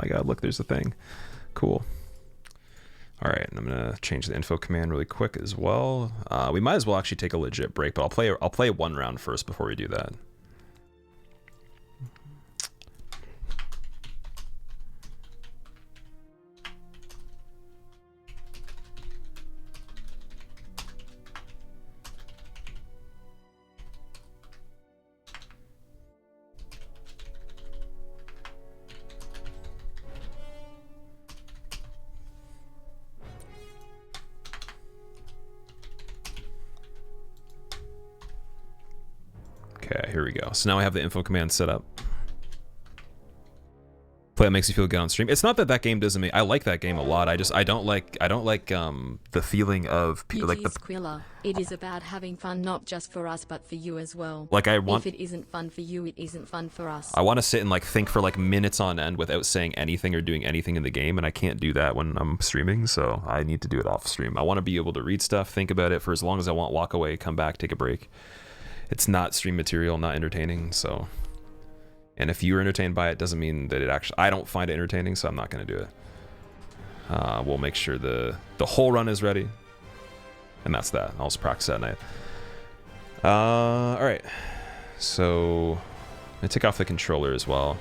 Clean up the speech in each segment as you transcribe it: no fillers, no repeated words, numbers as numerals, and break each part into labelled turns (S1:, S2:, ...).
S1: my god, look, there's a thing. Cool. All right, and I'm gonna change the info command really quick as well. We might as well actually take a legit break, but I'll play one round first before we do that. Okay, here we go. So now I have the info command set up. Play that makes you feel good on stream. It's not that game doesn't make. I like that game a lot. I don't like the feeling of like the
S2: Squilla. It is about having fun, not just for us, but for you as well.
S1: Like if
S2: it isn't fun for you, it isn't fun for us.
S1: I want to sit and like think for like minutes on end without saying anything or doing anything in the game, and I can't do that when I'm streaming. So I need to do it off stream. I want to be able to read stuff, think about it for as long as I want, walk away, come back, take a break. It's not stream material, not entertaining, so. And if you're entertained by it, doesn't mean that it actually. I don't find it entertaining, so I'm not going to do it. We'll make sure the whole run is ready, and that's that. I'll just practice that night. All right, so I'm gonna take off the controller as well.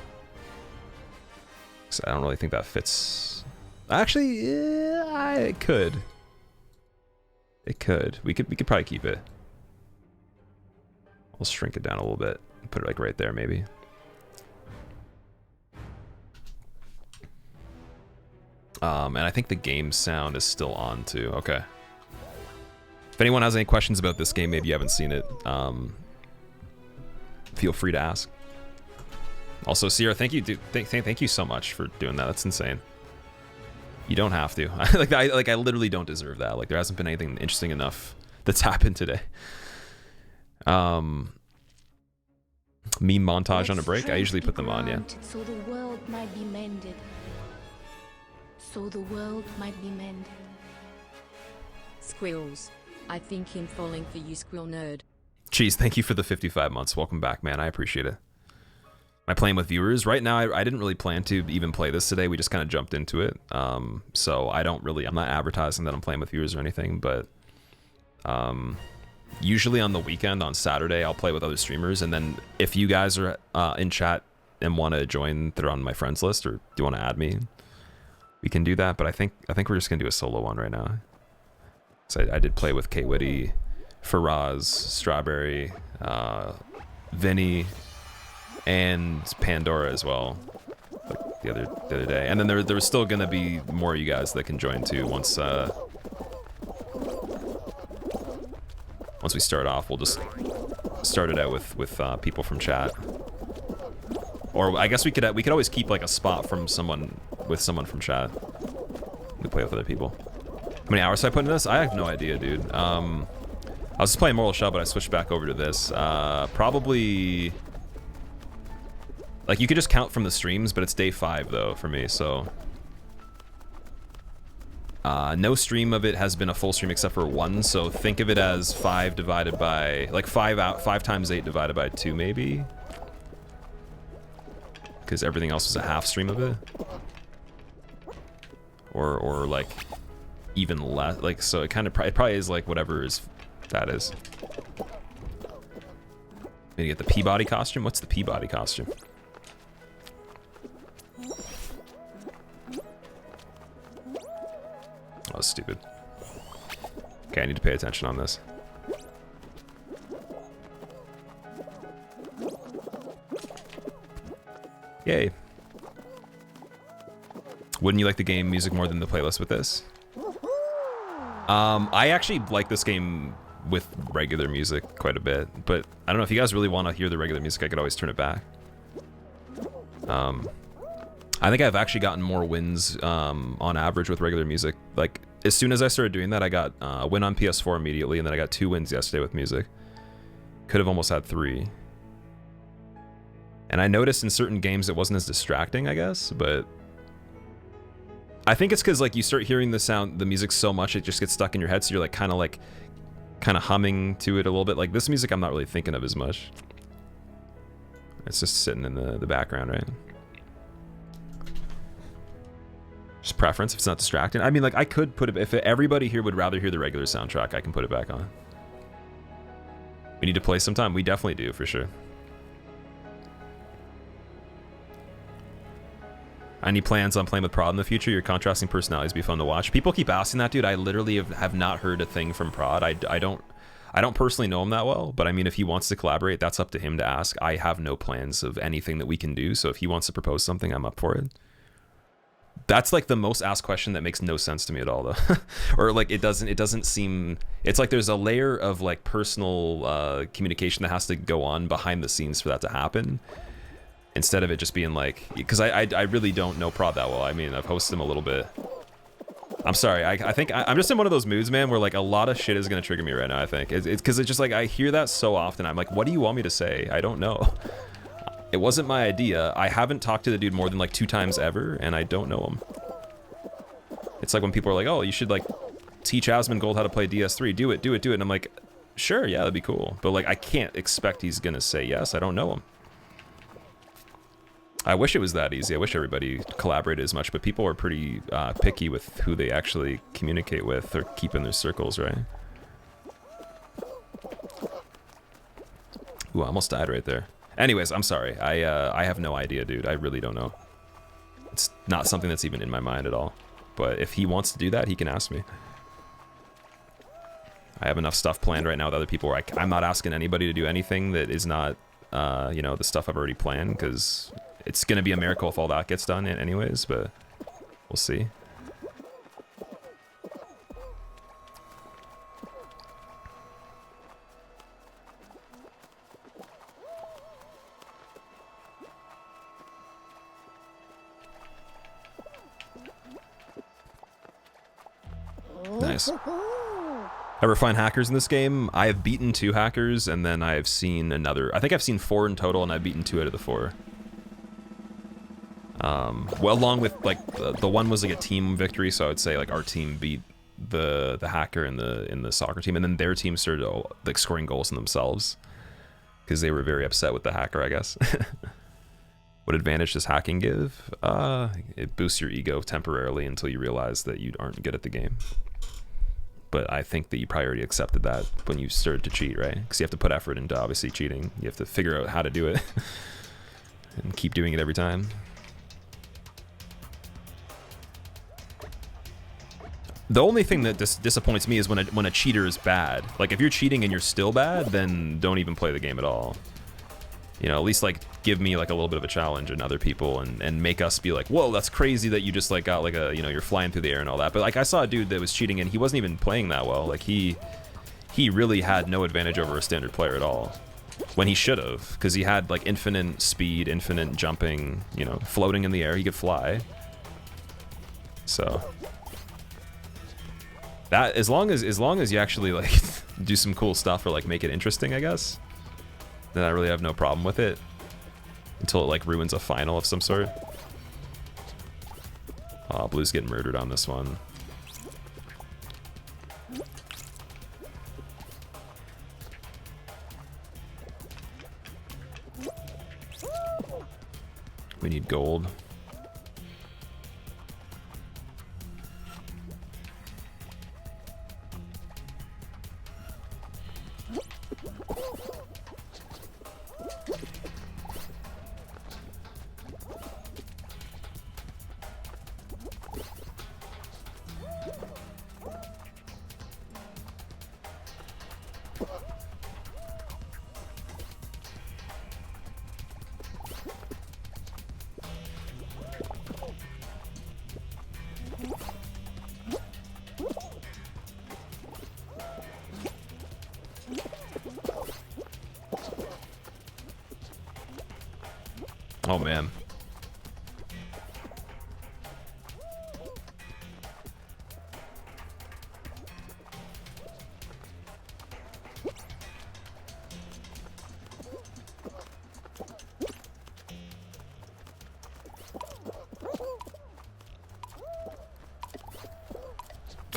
S1: I don't really think that fits. Actually, yeah, it could. It could. We could probably keep it. We'll shrink it down a little bit and put it like right there maybe. And I think the game sound is still on too. Okay. If anyone has any questions about this game, maybe you haven't seen it, feel free to ask. Also, Sierra, thank you, dude. Thank you so much for doing that. That's insane. You don't have to. I literally don't deserve that. Like, there hasn't been anything interesting enough that's happened today. Meme montage on a break. I usually put them on, yeah.
S2: So the world might be mended. So the world might be mended. Squills. I think him falling for you, Squill nerd.
S1: Jeez, thank you for the 55 months. Welcome back, man. I appreciate it. Am I playing with viewers? Right now, I didn't really plan to even play this today. We just kind of jumped into it. So I'm not advertising that I'm playing with viewers or anything, but usually on the weekend, on Saturday, I'll play with other streamers. And then if you guys are in chat and want to join, they're on my friends list, or do you want to add me? We can do that, but I think we're just gonna do a solo one right now. So I did play with Kate Whitty, Faraz, Strawberry, Vinny, and Pandora as well, like the other day. And then there was still gonna be more of you guys that can join too. Once we start off, we'll just start it out with people from chat. Or I guess we could always keep like a spot from someone from chat. We play with other people. How many hours did I put in this? I have no idea, dude. I was just playing Mortal Shell, but I switched back over to this. Probably, like, you could just count from the streams, but it's day 5 though for me. So no stream of it has been a full stream except for 1. So think of it as 5 divided by, like 5 times 8 divided by 2 maybe. Because everything else was a half stream of it, or like even less. Like, so it probably is like whatever that is. Maybe get the Peabody costume. What's the Peabody costume? Oh, stupid. Okay, I need to pay attention on this. Yay. Wouldn't you like the game music more than the playlist with this? I actually like this game with regular music quite a bit, but I don't know if you guys really want to hear the regular music, I could always turn it back. I think I've actually gotten more wins on average with regular music. Like, as soon as I started doing that, I got a win on PS4 immediately, and then I got 2 wins yesterday with music. Could have almost had 3. And I noticed in certain games it wasn't as distracting, I guess, but I think it's because like you start hearing the music so much it just gets stuck in your head, so you're like kind of humming to it a little bit. Like this music I'm not really thinking of as much. It's just sitting in the background, right? Just preference if it's not distracting. I mean, like, I could put it, if everybody here would rather hear the regular soundtrack, I can put it back on. We need to play sometime. We definitely do, for sure. Any plans on playing with Prod in the future? Your contrasting personalities be fun to watch. People keep asking that, dude. I literally have not heard a thing from Prod. I don't personally know him that well, but I mean, if he wants to collaborate, that's up to him to ask. I have no plans of anything that we can do, so if he wants to propose something, I'm up for it. That's like the most asked question that makes no sense to me at all, though. Or like it doesn't seem, it's like there's a layer of like personal communication that has to go on behind the scenes for that to happen, instead of it just being like, because I really don't know Prod that well. I mean, I've hosted him a little bit. I'm sorry, I think I'm just in one of those moods, man, where like a lot of shit is gonna trigger me right now. I think it's because it's just like I hear that so often. I'm like, what do you want me to say? I don't know. It wasn't my idea. I haven't talked to the dude more than like 2 times ever, and I don't know him. It's like when people are like, oh, you should like teach Asmongold how to play DS3. Do it. And I'm like, sure, yeah, that'd be cool. But like, I can't expect he's gonna say yes. I don't know him. I wish it was that easy. I wish everybody collaborated as much, but people are pretty picky with who they actually communicate with or keep in their circles, right? Ooh, I almost died right there. Anyways, I'm sorry. I have no idea, dude. I really don't know. It's not something that's even in my mind at all. But if he wants to do that, he can ask me. I have enough stuff planned right now with other people where I'm not asking anybody to do anything that is not, you know, the stuff I've already planned, because it's going to be a miracle if all that gets done anyways, but we'll see. Nice. Ever find hackers in this game? I have beaten 2 hackers, and then I have seen another. I think I've seen 4 in total, and I've beaten 2 out of the 4. Well, along with like the one was like a team victory, so I would say like our team beat the hacker in the soccer team, and then their team started like scoring goals in themselves because they were very upset with the hacker, I guess. What advantage does hacking give? It boosts your ego temporarily until you realize that you aren't good at the game. But I think that you probably already accepted that when you started to cheat, right? Because you have to put effort into obviously cheating. You have to figure out how to do it and keep doing it every time. The only thing that disappoints me is when a cheater is bad. Like, if you're cheating and you're still bad, then don't even play the game at all. You know, at least, like, give me, like, a little bit of a challenge and other people and make us be like, whoa, that's crazy that you just, like, got, like, a, you know, you're flying through the air and all that. But, like, I saw a dude that was cheating and he wasn't even playing that well. Like, he really had no advantage over a standard player at all. When he should have, because he had, like, infinite speed, infinite jumping, you know, floating in the air. He could fly. So... that as long as you actually like do some cool stuff or like make it interesting, I guess, then I really have no problem with it until it like ruins a final of some sort. Oh, Blue's getting murdered on this one. We need gold. Oh man.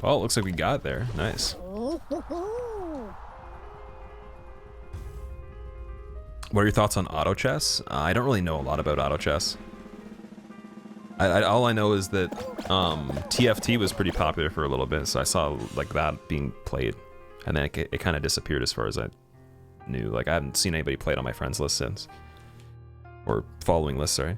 S1: Well, it looks like we got there. Nice. What are your thoughts on auto chess? I don't really know a lot about auto chess. All I know is that TFT was pretty popular for a little bit, so I saw like that being played, and then it kind of disappeared as far as I knew. Like I haven't seen anybody play it on my friends list since, or following list, sorry.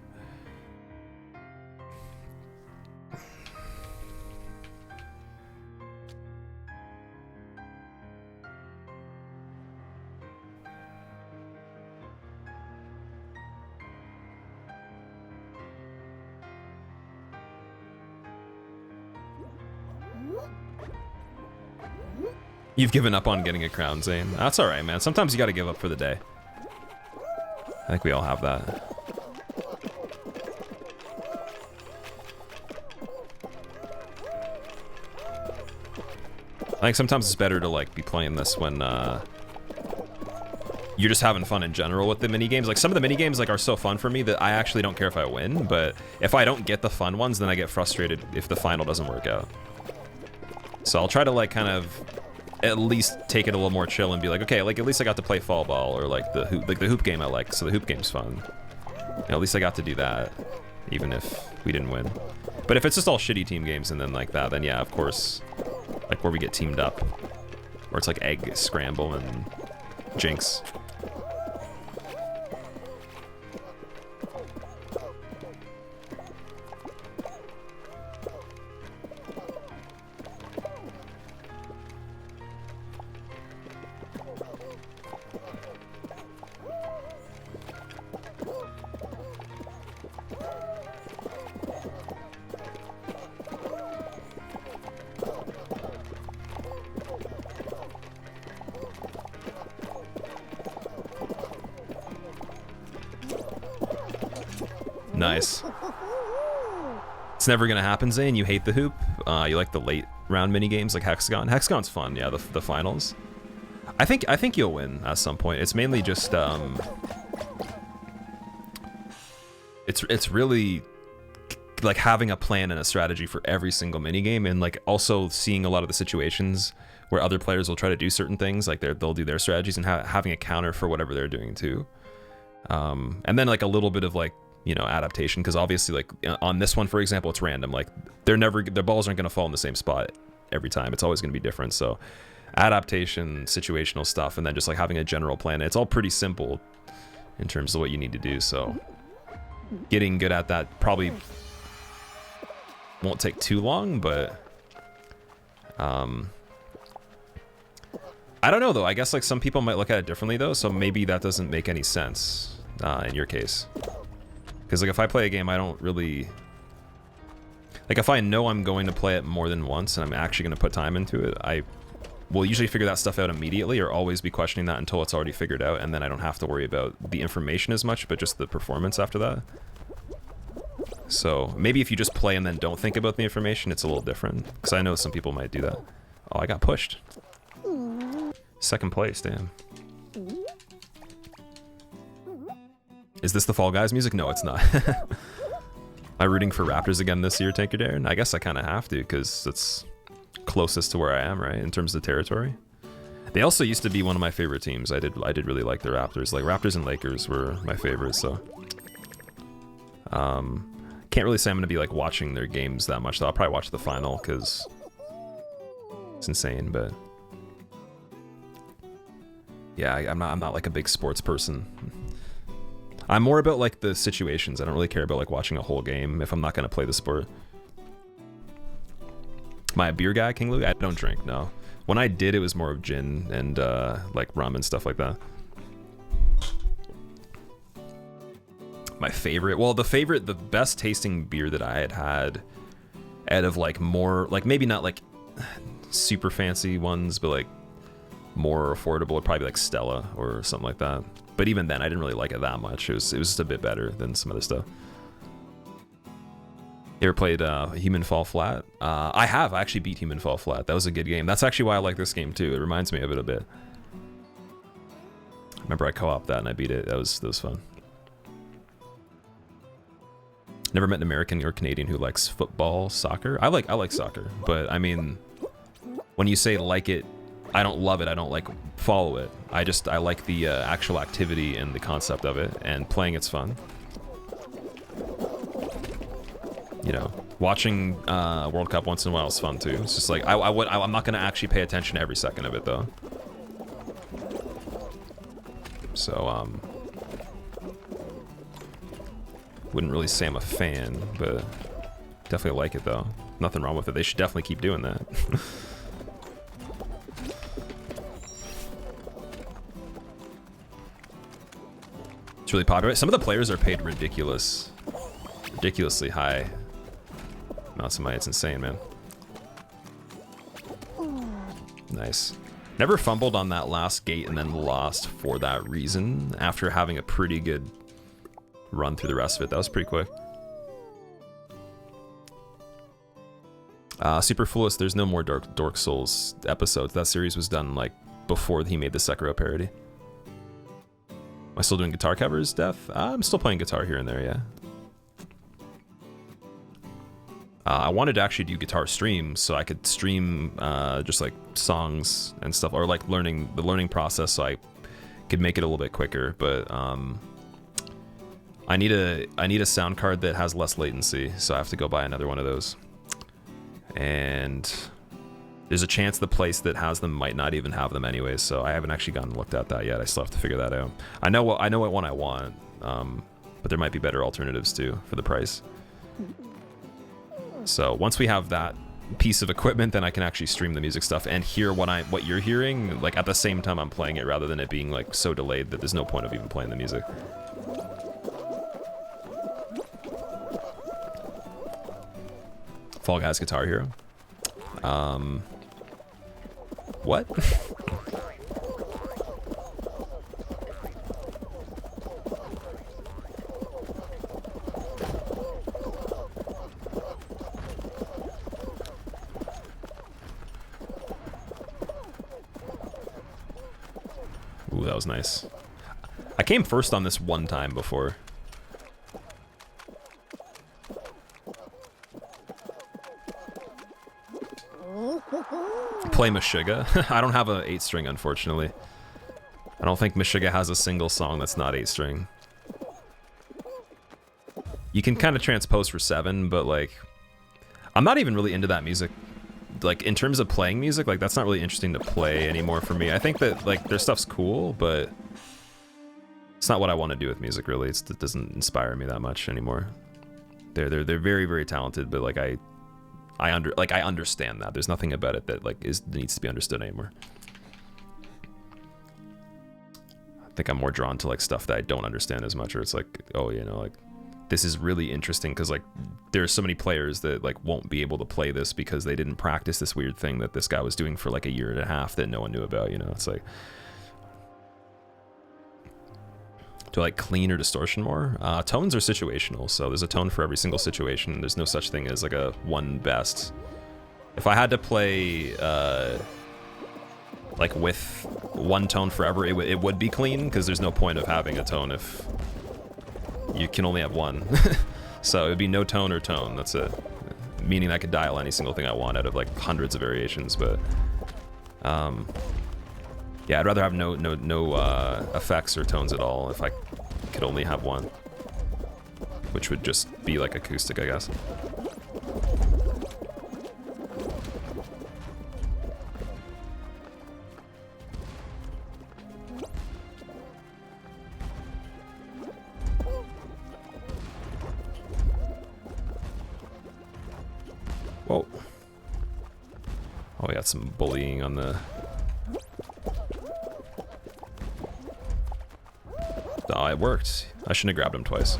S1: You've given up on getting a crown, Zane. That's alright, man. Sometimes you gotta give up for the day. I think we all have that. I think sometimes it's better to like be playing this when you're just having fun in general with the mini games. Like some of the mini games like are so fun for me that I actually don't care if I win, but if I don't get the fun ones, then I get frustrated if the final doesn't work out. So I'll try to like kind of at least take it a little more chill and be like, okay, like at least I got to play fall ball or like the hoop game I like, so the hoop game's fun. You know, at least I got to do that, even if we didn't win. But if it's just all shitty team games and then like that, then yeah, of course, like where we get teamed up, where it's like egg scramble and jinx. Nice. It's never gonna happen, Zane. You hate the hoop. You like the late round mini games like Hexagon. Hexagon's fun, yeah. The finals. I think you'll win at some point. It's mainly just it's really like having a plan and a strategy for every single mini game, and like also seeing a lot of the situations where other players will try to do certain things, like they'll do their strategies, and having a counter for whatever they're doing too. And then like a little bit of like, you know, adaptation, because obviously like on this one, for example, it's random. Like their balls aren't going to fall in the same spot every time. It's always going to be different. So adaptation, situational stuff, and then just like having a general plan. It's all pretty simple in terms of what you need to do. So getting good at that probably won't take too long, but I don't know though. I guess like some people might look at it differently though, so maybe that doesn't make any sense in your case. Because like if I play a game, I don't really like, if I know I'm going to play it more than once and I'm actually going to put time into it, I will usually figure that stuff out immediately, or always be questioning that until it's already figured out, and then I don't have to worry about the information as much, but just the performance after that. So maybe if you just play and then don't think about the information, it's a little different, because I know some people might do that. Oh, I got pushed. Second place, damn. Is this the Fall Guys music? No, it's not. Am I rooting for Raptors again this year, Tanker Darren? I guess I kind of have to, because it's closest to where I am, right, in terms of the territory. They also used to be one of my favorite teams. I did really like the Raptors. Like Raptors and Lakers were my favorites, so can't really say I'm gonna be like watching their games that much though. I'll probably watch the final because it's insane, but yeah, I'm not like a big sports person. I'm more about like the situations. I don't really care about like watching a whole game if I'm not gonna play the sport. Am I a beer guy, King Louie? I don't drink, no. When I did, it was more of gin and like rum and stuff like that. My favorite, well, the best tasting beer that I had out of like more, like maybe not like super fancy ones, but like more affordable would probably be like Stella or something like that. But even then, I didn't really like it that much. It was just a bit better than some other stuff. You ever played Human Fall Flat? I have. I actually beat Human Fall Flat. That was a good game. That's actually why I like this game too. It reminds me of it a bit. I remember I co-opted that and I beat it. That was fun. Never met an American or Canadian who likes football, soccer. I like soccer, but I mean, when you say like it, I don't love it. I don't like follow it. I like the actual activity and the concept of it, and playing it's fun. you know, watching World Cup once in a while is fun too. It's just like I'm not gonna actually pay attention every second of it though. So wouldn't really say I'm a fan, but definitely like it though. Nothing wrong with it. They should definitely keep doing that. It's really popular. Some of the players are paid ridiculously high amounts of money. It's insane, man. Nice. Never fumbled on that last gate and then lost for that reason after having a pretty good run through the rest of it. That was pretty quick. Super Foolish, there's no more Dark Souls episodes. That series was done like before he made the Sekiro parody. Am I still doing guitar covers, Def? I'm still playing guitar here and there, yeah. I wanted to actually do guitar streams so I could stream just like songs and stuff, or like the learning process, so I could make it a little bit quicker. But I need a sound card that has less latency, so I have to go buy another one of those. And there's a chance the place that has them might not even have them anyways, so I haven't actually gone and looked at that yet. I still have to figure that out. I know what one I want, but there might be better alternatives too for the price. So once we have that piece of equipment, then I can actually stream the music stuff and hear what you're hearing, like at the same time I'm playing it, rather than it being like so delayed that there's no point of even playing the music. Fall Guys Guitar Hero. What? Ooh, that was nice. I came first on this one time before. Play Meshuggah. I don't have an 8-string, unfortunately. I don't think Meshuggah has a single song that's not 8-string. You can kind of transpose for 7, but like, I'm not even really into that music. Like in terms of playing music, like that's not really interesting to play anymore for me. I think that like their stuff's cool, but it's not what I want to do with music really. It doesn't inspire me that much anymore. They're very, very talented, but like I understand that. There's nothing about it that like needs to be understood anymore. I think I'm more drawn to like stuff that I don't understand as much, or it's like, oh, you know, like this is really interesting because like there's so many players that like won't be able to play this because they didn't practice this weird thing that this guy was doing for like a year and a half that no one knew about, you know. It's like, do I like clean or distortion more? Tones are situational, so there's a tone for every single situation. There's no such thing as like a one best. If I had to play like with one tone forever, it would be clean, because there's no point of having a tone if you can only have one. So it would be no tone or tone, that's it. Meaning I could dial any single thing I want out of like hundreds of variations, but yeah, I'd rather have no effects or tones at all if I could only have one, which would just be like acoustic, I guess. Whoa. Oh, we got some bullying on the... Oh, it worked. I shouldn't have grabbed him twice.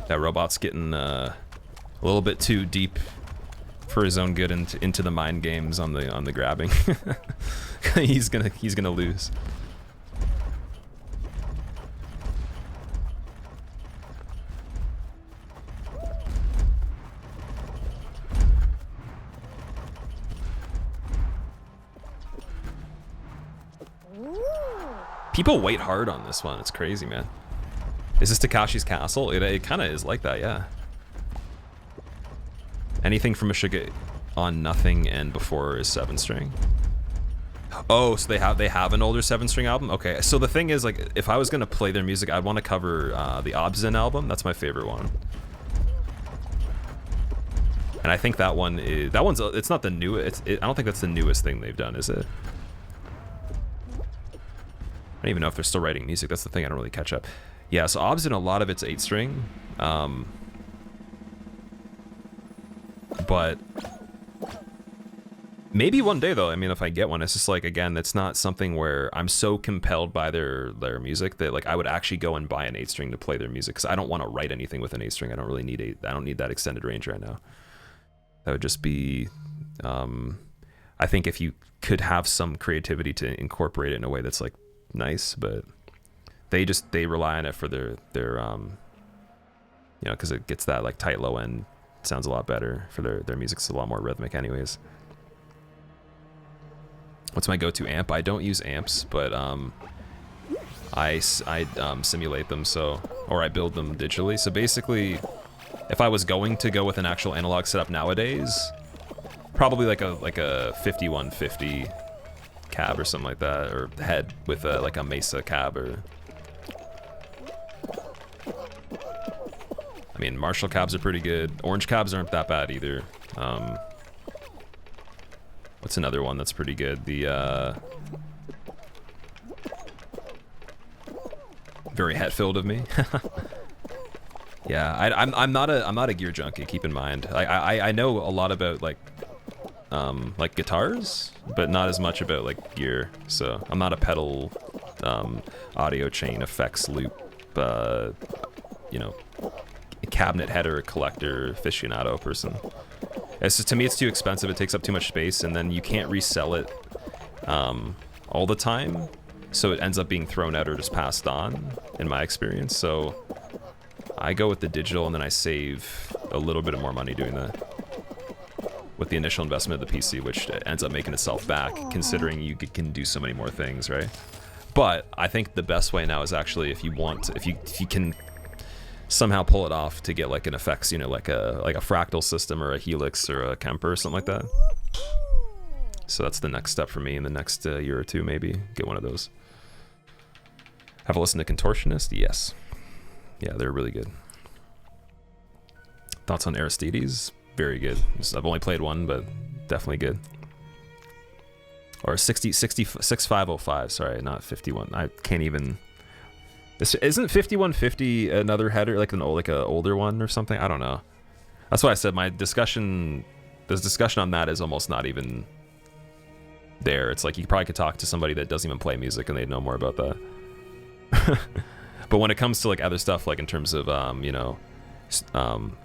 S1: That robot's getting a little bit too deep for his own good into the mind games on the grabbing. he's gonna lose. People wait hard on this one. It's crazy, man. Is this Takashi's Castle? It kind of is like that, yeah. Anything from Meshuggah on nothing and before is 7-string. Oh, so they have an older 7-string album? Okay, so the thing is, like, if I was gonna play their music, I'd want to cover the Obzin album. That's my favorite one. And I think that one is, it's not the newest, I don't think that's the newest thing they've done, is it? I don't even know if they're still writing music. That's the thing, I don't really catch up. Yeah, so Obzin, a lot of it's 8-string. But maybe one day, though, I mean, if I get one, it's just like, again, it's not something where I'm so compelled by their music that, like, I would actually go and buy an 8-string to play their music, because I don't want to write anything with an 8-string. I don't really need I don't need that extended range right now. That would just be, I think if you could have some creativity to incorporate it in a way that's, like, nice, but they rely on it for their you know, because it gets that, like, tight low end, sounds a lot better for their music's a lot more rhythmic anyways. What's my go-to amp? I don't use amps, but I simulate them, so, or I build them digitally. So basically, if I was going to go with an actual analog setup nowadays, probably like a 5150 cab or something like that, or head with like a Mesa cab, or I mean, Marshall cabs are pretty good. Orange cabs aren't that bad either. What's another one that's pretty good? The very het-filled of me. Yeah, I'm not a gear junkie. Keep in mind, I know a lot about like guitars, but not as much about like gear. So I'm not a pedal, audio chain effects loop, you know, cabinet header collector aficionado person. It's just, to me, it's too expensive. It takes up too much space, and then you can't resell it all the time. So it ends up being thrown out or just passed on, in my experience. So I go with the digital, and then I save a little bit of more money doing that with the initial investment of the PC, which ends up making itself back, considering you can do so many more things, right? But I think the best way now is actually, if you can somehow pull it off, to get like an effects, you know, like a fractal system or a Helix or a Kemper or something like that. So that's the next step for me in the next year or two, maybe get one of those. Have a listen to Contortionist? Yes. Yeah, they're really good. Thoughts on Aristides? Very good. I've only played one, but definitely good. Or 6505, sorry, not 51. I can't even... Isn't 5150 another header, like an older one or something? I don't know. That's why I said this discussion on that is almost not even there. It's like you probably could talk to somebody that doesn't even play music and they'd know more about that. But when it comes to like other stuff, like in terms of you know,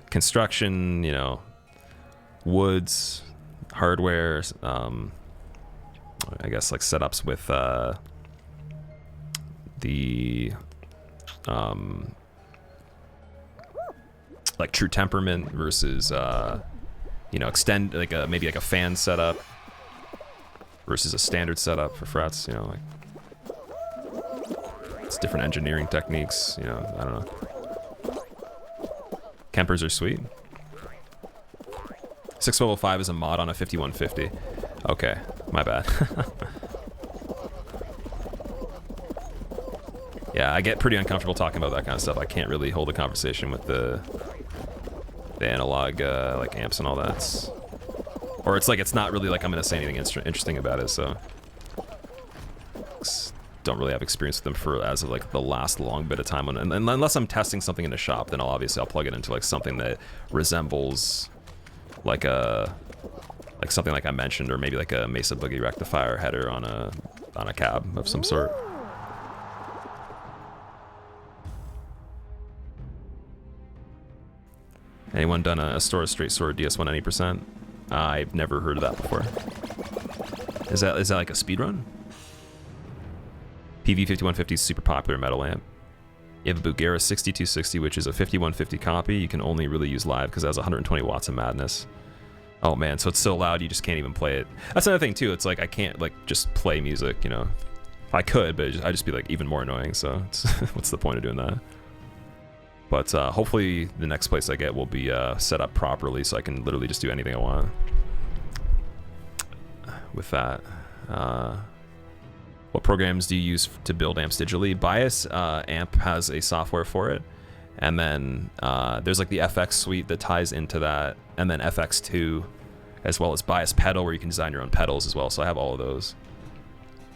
S1: construction, you know, woods, hardware, I guess like setups with the like true temperament versus you know, extend like maybe like a fan setup versus a standard setup for frets, you know, like it's different engineering techniques, you know, I don't know. Kempers are sweet. 6505 is a mod on a 5150. Okay, my bad. Yeah, I get pretty uncomfortable talking about that kind of stuff. I can't really hold a conversation with the analog like amps and all that. Or it's like, it's not really like I'm gonna say anything interesting about it, so don't really have experience with them for as of like the last long bit of time. And unless I'm testing something in the shop, then I'll plug it into like something that resembles like something like I mentioned, or maybe like a Mesa Boogie rectifier header on a cab of some sort. Anyone done a Store Straight Sword DS1 any %? I've never heard of that before. Is that like a speed run? PV5150 is super popular metal amp. You have a Bugera 6260, which is a 5150 copy. You can only really use live because it has 120 watts of madness. Oh man, so it's so loud you just can't even play it. That's another thing too. It's like I can't like just play music, you know. I could, but I'd just be like even more annoying. So what's the point of doing that? But hopefully the next place I get will be set up properly, so I can literally just do anything I want with that. What programs do you use to build amps digitally? Bias amp has a software for it, and then there's like the FX suite that ties into that, and then FX2, as well as Bias pedal, where you can design your own pedals as well. So I have all of those,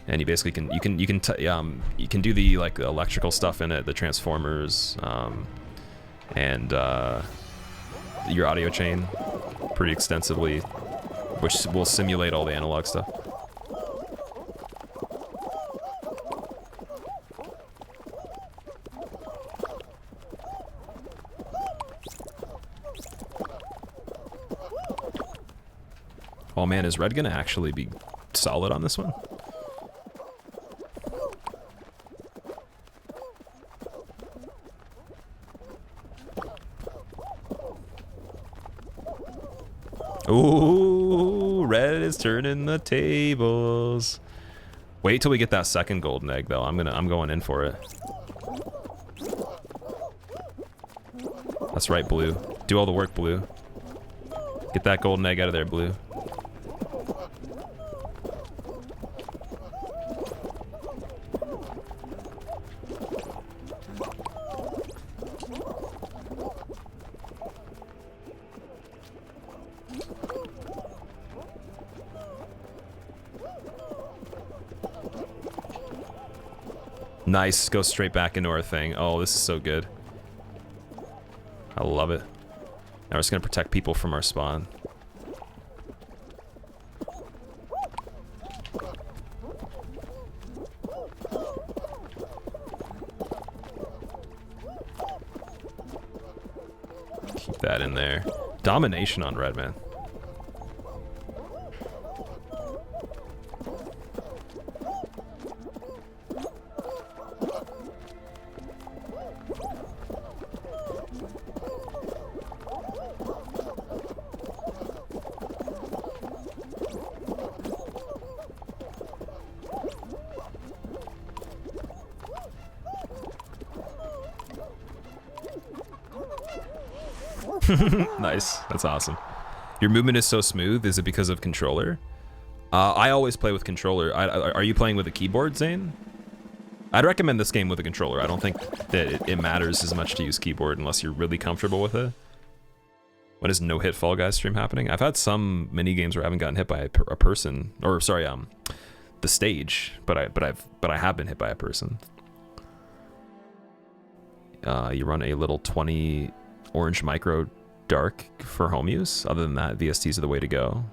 S1: and you basically can you can do the like the electrical stuff in it, the transformers, and your audio chain pretty extensively, which will simulate all the analog stuff. Oh man, is red gonna actually be solid on this one? Ooh, red is turning the tables. Wait till we get that second golden egg though. I'm going in for it. That's right, blue. Do all the work, blue. Get that golden egg out of there, blue. Nice, go straight back into our thing. Oh, this is so good. I love it. Now we're just gonna protect people from our spawn. Keep that in there. Domination on red, man. Nice, that's awesome. Your movement is so smooth. Is it because of controller? I always play with controller. Are you playing with a keyboard, Zane? I'd recommend this game with a controller. I don't think that it matters as much to use keyboard unless you're really comfortable with it. When is no hit Fall Guys stream happening? I've had some mini games where I haven't gotten hit by a person, or sorry, the stage, but I have been hit by a person. You run a little 20 orange micro dark for home use. Other than that, VSTs are the way to go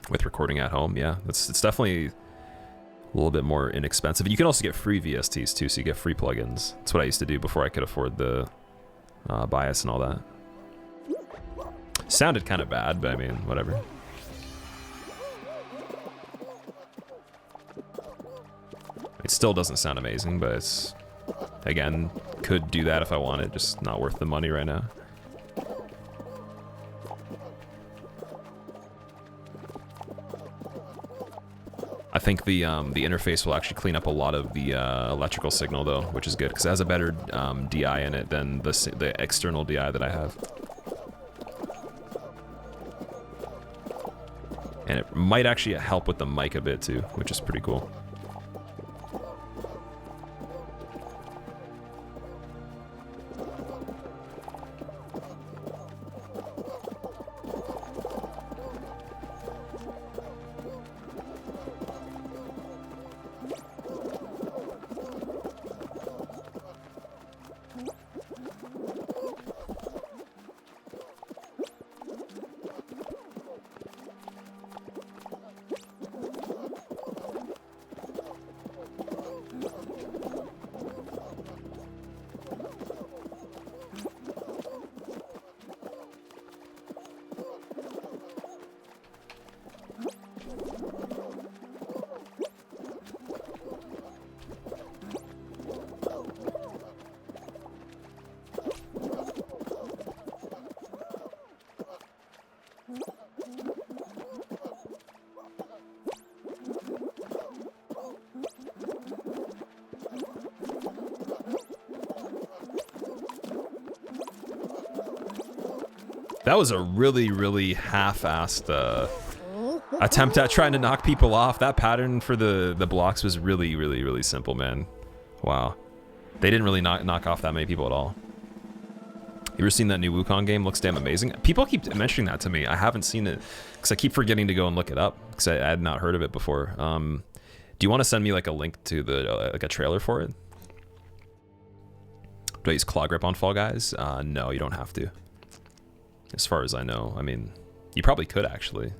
S1: with recording at home. Yeah, it's definitely a little bit more inexpensive. You can also get free VSTs too, so you get free plugins. That's what I used to do before I could afford the bias and all that. Sounded kind of bad, but I mean, whatever. It still doesn't sound amazing, but it's, again, could do that if I wanted, just not worth the money right now. I think the interface will actually clean up a lot of the electrical signal though, which is good because it has a better DI in it than the external DI that I have. And it might actually help with the mic a bit too, which is pretty cool. That was a really, really half-assed attempt at trying to knock people off. That pattern for the blocks was really simple, man. Wow. They didn't really knock off that many people at all. You ever seen that new Wukong game? Looks damn amazing. People keep mentioning that to me. I haven't seen it because I keep forgetting to go and look it up because I had not heard of it before. Do you want to send me like a link to the like a trailer for it? Do I use claw grip on Fall Guys? No, you don't have to. As far as I know. I mean, you probably could actually.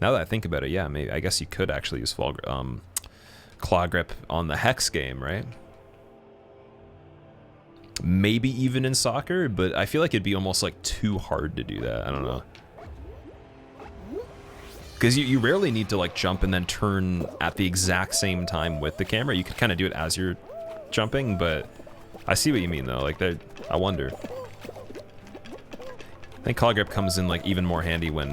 S1: Now that I think about it, yeah, maybe I guess you could actually use claw grip on the Hex game, right? Maybe even in soccer, but I feel like it'd be almost like too hard to do that. I don't know. Because you rarely need to like jump and then turn at the exact same time with the camera. You could kind of do it as you're jumping, but I see what you mean though. Like I wonder. I think claw grip comes in like even more handy when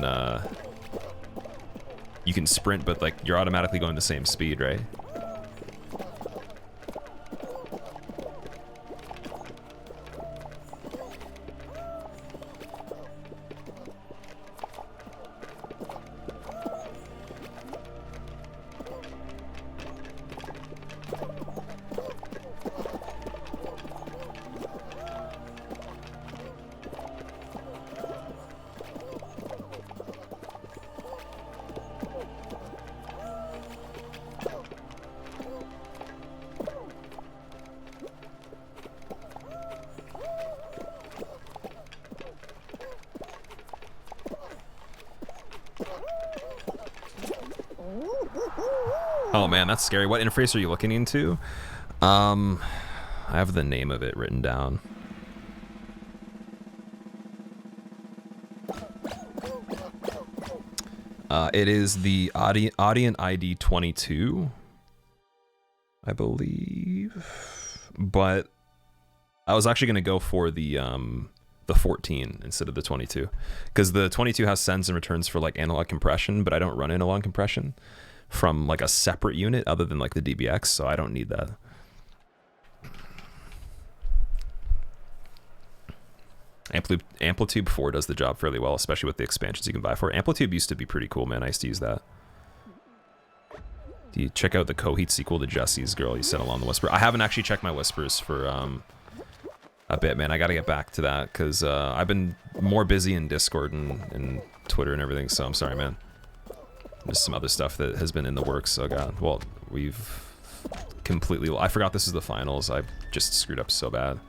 S1: you can sprint, but like you're automatically going the same speed, right? Oh man, that's scary. What interface are you looking into? I have the name of it written down. It is the Audient ID 22, I believe. But I was actually going to go for the 14 instead of the 22, because the 22 has sends and returns for like analog compression, but I don't run analog compression from like a separate unit other than like the DBX, so I don't need that. Amplitude 4 does the job fairly well, especially with the expansions you can buy for it. Amplitude used to be pretty cool, man. I used to use that. Do you check out the Coheed sequel to Jesse's Girl? You said along the Whisper. I haven't actually checked my Whispers for a bit, man. I got to get back to that because I've been more busy in Discord and Twitter and everything, so I'm sorry, man. There's some other stuff that has been in the works, so God. Well, we've completely... I forgot this is the finals. I just screwed up so bad.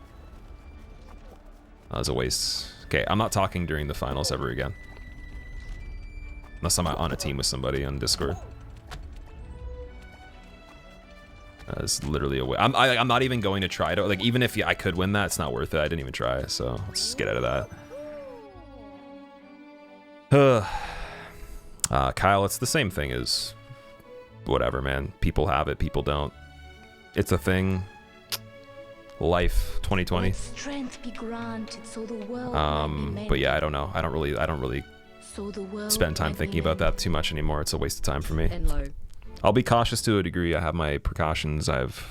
S1: That was a waste. Okay, I'm not talking during the finals ever again. Unless I'm on a team with somebody on Discord. It's literally a waste. I'm not even going to try to... Like, even if I could win that, it's not worth it. I didn't even try, so let's just get out of that. Kyle, it's the same thing as whatever, man. People have it, people don't. It's a thing. Life 2020.
S2: Strength be granted, so the world
S1: but yeah, I don't know. I don't really spend time thinking about that too much anymore. It's a waste of time for me. I'll be cautious to a degree. I have my precautions. I have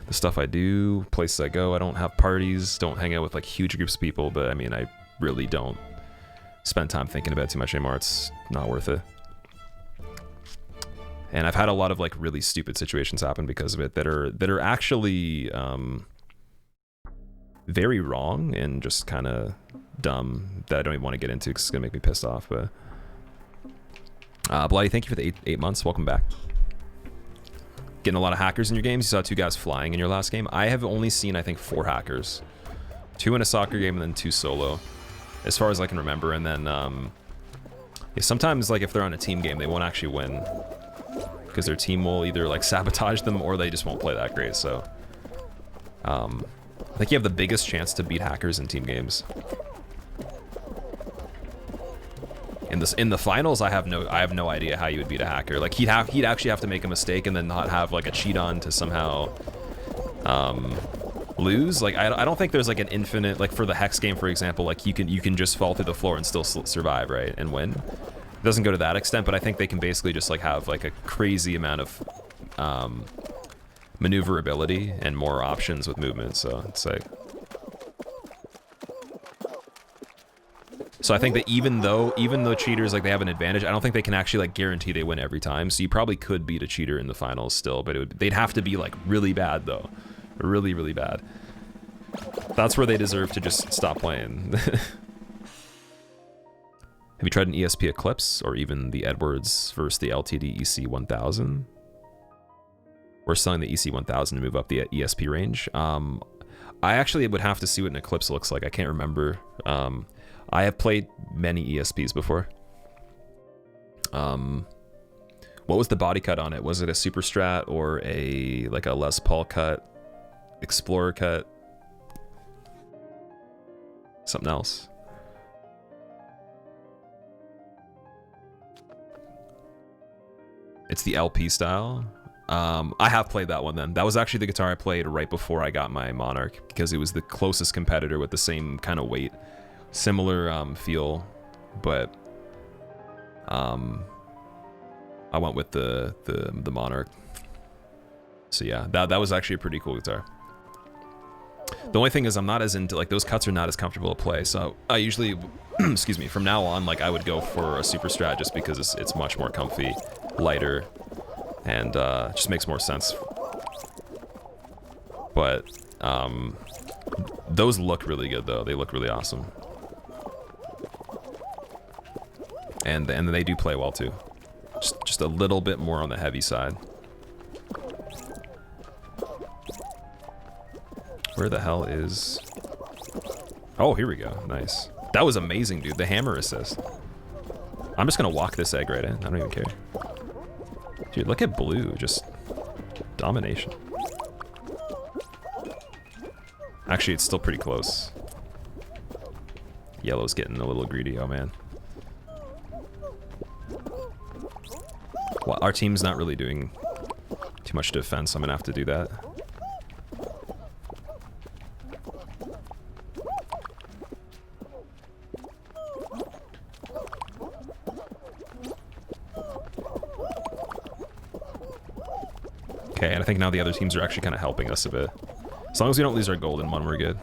S1: the stuff I do, places I go. I don't have parties, don't hang out with like huge groups of people, but I mean, I really don't spend time thinking about it too much anymore. It's not worth it. And I've had a lot of like really stupid situations happen because of it that are actually very wrong and just kind of dumb that I don't even want to get into because it's gonna make me pissed off. But Blighty, thank you for the 8 months. Welcome back. Getting a lot of hackers in your games. You saw 2 guys flying in your last game. I have only seen, I think, 4 hackers. 2 in a soccer game and then 2 solo, as far as I can remember. And then yeah, sometimes like if they're on a team game, they won't actually win because their team will either like sabotage them or they just won't play that great. So I think you have the biggest chance to beat hackers in team games. In the finals, I have no idea how you would beat a hacker. Like he'd actually have to make a mistake and then not have like a cheat on to somehow lose. Like I don't think there's like an infinite, like for the Hex game, for example, like you can just fall through the floor and still survive, right, and win. It doesn't go to that extent, but I think they can basically just like have like a crazy amount of maneuverability and more options with movement. So it's like So I think that even though cheaters like they have an advantage, I don't think they can actually like guarantee they win every time. So you probably could beat a cheater in the finals still, but they'd have to be like really bad though, really really bad. That's where they deserve to just stop playing. Have you tried an ESP Eclipse or even the Edwards versus the LTD EC1000? We're selling the EC1000 to move up the ESP range. I actually would have to see what an Eclipse looks like. I can't remember. I have played many ESPs before. What was the body cut on it? Was it a Super Strat or a like a Les Paul cut, Explorer cut, something else? It's the LP style. I have played that one then. That was actually the guitar I played right before I got my Monarch because it was the closest competitor with the same kind of weight. Similar feel, but I went with the Monarch. So yeah, that was actually a pretty cool guitar. The only thing is I'm not as into, like, those cuts are not as comfortable to play, so I usually, excuse me, from now on, like, I would go for a Super Strat just because it's much more comfy, lighter, and it just makes more sense. But those look really good though. They look really awesome. And they do play well too. Just a little bit more on the heavy side. Where the hell is... Oh, here we go. Nice. That was amazing, dude. The hammer assist. I'm just gonna walk this egg right in. I don't even care. Dude, look at blue. Just domination. Actually, it's still pretty close. Yellow's getting a little greedy. Oh, man. Well, our team's not really doing too much defense. I'm gonna have to do that. Okay, and I think now the other teams are actually kind of helping us a bit. As long as we don't lose our golden one, we're good.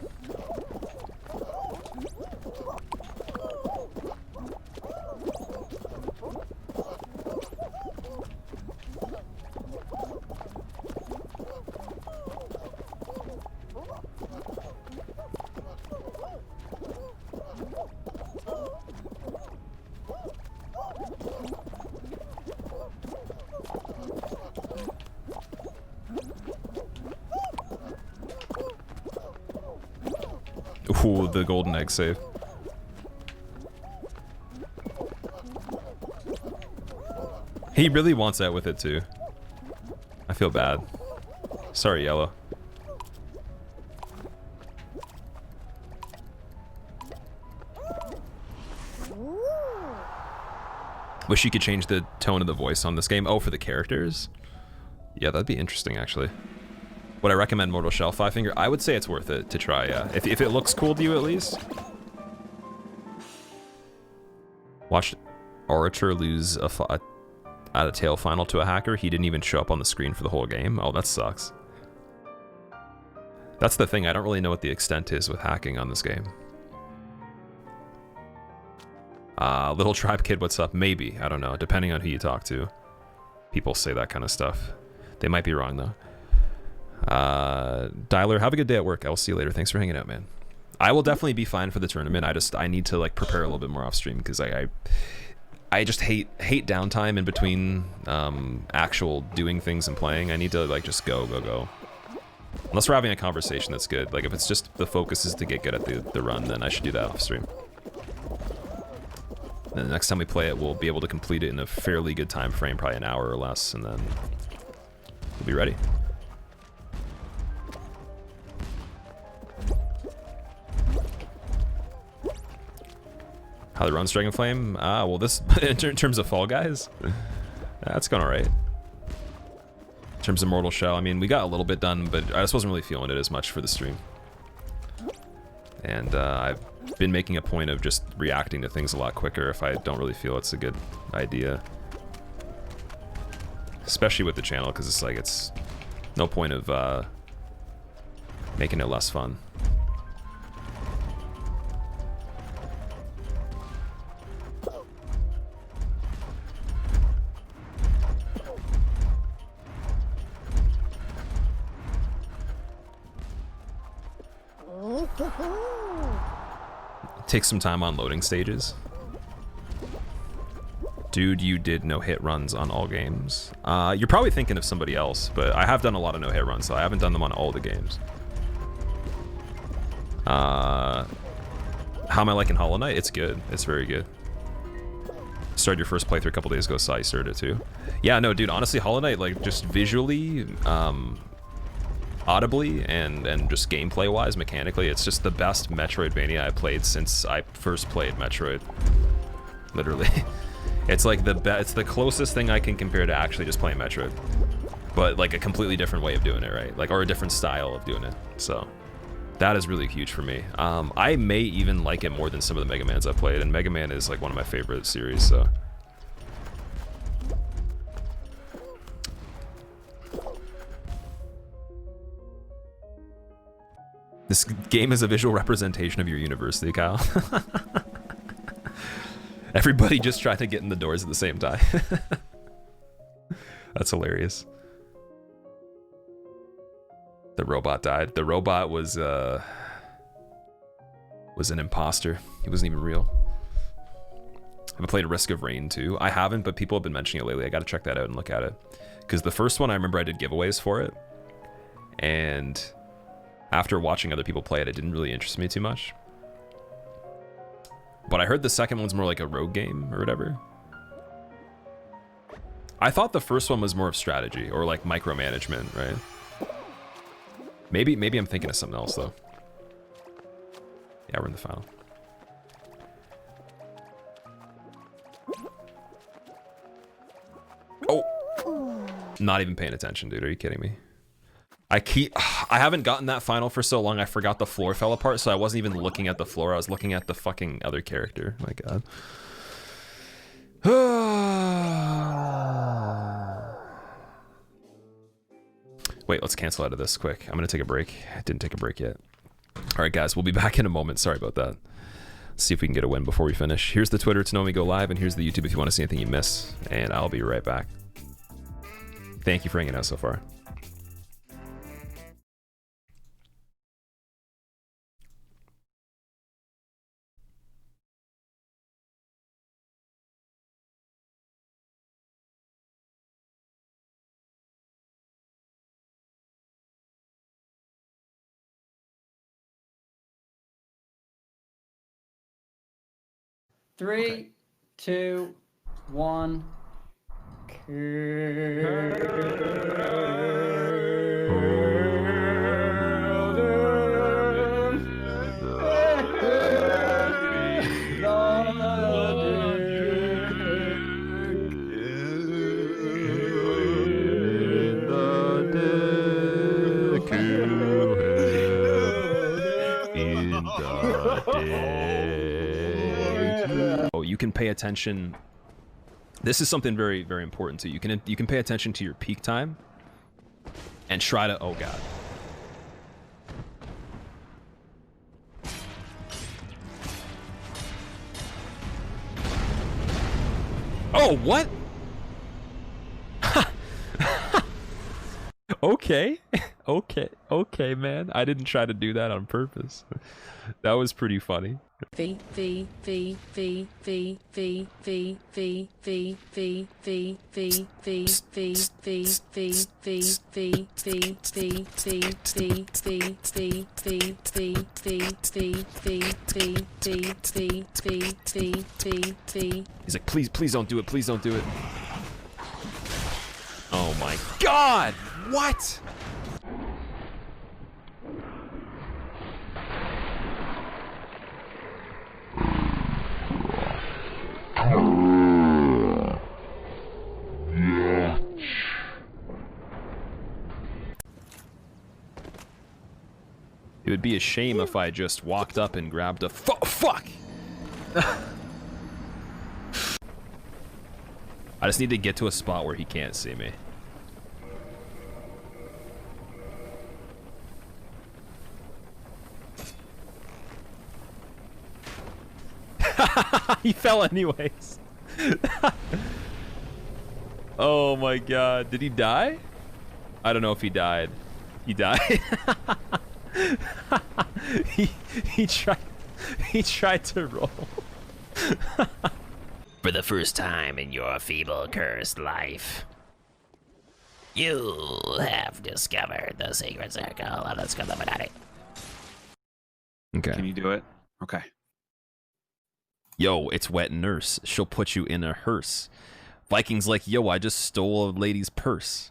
S1: Ooh, the golden egg save. He really wants out with it too. I feel bad. Sorry, Yellow. Wish you could change the tone of the voice on this game. Oh, for the characters? Yeah, that'd be interesting, actually. Would I recommend Mortal Shell 5-Finger? I would say it's worth it to try, yeah. If it looks cool to you, at least. Watched Orator lose at a tail final to a hacker. He didn't even show up on the screen for the whole game. Oh, that sucks. That's the thing. I don't really know what the extent is with hacking on this game. Little Tribe Kid, what's up? Maybe. I don't know. Depending on who you talk to. People say that kind of stuff. They might be wrong, though. Dialer, have a good day at work. I'll see you later. Thanks for hanging out, man. I will definitely be fine for the tournament. I need to like prepare a little bit more off stream because I just hate downtime in between actual doing things and playing. I need to like just go. Unless we're having a conversation that's good. Like if it's just the focus is to get good at the run, then I should do that off stream. And the next time we play it, we'll be able to complete it in a fairly good time frame, probably an hour or less, and then we'll be ready. How the runs Dragonflame? Well, this in terms of Fall Guys, that's going alright. In terms of Mortal Shell, I mean, we got a little bit done, but I just wasn't really feeling it as much for the stream. And I've been making a point of just reacting to things a lot quicker if I don't really feel it's a good idea. Especially with the channel, because it's like, it's no point of making it less fun. Take some time on loading stages. Dude, you did no hit runs on all games. You're probably thinking of somebody else, but I have done a lot of no hit runs, so I haven't done them on all the games. How am I liking Hollow Knight? It's good. It's very good. Started your first playthrough a couple days ago, so I started it too. Yeah, no, dude, honestly, Hollow Knight, like, just visually, audibly, and just gameplay-wise, mechanically, it's just the best Metroidvania I played since I first played Metroid. Literally. It's like it's the closest thing I can compare to actually just playing Metroid. But, like, a completely different way of doing it, right? Like, or a different style of doing it, so... That is really huge for me. I may even like it more than some of the Mega Mans I've played, and Mega Man is like one of my favorite series, so. This game is a visual representation of your university, Kyle. Everybody just tried to get in the doors at the same time. That's hilarious. The robot died. The robot was an imposter. He wasn't even real. Have I played Risk of Rain 2? I haven't, but people have been mentioning it lately. I gotta check that out and look at it. Because the first one, I remember I did giveaways for it. And after watching other people play it, it didn't really interest me too much. But I heard the second one's more like a rogue game or whatever. I thought the first one was more of strategy or like micromanagement, right? Maybe I'm thinking of something else though. Yeah, we're in the final. Oh! Not even paying attention, dude. Are you kidding me? I haven't gotten that final for so long, I forgot the floor fell apart, so I wasn't even looking at the floor, I was looking at the fucking other character. My god. Wait, let's cancel out of this quick. I'm gonna take a break. I didn't take a break yet. Alright guys, we'll be back in a moment. Sorry about that. Let's see if we can get a win before we finish. Here's the Twitter to know when we go live, and here's the YouTube if you want to see anything you miss. And I'll be right back. Thank you for hanging out so far.
S3: Three, two, one.
S1: Oh, you can pay attention. This is something very, very important too. You can pay attention to your peak time and try to, oh god. Oh, what? Okay. Okay, man. I didn't try to do that on purpose. That was pretty funny. He's like, please don't do it. Please don't do it. Oh my god! What? It would be a shame if I just walked up and grabbed a fuck! I just need to get to a spot where he can't see me. He fell anyways. Oh my god. Did he die? I don't know if he died. He died. he he tried he tried to roll.
S4: For the first time in your feeble, cursed life, you have discovered the secret circle of the Squillakilla.
S1: Okay.
S5: Can you do it? Okay.
S1: Yo, it's wet nurse. She'll put you in a hearse. Viking's like, yo, I just stole a lady's purse.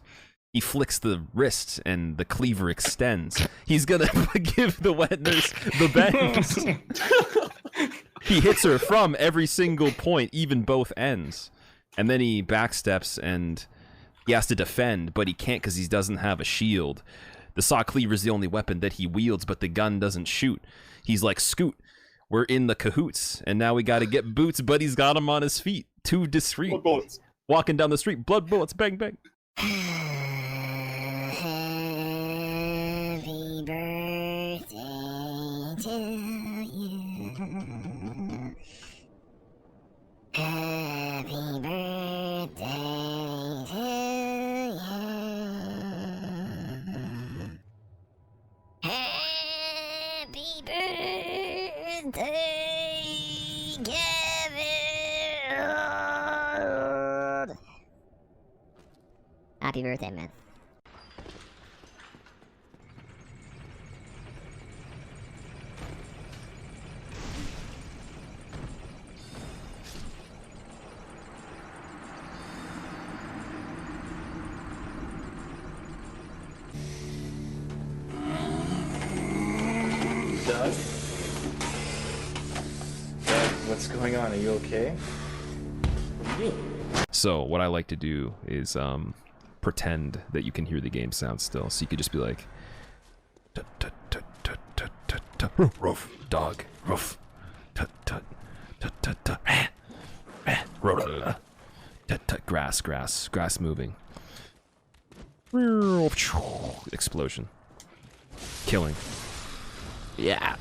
S1: He flicks the wrist and the cleaver extends. He's gonna give the wet nurse the bangs. He hits her from every single point, even both ends. And then he backsteps and he has to defend, but he can't because he doesn't have a shield. The saw cleaver is the only weapon that he wields, but the gun doesn't shoot. He's like, Scoot, we're in the cahoots, and now we gotta get boots, but he's got him on his feet. Too discreet.
S6: Blood bullets.
S1: Walking down the street, blood bullets, bang, bang.
S4: Happy birthday to you. Happy birthday to you. Happy birthday, Kevin. Happy birthday, man.
S6: Doug? Doug, what's going on? Are you okay? What are you doing?
S1: So what I like to do is pretend that you can hear the game sound still. So you could just be like, tut, tut, tut, tut, tut, tut, tut, roof, dog, roof, tut, tut, tut, tut, tut, tut, tut, grass, grass, grass moving. Explosion. Killing. Yeah.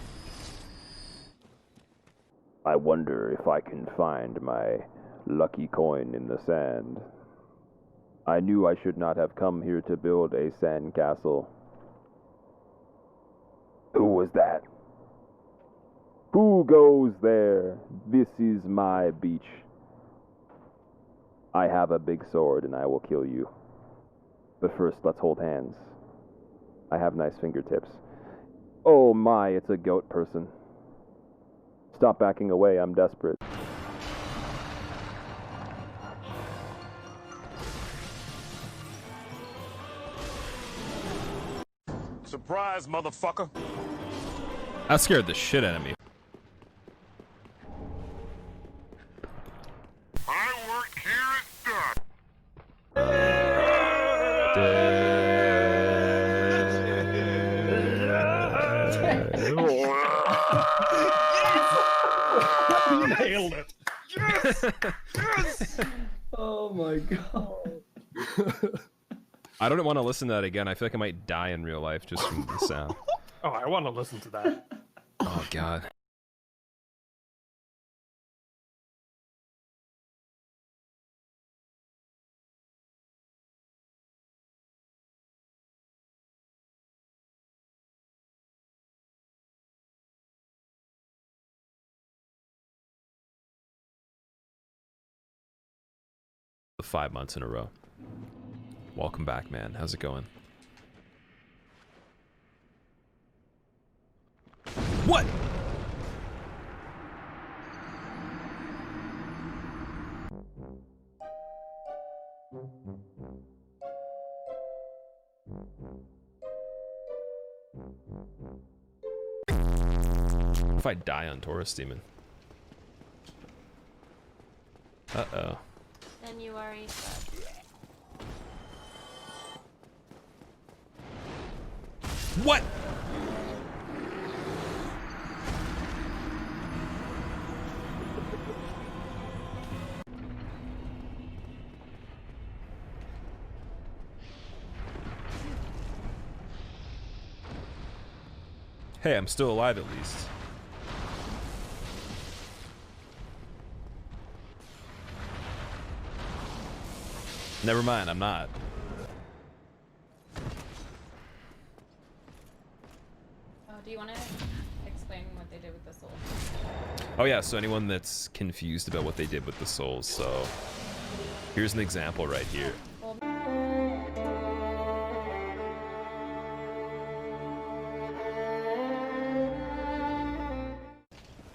S1: I wonder if I can find my lucky coin in the sand. I knew I should not have come here to build a sand castle. Who was that? Who goes there? This is my beach. I have a big sword and I will kill you. But first, let's hold hands. I have nice fingertips. Oh my, it's a goat person. Stop backing away, I'm desperate.
S7: Surprise, motherfucker.
S1: That scared the shit out of me.
S7: I work here at Duck.
S6: You nailed it.
S3: Oh my god.
S1: I don't want to listen to that again. I feel like I might die in real life just from the sound.
S6: Oh, I want to listen to that.
S1: Oh god. The 5 months in a row. Welcome back, man. How's it going? What? If I die on Taurus Demon? Uh-oh.
S2: Then you are a slut.
S1: What? Hey, I'm still alive at least. Never mind, I'm not.
S5: Do you want to explain what they did with the souls?
S1: Oh yeah, so anyone that's confused about what they did with the souls, so here's an example right here.
S5: Well,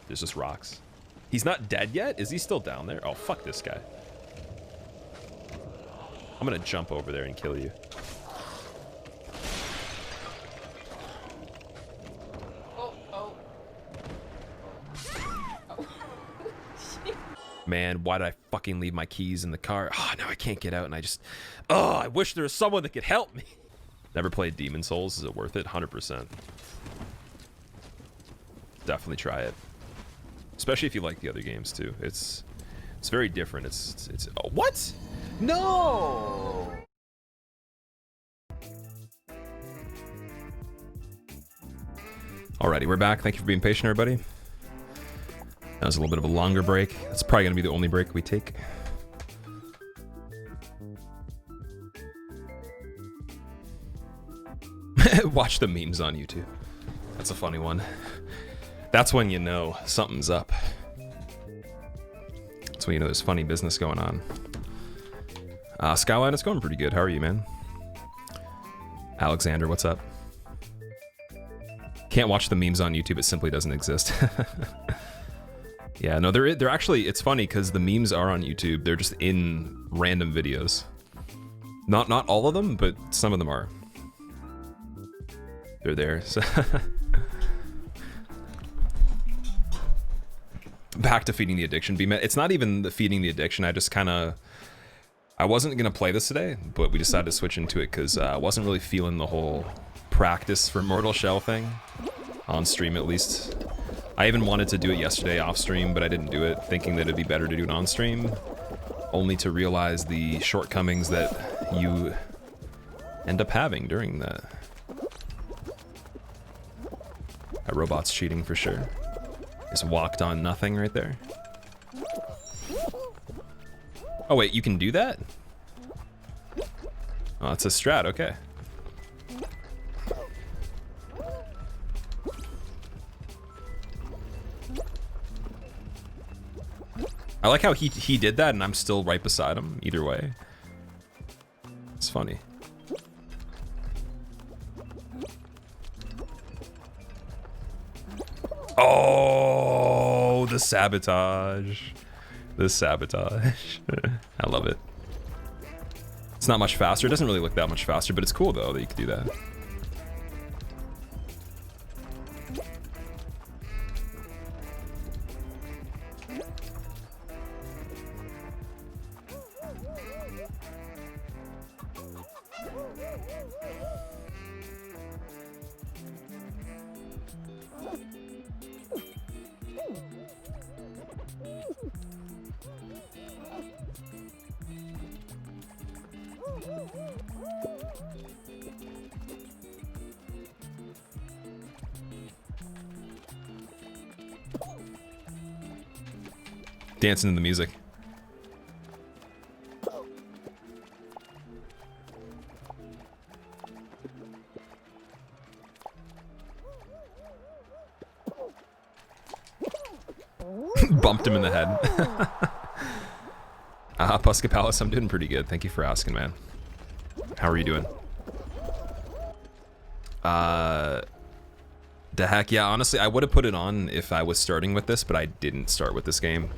S1: There's just rocks. He's not dead yet? Is he still down there? Oh, fuck this guy. I'm gonna jump over there and kill you. Man, why did I fucking leave my keys in the car? Oh, now I can't get out and I just... Oh, I wish there was someone that could help me. Never played Demon Souls. Is it worth it? 100%. Definitely try it. Especially if you like the other games too. It's very different. It's oh, what? No! Alrighty, we're back. Thank you for being patient, everybody. That was a little bit of a longer break. That's probably going to be the only break we take. Watch the memes on YouTube. That's a funny one. That's when you know something's up. That's when you know there's funny business going on. Skyline, it's going pretty good. How are you, man? Alexander, what's up? Can't watch the memes on YouTube. It simply doesn't exist. Yeah, no, they're actually, it's funny because the memes are on YouTube. They're just in random videos. Not all of them, but some of them are. They're there. So back to feeding the addiction. It's not even the feeding the addiction. I just kind of, I wasn't gonna play this today, but we decided to switch into it because I wasn't really feeling the whole practice for Mortal Shell thing on stream, at least. I even wanted to do it yesterday off stream, but I didn't do it, thinking that it'd be better to do it on stream, only to realize the shortcomings that you end up having during that. That robot's cheating for sure. Just walked on nothing right there. Oh wait, you can do that? Oh, it's a strat, okay. I like how he did that and I'm still right beside him, either way. It's funny. Oh, the sabotage. The sabotage. I love it. It's not much faster. It doesn't really look that much faster, but it's cool though that you can do that. Dancing to the music. Bumped him in the head. Puska Palace, I'm doing pretty good. Thank you for asking, man. How are you doing? The heck, yeah, honestly, I would have put it on if I was starting with this, but I didn't start with this game.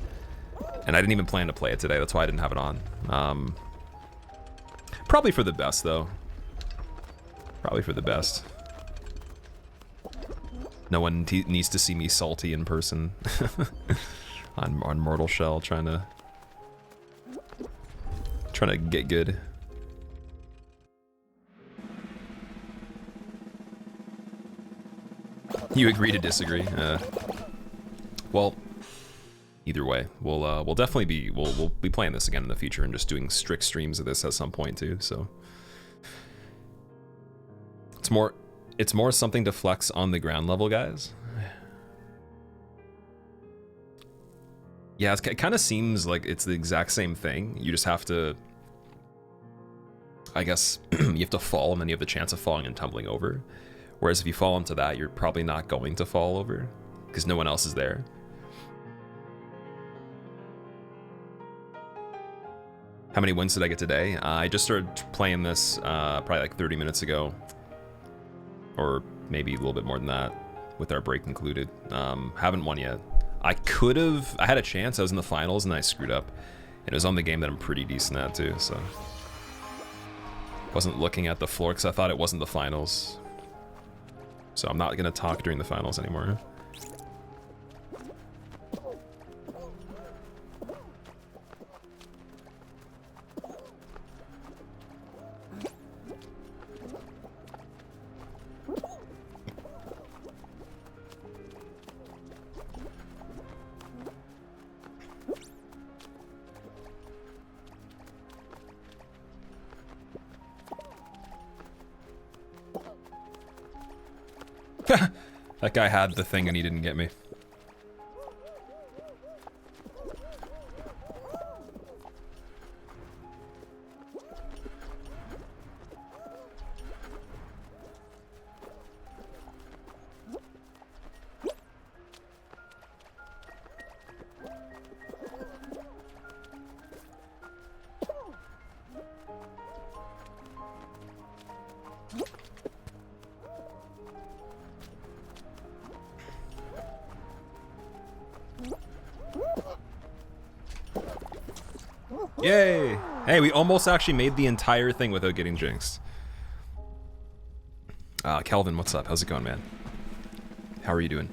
S1: And I didn't even plan to play it today, that's why I didn't have it on. Probably for the best, though. Probably for the best. No one needs to see me salty in person. on Mortal Shell, trying to get good. You agree to disagree? Well, either way, we'll definitely be we'll be playing this again in the future and just doing strict streams of this at some point too. So it's more something to flex on the ground level, guys. Yeah, it kind of seems like it's the exact same thing. You just have to, I guess, you have to fall and then you have the chance of falling and tumbling over. Whereas if you fall into that, you're probably not going to fall over because no one else is there. How many wins did I get today? I just started playing this probably like 30 minutes ago, or maybe a little bit more than that, with our break included. Haven't won yet. I had a chance. I was in the finals and I screwed up. And it was on the game that I'm pretty decent at too, so. Wasn't looking at the floor because I thought it wasn't the finals. So I'm not gonna talk during the finals anymore. That guy had the thing and he didn't get me. Yay! Hey, we almost actually made the entire thing without getting jinxed. Kelvin, what's up? How's it going, man? How are you doing?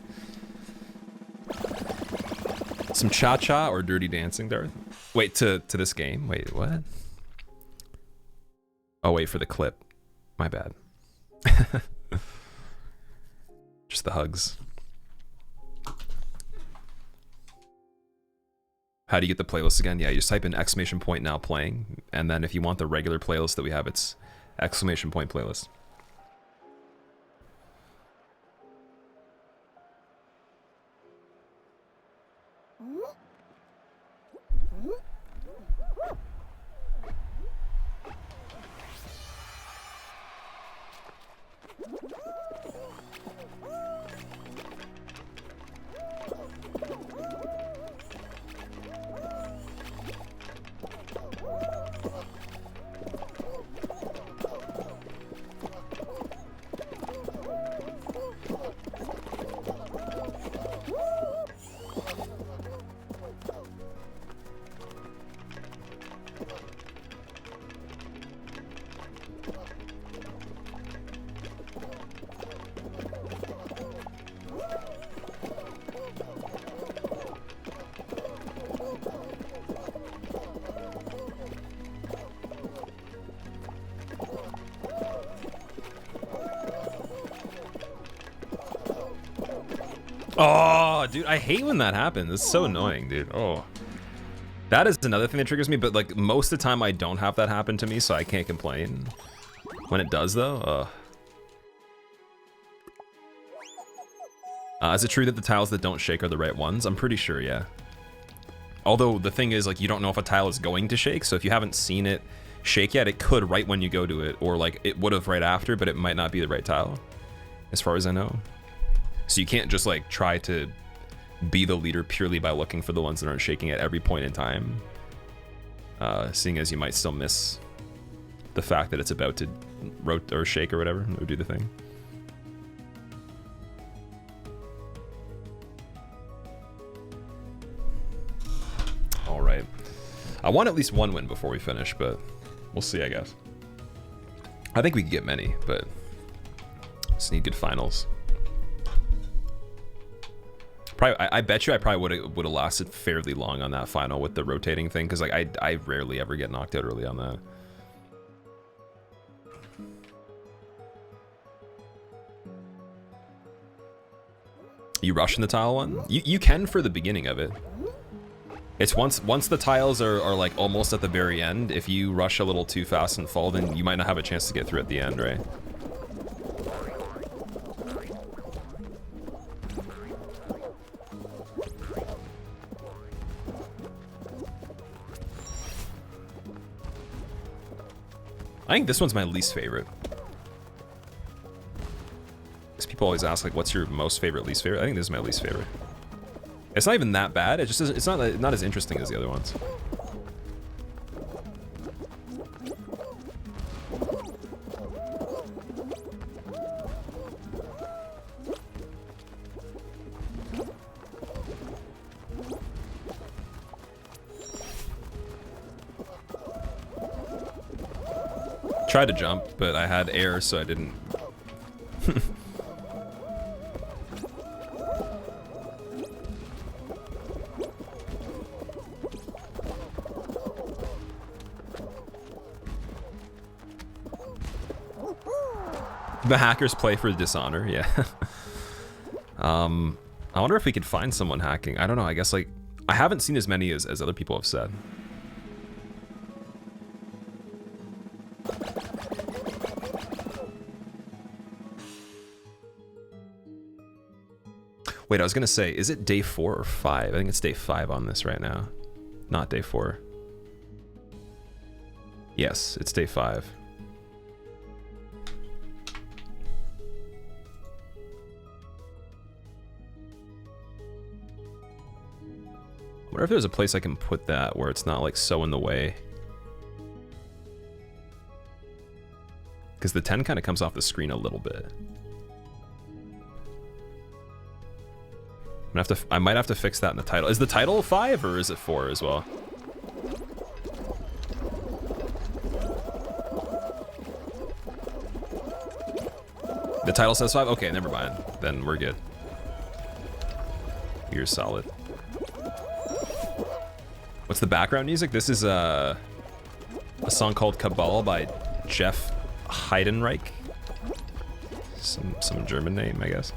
S1: Some cha-cha or dirty dancing, Darth? Wait, to this game? Wait, what? Oh, wait, for the clip. My bad. Just the hugs. How do you get the playlist again? Yeah, you just type in !point now playing, and then if you want the regular playlist that we have, it's !point playlist. Oh, dude, I hate when that happens. It's so annoying, dude. Oh. That is another thing that triggers me, but like most of the time I don't have that happen to me, so I can't complain. When it does though, is it true that the tiles that don't shake are the right ones? I'm pretty sure, yeah. Although the thing is, like, you don't know if a tile is going to shake, so if you haven't seen it shake yet, it could right when you go to it, or like it would have right after, but it might not be the right tile, as far as I know. So you can't just like try to be the leader purely by looking for the ones that aren't shaking at every point in time. Seeing as you might still miss the fact that it's about to rotate or shake or whatever, or do the thing. All right. I want at least one win before we finish, but we'll see, I guess. I think we could get many, but just need good finals. Probably, I bet you I probably would have lasted fairly long on that final with the rotating thing, because like I rarely ever get knocked out early on that. You rushing the tile one? You can for the beginning of it. It's once the tiles are like almost at the very end, if you rush a little too fast and fall, then you might not have a chance to get through at the end, right? I think this one's my least favorite. Because people always ask, like, what's your most favorite, least favorite? I think this is my least favorite. It's not even that bad. It just isn't, it's not as interesting as the other ones. Tried to jump, but I had air, so I didn't. The hackers play for dishonor, yeah. I wonder if we could find someone hacking. I don't know, I guess, like, I haven't seen as many as other people have said. Wait, I was gonna say, is it day 4 or 5? I think it's day 5 on this right now. Not day 4. Yes, it's day 5. I wonder if there's a place I can put that where it's not like so in the way. Because the 10 kind of comes off the screen a little bit. I might have to fix that in the title. Is the title 5 or is it 4 as well? The title says 5? Okay, never mind. Then we're good. You're solid. What's the background music? This is a song called Cabal by Jeff Heidenreich. Some German name, I guess.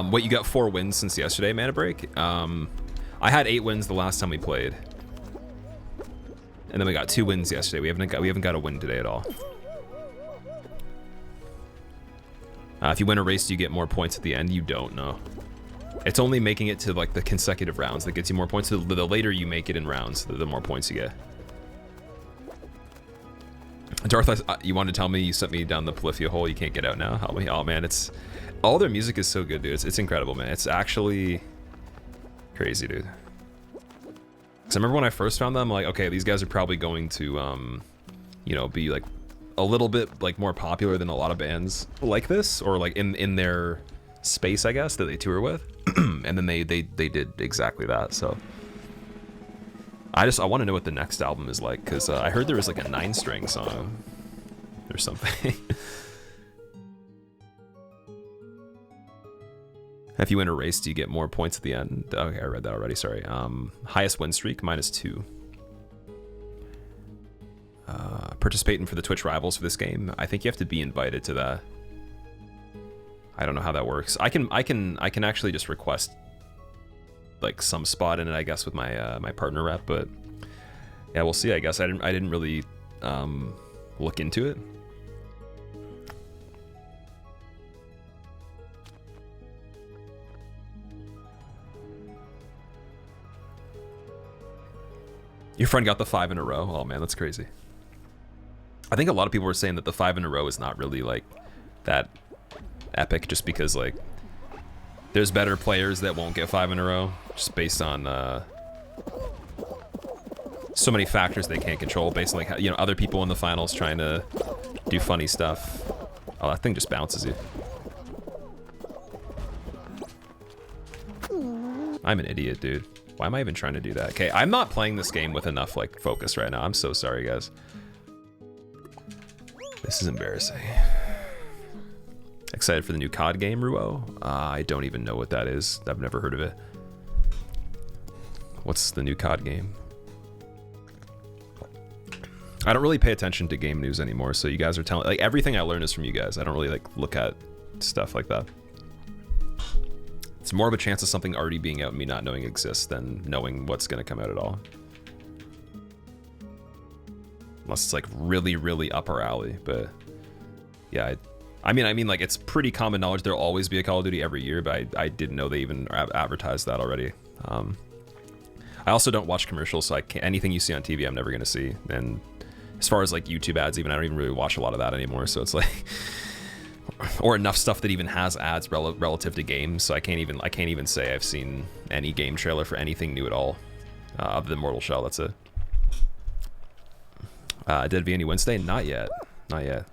S1: What, you got 4 wins since yesterday, Mana Break? I had 8 wins the last time we played. And then we got 2 wins yesterday. We haven't got a win today at all. If you win a race, do you get more points at the end? You don't know. It's only making it to like the consecutive rounds that gets you more points. The later you make it in rounds, the more points you get. Darth, you wanted to tell me you sent me down the Polyphia hole. You can't get out now. Help me. Oh man, it's all their music is so good, dude. It's incredible, man. It's actually crazy, dude. Because I remember when I first found them, like, okay, these guys are probably going to, you know, be like a little bit like more popular than a lot of bands like this, or like in their space, I guess, that they tour with. And then they did exactly that. So I want to know what the next album is like, because I heard there was like a 9-string song or something. If you win a race, do you get more points at the end? Okay, I read that already, sorry. Highest win streak, -2. Participating for the Twitch Rivals for this game. I think you have to be invited to that. I don't know how that works. I can actually just request like some spot in it, I guess, with my my partner rep, but yeah, we'll see. I guess I didn't really look into it. Your friend got the 5 in a row. Oh man, that's crazy. I think a lot of people were saying that the 5 in a row is not really like that epic, just because like there's better players that won't get 5 in a row, just based on so many factors they can't control, based on like, you know, other people in the finals trying to do funny stuff. Oh, that thing just bounces you. I'm an idiot, dude. Why am I even trying to do that? Okay, I'm not playing this game with enough like focus right now. I'm so sorry, guys. This is embarrassing. Excited for the new COD game, Ruo? I don't even know what that is. I've never heard of it. What's the new COD game? I don't really pay attention to game news anymore, so you guys are telling, like, everything I learn is from you guys. I don't really, like, look at stuff like that. It's more of a chance of something already being out and me not knowing exists than knowing what's going to come out at all. Unless it's, like, really, really up our alley, but yeah, I mean, like, it's pretty common knowledge there'll always be a Call of Duty every year, but I didn't know they even advertised that already. I also don't watch commercials, so anything you see on TV, I'm never going to see. And as far as like YouTube ads, even I don't even really watch a lot of that anymore. So it's like, or enough stuff that even has ads relative to games. So I can't even say I've seen any game trailer for anything new at all, other than Mortal Shell. That's it. Did it be any Wednesday? Not yet. Not yet.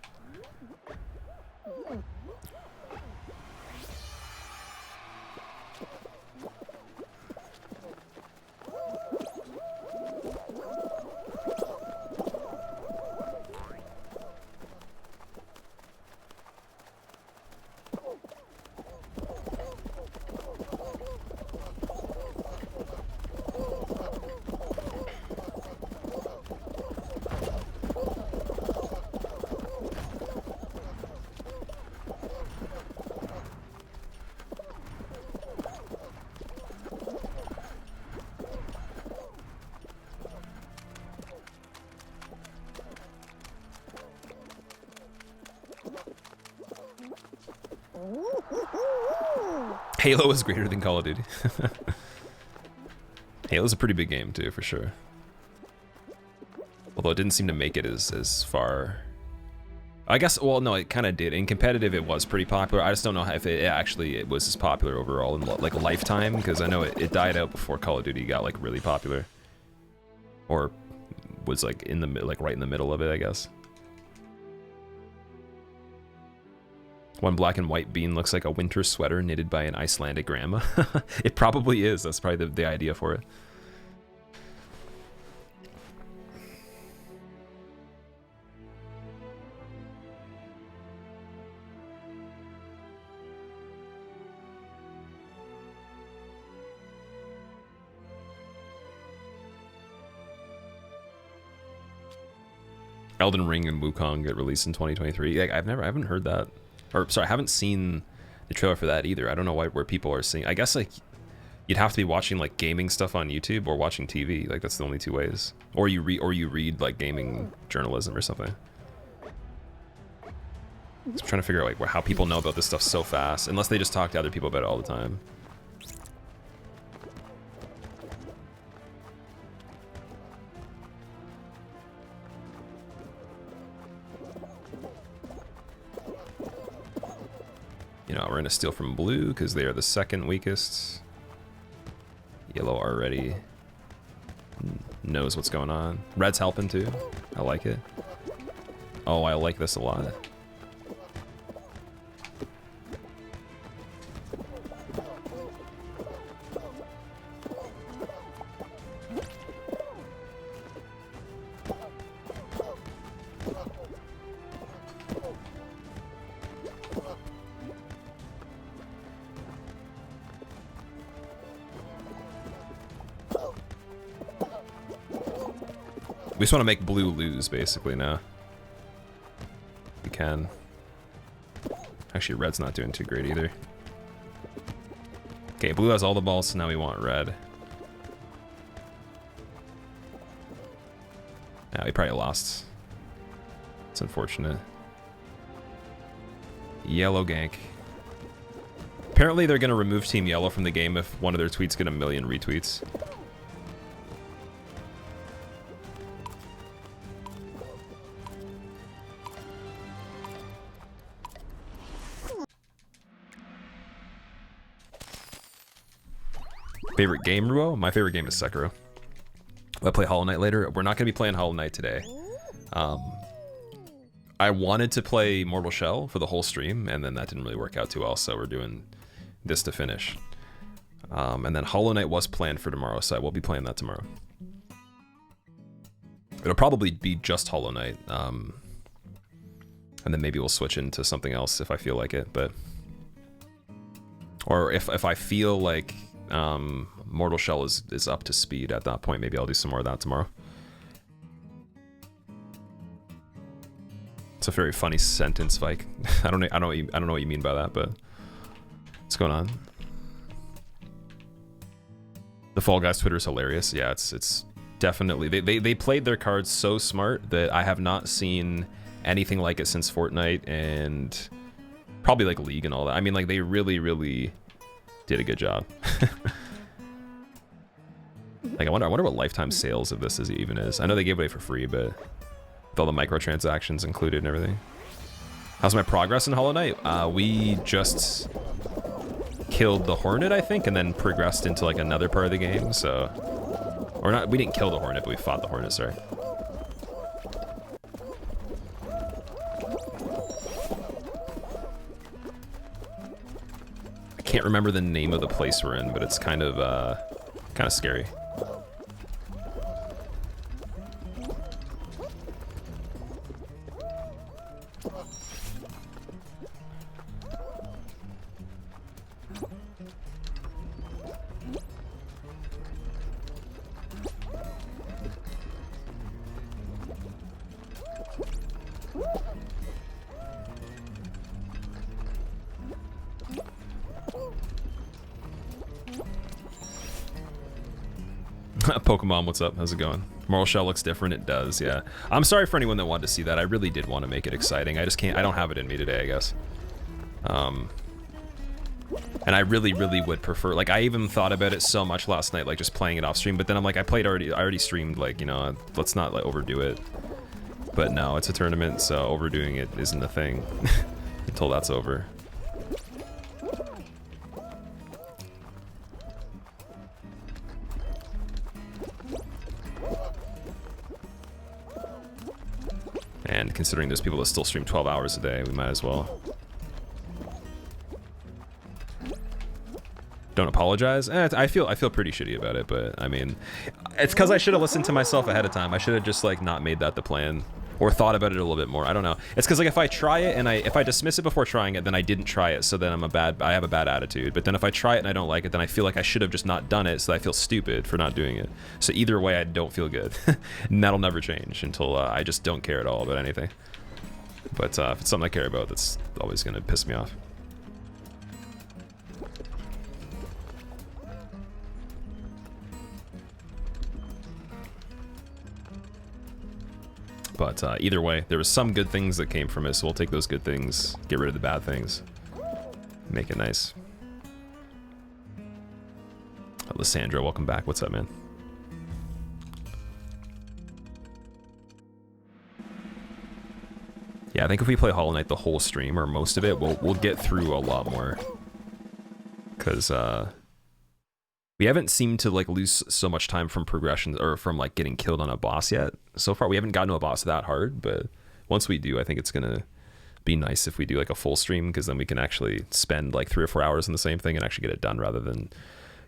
S1: Halo is greater than Call of Duty. Halo's a pretty big game too, for sure. Although it didn't seem to make it as far. I guess, well, no, it kind of did. In competitive, it was pretty popular. I just don't know if it was as popular overall in like a lifetime, because I know it died out before Call of Duty got like really popular, or was like in the right in the middle of it, I guess. One black and white bean looks like a winter sweater knitted by an Icelandic grandma. It probably is. That's probably the idea for it. Elden Ring and Wukong get released in 2023. Like, I haven't heard that. Or sorry, I haven't seen the trailer for that either. I don't know where people are seeing. I guess like you'd have to be watching like gaming stuff on YouTube or watching TV. Like that's the only two ways. Or you read like gaming journalism or something. So I'm trying to figure out like how people know about this stuff so fast, unless they just talk to other people about it all the time. You know, we're gonna steal from blue because they are the second weakest. Yellow already knows what's going on. Red's helping too. I like it. Oh, I like this a lot. We just want to make blue lose, basically, now. We can. Actually, red's not doing too great either. Okay, blue has all the balls, so now we want red. Yeah, we probably lost. It's unfortunate. Yellow gank. Apparently they're going to remove Team Yellow from the game if one of their tweets get 1 million retweets. Favorite game, Ruo? My favorite game is Sekiro. I'll play Hollow Knight later. We're not going to be playing Hollow Knight today. I wanted to play Mortal Shell for the whole stream, and then that didn't really work out too well, so we're doing this to finish. And then Hollow Knight was planned for tomorrow, so I will be playing that tomorrow. It'll probably be just Hollow Knight. And then maybe we'll switch into something else if I feel like it, but... Or if I feel like Mortal Shell is up to speed at that point, maybe I'll do some more of that tomorrow. It's a very funny sentence, Vike. I don't know what you mean by that, but what's going on? The Fall Guys Twitter is hilarious. Yeah, it's definitely they played their cards so smart that I have not seen anything like it since Fortnite and probably like League and all that. I mean, like they really did a good job. Like I wonder what lifetime sales of this even is. I know they gave it away for free, but with all the microtransactions included and everything. How's my progress in Hollow Knight? We just killed the Hornet, I think, and then progressed into like another part of the game. So, or not, we didn't kill the Hornet, but we fought the Hornet. Sorry. I can't remember the name of the place we're in, but it's kind of scary. Pokemon, what's up? How's it going? Mortal Shell looks different. It does, yeah. I'm sorry for anyone that wanted to see that. I really did want to make it exciting. I just can't. I don't have it in me today, I guess. And I really would prefer. Like, I even thought about it so much last night, like just playing it off stream. But then I'm like, I already streamed. Like, you know, let's not like overdo it. But no, it's a tournament, so overdoing it isn't a thing until that's over. And considering there's people that still stream 12 hours a day, we might as well. Don't apologize. I feel pretty shitty about it, but I mean, it's because I should have listened to myself ahead of time. I should have just like not made that the plan, or thought about it a little bit more. I don't know. It's because like if I try it and if I dismiss it before trying it, then I didn't try it, so then I have a bad attitude. But then if I try it and I don't like it, then I feel like I should have just not done it, so I feel stupid for not doing it. So either way, I don't feel good, and that'll never change until I just don't care at all about anything. But if it's something I care about, that's always gonna piss me off. But either way, there was some good things that came from it, so we'll take those good things, get rid of the bad things, make it nice. Lysandra, welcome back. What's up, man? Yeah, I think if we play Hollow Knight the whole stream, or most of it, we'll get through a lot more. Because we haven't seemed to like lose so much time from progression or from like getting killed on a boss yet. So far, we haven't gotten to a boss that hard, but once we do, I think it's gonna be nice if we do like a full stream, because then we can actually spend like 3 or 4 hours on the same thing and actually get it done, rather than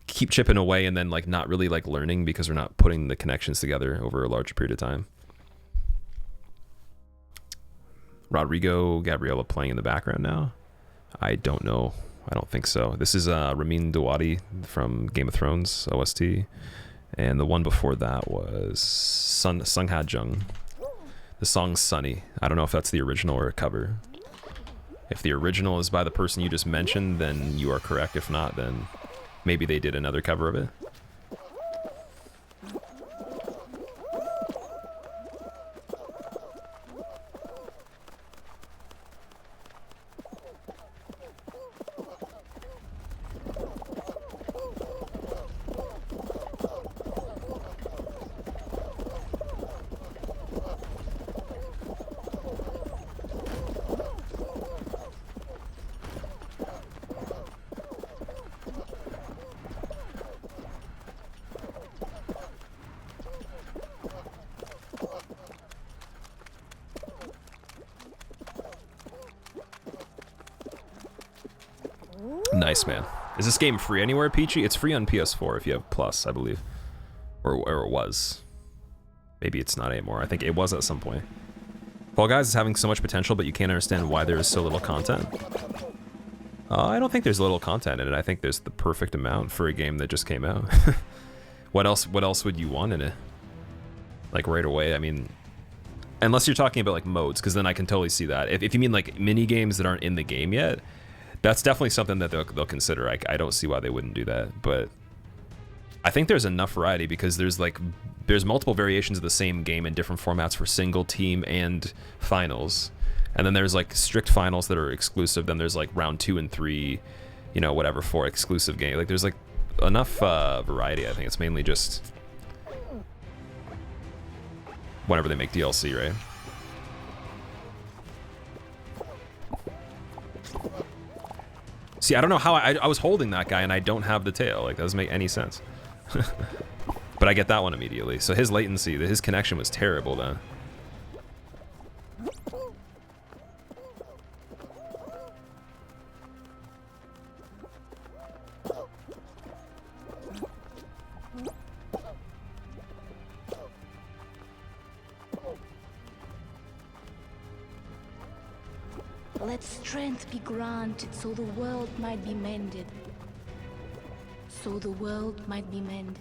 S1: keep chipping away and then like not really like learning because we're not putting the connections together over a larger period of time. Rodrigo Gabriela playing in the background now? I don't know. I don't think so. This is Ramin Djawadi from Game of Thrones OST, and the one before that was Sung Ha Jung. The song Sunny. I don't know if that's the original or a cover. If the original is by the person you just mentioned, then you are correct. If not, then maybe they did another cover of it. Nice, man. Is this game free anywhere, Peachy? It's free on PS4 if you have Plus, I believe. Or it was. Maybe it's not anymore. I think it was at some point. Fall Guys is having so much potential, but you can't understand why there is so little content. I don't think there's little content in it. I think there's the perfect amount for a game that just came out. What else would you want in it? Like right away, I mean, unless you're talking about like modes, because then I can totally see that. If you mean like mini games that aren't in the game yet, that's definitely something that they'll consider. I don't see why they wouldn't do that, but I think there's enough variety because there's multiple variations of the same game in different formats for single, team, and finals. And then there's like strict finals that are exclusive. Then there's like round 2 and 3, you know, whatever, for exclusive game. Like there's like enough variety. I think it's mainly just whenever they make DLC, right? See, I don't know how I was holding that guy and I don't have the tail. Like, that doesn't make any sense. But I get that one immediately. So his latency, his connection was terrible then.
S2: Let strength be granted so the world might be mended. So the world might be mended.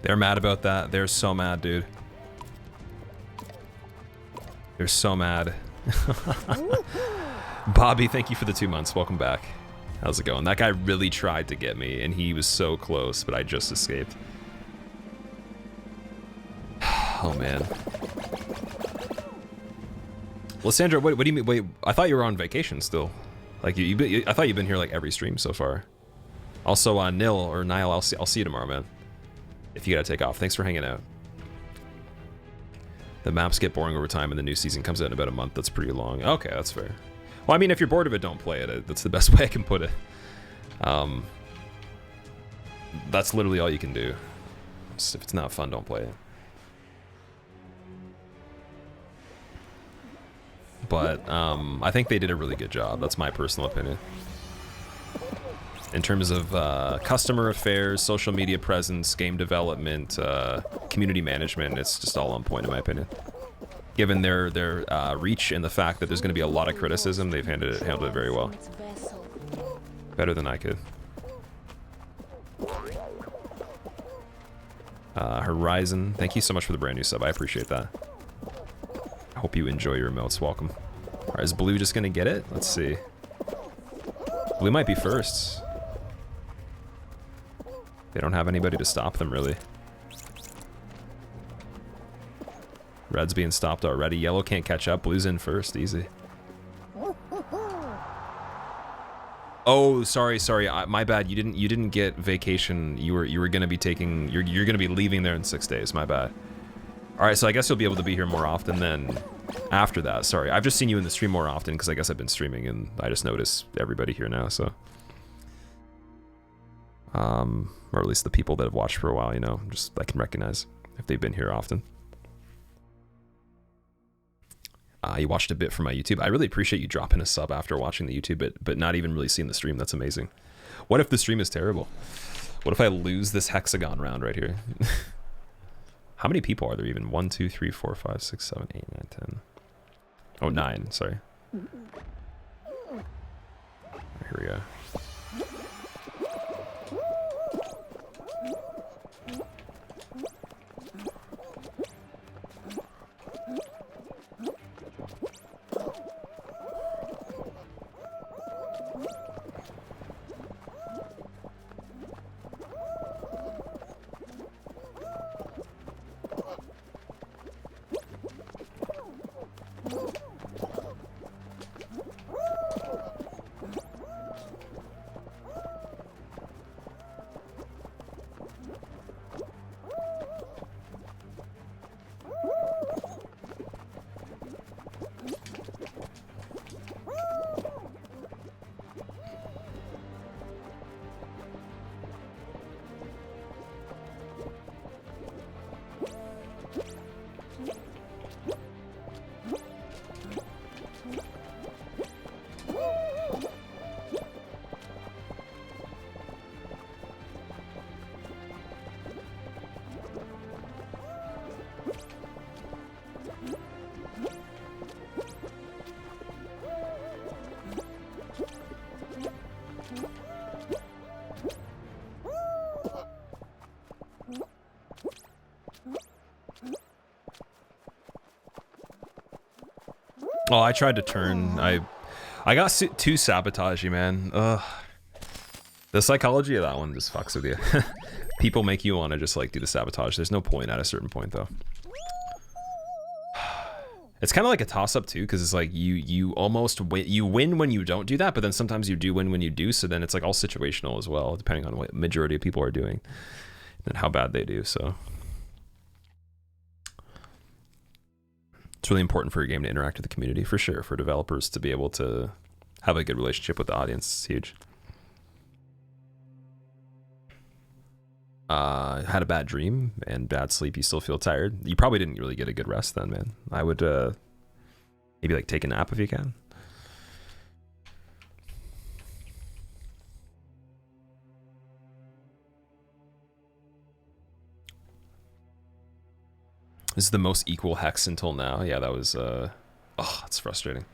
S1: They're mad about that. They're so mad, dude. They're so mad. Bobby, thank you for the 2 months. Welcome back. How's it going? That guy really tried to get me, and he was so close, but I just escaped. Oh, man. Lysandra, what do you mean? Wait, I thought you were on vacation still. Like, I thought you've been here like every stream so far. Also, Nil or Niall, I'll see you tomorrow, man. If you gotta take off. Thanks for hanging out. The maps get boring over time and the new season comes out in about a month. That's pretty long. Okay, that's fair. Well, I mean, if you're bored of it, don't play it. That's the best way I can put it. That's literally all you can do. If it's not fun, don't play it. But I think they did a really good job. That's my personal opinion. In terms of customer affairs, social media presence, game development, community management, it's just all on point in my opinion. Given their reach and the fact that there's going to be a lot of criticism, they've handled it very well. Better than I could. Horizon, thank you so much for the brand new sub. I appreciate that. I hope you enjoy your emotes. Welcome. All right, is Blue just going to get it? Let's see. Blue might be first. They don't have anybody to stop them, really. Red's being stopped already. Yellow can't catch up. Blue's in first. Easy. Oh, sorry. My bad. You didn't get vacation. You were gonna be taking. You're gonna be leaving there in 6 days. My bad. All right, so I guess you'll be able to be here more often than after that. Sorry, I've just seen you in the stream more often because I guess I've been streaming and I just notice everybody here now. So. Or at least the people that have watched for a while, you know, just I can recognize if they've been here often. You watched a bit from my YouTube. I really appreciate you dropping a sub after watching the YouTube, but not even really seeing the stream. That's amazing. What if the stream is terrible? What if I lose this hexagon round right here? How many people are there even? 1, 2, 3, 4, 5, 6, 7, 8, 9, 10. Oh, 9, sorry. Here we go. Oh, I tried to turn. I got too sabotagey, man. Ugh. The psychology of that one just fucks with you. People make you want to just like do the sabotage. There's no point at a certain point though. It's kind of like a toss-up too, because it's like you almost win. You win when you don't do that, but then sometimes you do win when you do. So then it's like all situational as well, depending on what majority of people are doing and how bad they do. So it's really important for your game to interact with the community, for sure. For developers to be able to have a good relationship with the audience, it's huge. Had a bad dream and bad sleep, you still feel tired. You probably didn't really get a good rest then, man. I would maybe like take a nap if you can. This is the most equal hex until now. Yeah, that was oh, it's frustrating.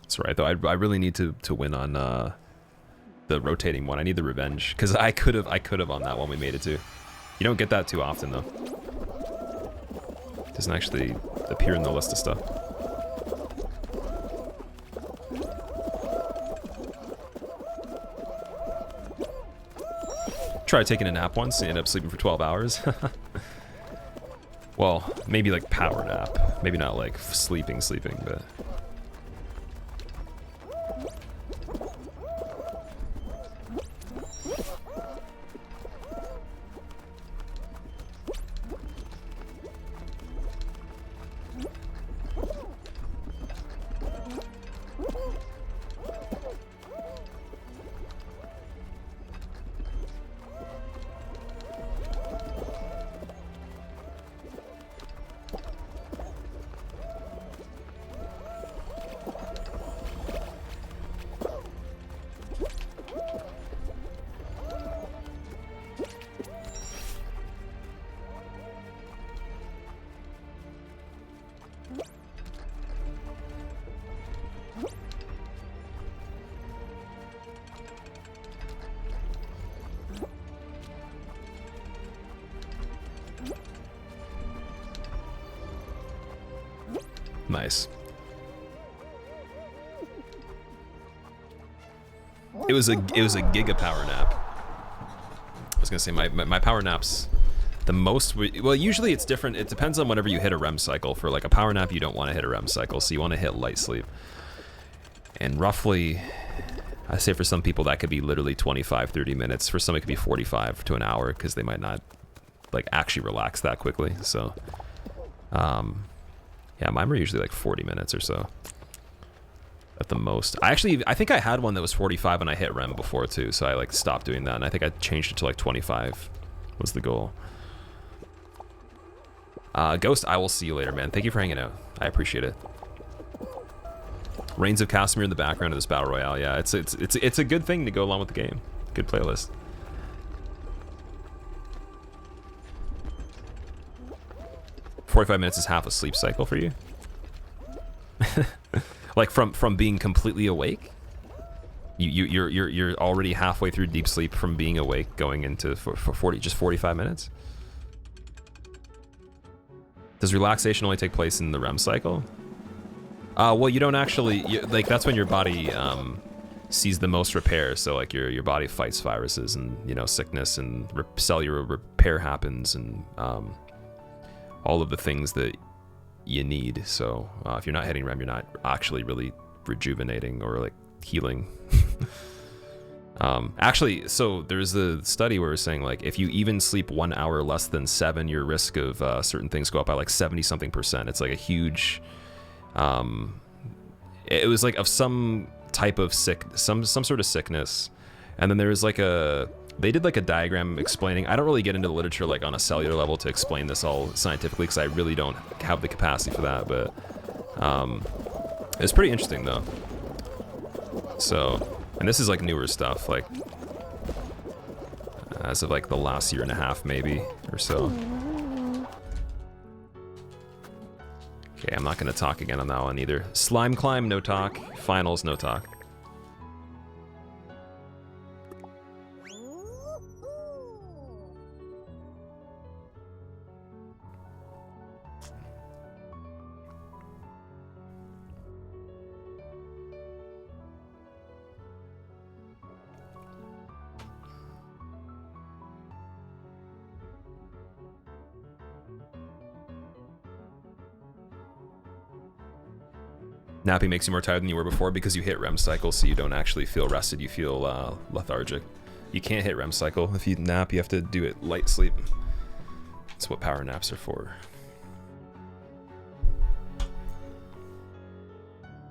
S1: That's right though. I really need to win on the rotating one. I need the revenge because I could have on that one we made it to. You don't get that too often though. It doesn't actually appear in the list of stuff. Tried taking a nap once and ended up sleeping for 12 hours. Well, maybe like power nap. Maybe not like sleeping, but nice. It was a giga power nap. I was gonna say my power naps, the most well usually it's different. It depends on whenever you hit a REM cycle. For like a power nap, you don't want to hit a REM cycle, so you want to hit light sleep. And roughly, I say for some people that could be literally 25-30 minutes. For some it could be 45 to an hour because they might not like actually relax that quickly. So yeah, mine were usually like 40 minutes or so at the most. I think I had one that was 45 and I hit REM before too, so I like stopped doing that and I think I changed it to like 25 was the goal. Ghost, I will see you later, man. Thank you for hanging out. I appreciate it. Reigns of Casimir in the background of this battle royale. Yeah, it's a good thing to go along with the game. Good playlist. "45 minutes is half a sleep cycle for you?" Like from being completely awake? You're already halfway through deep sleep from being awake going into for 45 minutes? Does relaxation only take place in the REM cycle? Well, you don't actually like that's when your body sees the most repair. So like your body fights viruses and sickness and cellular repair happens and all of the things that you need. So if you're not hitting REM, you're not actually really rejuvenating or like healing. Actually, so there's a study where it's saying like if you even sleep 1 hour less than 7, your risk of certain things go up by like 70-something%. It's like a huge it was like of some type of some sort of sickness, and then there was like they did like a diagram explaining. I don't really get into the literature like on a cellular level to explain this all scientifically because I really don't have the capacity for that, but it's pretty interesting though. So, and this is like newer stuff, like as of like the last year and a half maybe or so. Okay, I'm not gonna talk again on that one either. Slime Climb, no talk. Finals, no talk. Napping makes you more tired than you were before because you hit REM cycle, so you don't actually feel rested. You feel lethargic. You can't hit REM cycle. If you nap, you have to do it light sleep. That's what power naps are for.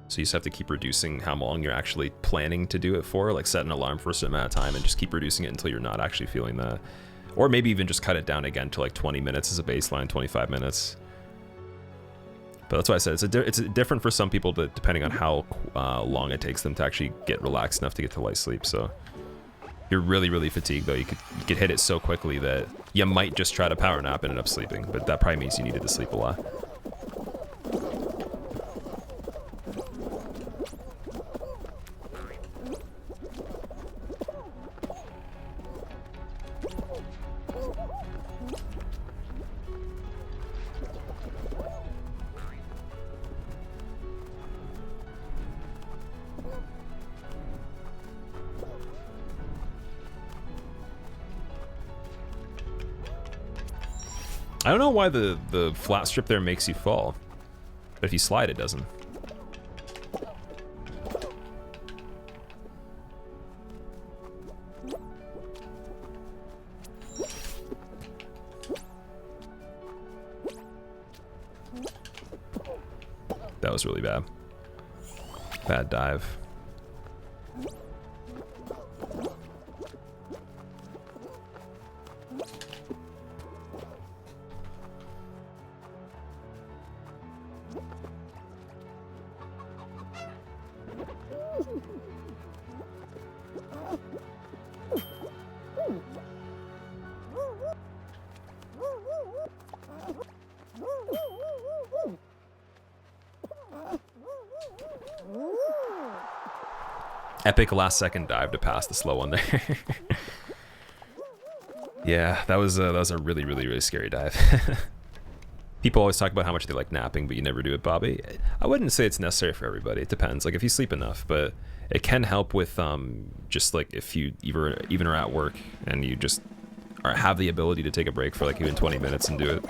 S1: So you just have to keep reducing how long you're actually planning to do it for. Like set an alarm for a certain amount of time and just keep reducing it until you're not actually feeling that. Or maybe even just cut it down again to like 20 minutes as a baseline, 25 minutes. But that's why I said it's different for some people depending on how long it takes them to actually get relaxed enough to get to light sleep. So if you're really, really fatigued though, you could hit it so quickly that you might just try to power nap and end up sleeping. But that probably means you needed to sleep a lot. I don't know why the flat strip there makes you fall, but if you slide, it doesn't. That was really bad. Bad dive. Epic last second dive to pass the slow one there. Yeah, that was a really, really, really scary dive. People always talk about how much they like napping, but you never do it, Bobby. I wouldn't say it's necessary for everybody. It depends. Like if you sleep enough, but it can help with just like if you even are at work and you just have the ability to take a break for like even 20 minutes and do it.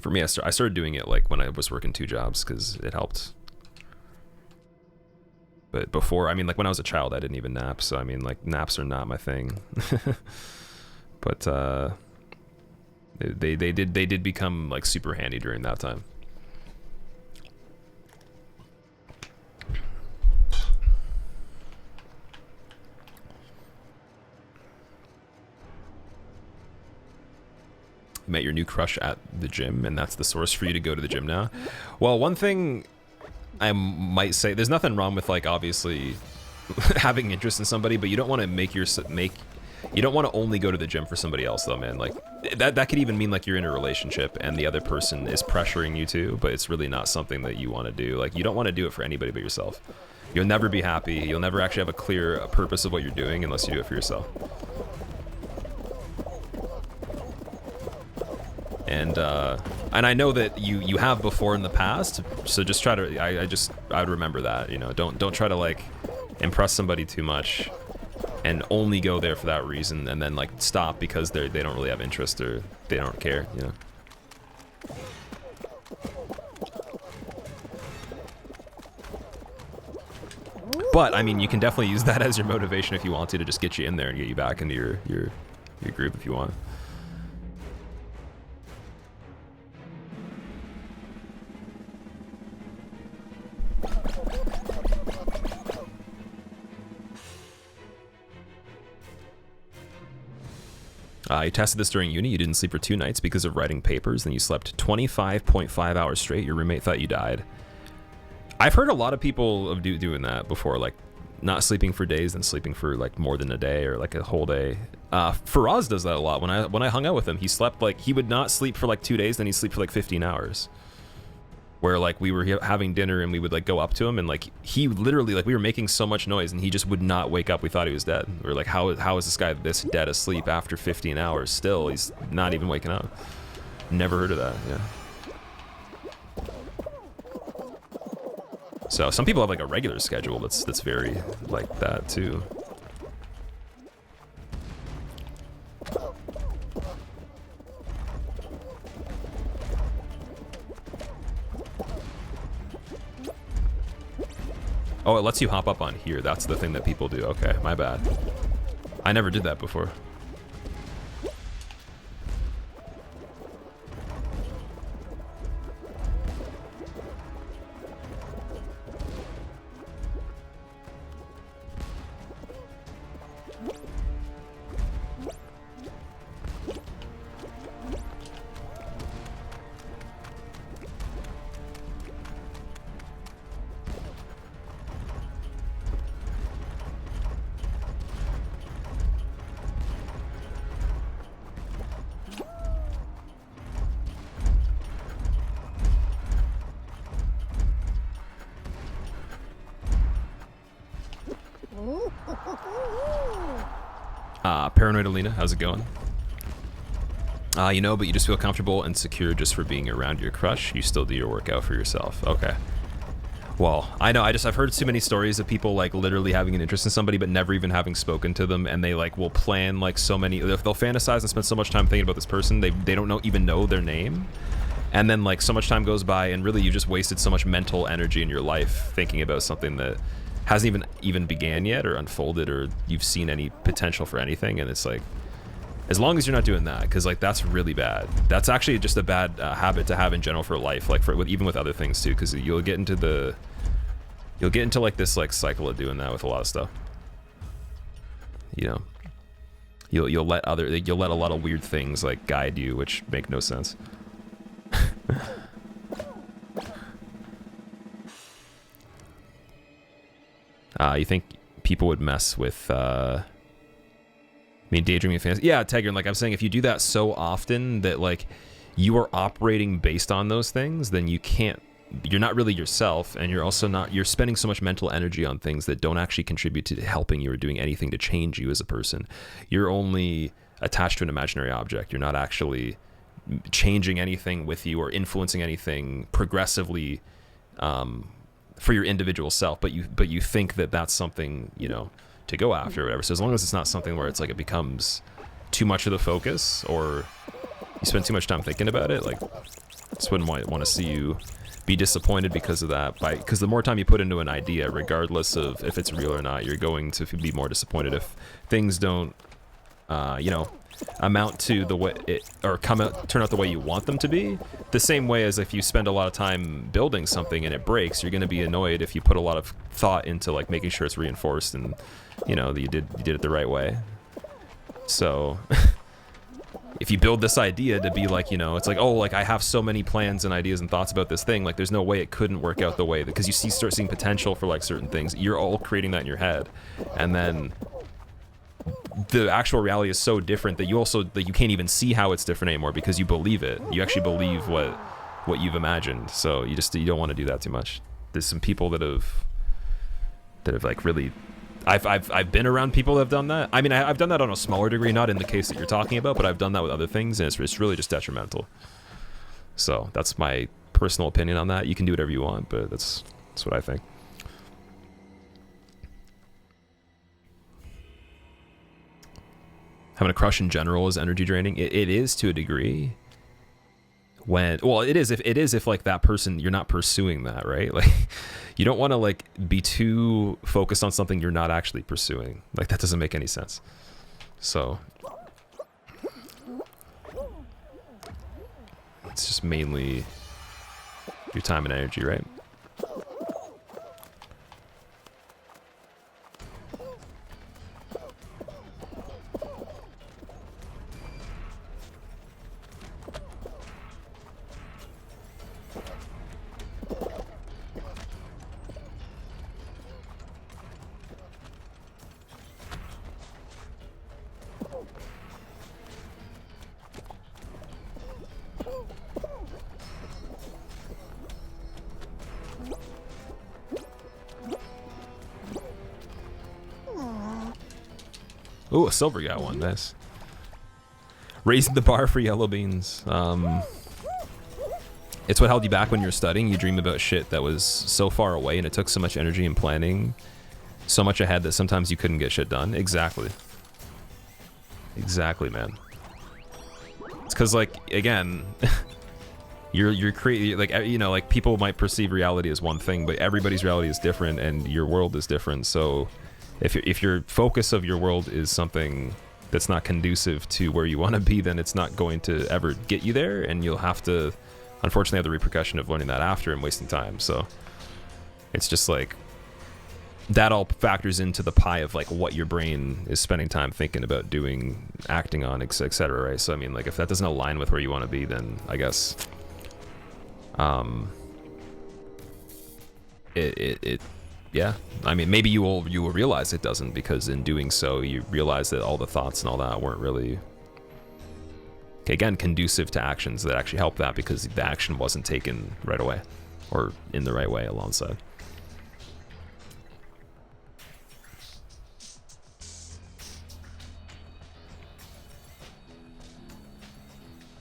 S1: For me, I started doing it like when I was working 2 jobs because it helped. But before, I mean, like when I was a child, I didn't even nap. So I mean, like naps are not my thing. But they did become like super handy during that time. Met your new crush at the gym, and that's the source for you to go to the gym now. Well, one thing I might say, there's nothing wrong with like obviously having interest in somebody, but you don't want to you don't want to only go to the gym for somebody else though, man. Like that could even mean like you're in a relationship and the other person is pressuring you to, but it's really not something that you want to do. Like you don't want to do it for anybody but yourself. You'll never be happy. You'll never actually have a clear purpose of what you're doing unless you do it for yourself. And I know that you have before in the past, so just try to I would remember that, you know, don't try to like impress somebody too much and only go there for that reason and then like stop because they don't really have interest or they don't care, you know. But I mean, you can definitely use that as your motivation if you want to just get you in there and get you back into your group if you want. You tested this during uni. You didn't sleep for 2 nights because of writing papers. Then you slept 25.5 hours straight. Your roommate thought you died. I've heard a lot of people of doing that before, like not sleeping for days and sleeping for like more than a day or like a whole day. Faraz does that a lot. When I hung out with him, he slept like he would not sleep for like 2 days, then he'd sleep for like 15 hours. Where like we were having dinner and we would like go up to him and like he literally like we were making so much noise and he just would not wake up. We thought he was dead. We were like, how is this guy this dead asleep after 15 hours still? He's not even waking up. Never heard of that. Yeah. So some people have like a regular schedule that's very like that too. Oh, it lets you hop up on here. That's the thing that people do. Okay, my bad. I never did that before. Paranoid Alina, how's it going? You know, but you just feel comfortable and secure just for being around your crush. You still do your workout for yourself. Okay. Well, I know, I've heard too many stories of people like literally having an interest in somebody but never even having spoken to them, and they like will plan like so many, they'll fantasize and spend so much time thinking about this person, they don't even know their name. And then like so much time goes by and really you just wasted so much mental energy in your life thinking about something that hasn't even began yet or unfolded, or you've seen any potential for anything. And it's like, as long as you're not doing that, because like that's really bad. That's actually just a bad habit to have in general for life, like even with other things too, because you'll get into like this like cycle of doing that with a lot of stuff. You know, you'll let a lot of weird things like guide you, which make no sense. You think people would mess with, I mean, daydreaming fantasy? Yeah, Tegrin, like I'm saying, if you do that so often that like you are operating based on those things, then you're not really yourself, and you're spending so much mental energy on things that don't actually contribute to helping you or doing anything to change you as a person. You're only attached to an imaginary object. You're not actually changing anything with you or influencing anything progressively, for your individual self, but you think that that's something, you know, to go after or whatever. So as long as it's not something where it's like it becomes too much of the focus or you spend too much time thinking about it, like I just wouldn't want to see you be disappointed because of that. Because the more time you put into an idea, regardless of if it's real or not, you're going to be more disappointed if things don't, you know, amount to the way it, or turn out the way you want them to be. The same way as if you spend a lot of time building something and it breaks, you're going to be annoyed if you put a lot of thought into like making sure it's reinforced and you know that you did it the right way. So if you build this idea to be like, you know, it's like, oh, like I have so many plans and ideas and thoughts about this thing, like there's no way it couldn't work out the way, because you start seeing potential for like certain things. You're all creating that in your head, and then the actual reality is so different that you can't even see how it's different anymore because you believe it. You actually believe what you've imagined. So you don't want to do that too much. There's some people that have like really, I've been around people that have done that. I mean, I've done that on a smaller degree, not in the case that you're talking about, but I've done that with other things, and it's really just detrimental. So that's my personal opinion on that. You can do whatever you want, but that's what I think. Having a crush in general is energy draining. It is to a degree. It is if like that person, you're not pursuing that, right? Like you don't want to like be too focused on something you're not actually pursuing. Like that doesn't make any sense. So it's just mainly your time and energy, right? Ooh, a silver got one. Nice. Raising the bar for yellow beans. It's what held you back when you were studying. You dream about shit that was so far away, and it took so much energy and planning so much ahead that sometimes you couldn't get shit done. Exactly. Exactly, man. It's because, like, again, You're creating, like, you know, like people might perceive reality as one thing, but everybody's reality is different, and your world is different. So if your focus of your world is something that's not conducive to where you want to be, then it's not going to ever get you there, and you'll have to, unfortunately, have the repercussion of learning that after and wasting time. So it's just like that all factors into the pie of like what your brain is spending time thinking about doing, acting on, etc. Right? So I mean, like, if that doesn't align with where you want to be, then I guess yeah, I mean, maybe you will realize it doesn't, because in doing so you realize that all the thoughts and all that weren't really, again, conducive to actions that actually help that, because the action wasn't taken right away or in the right way alongside.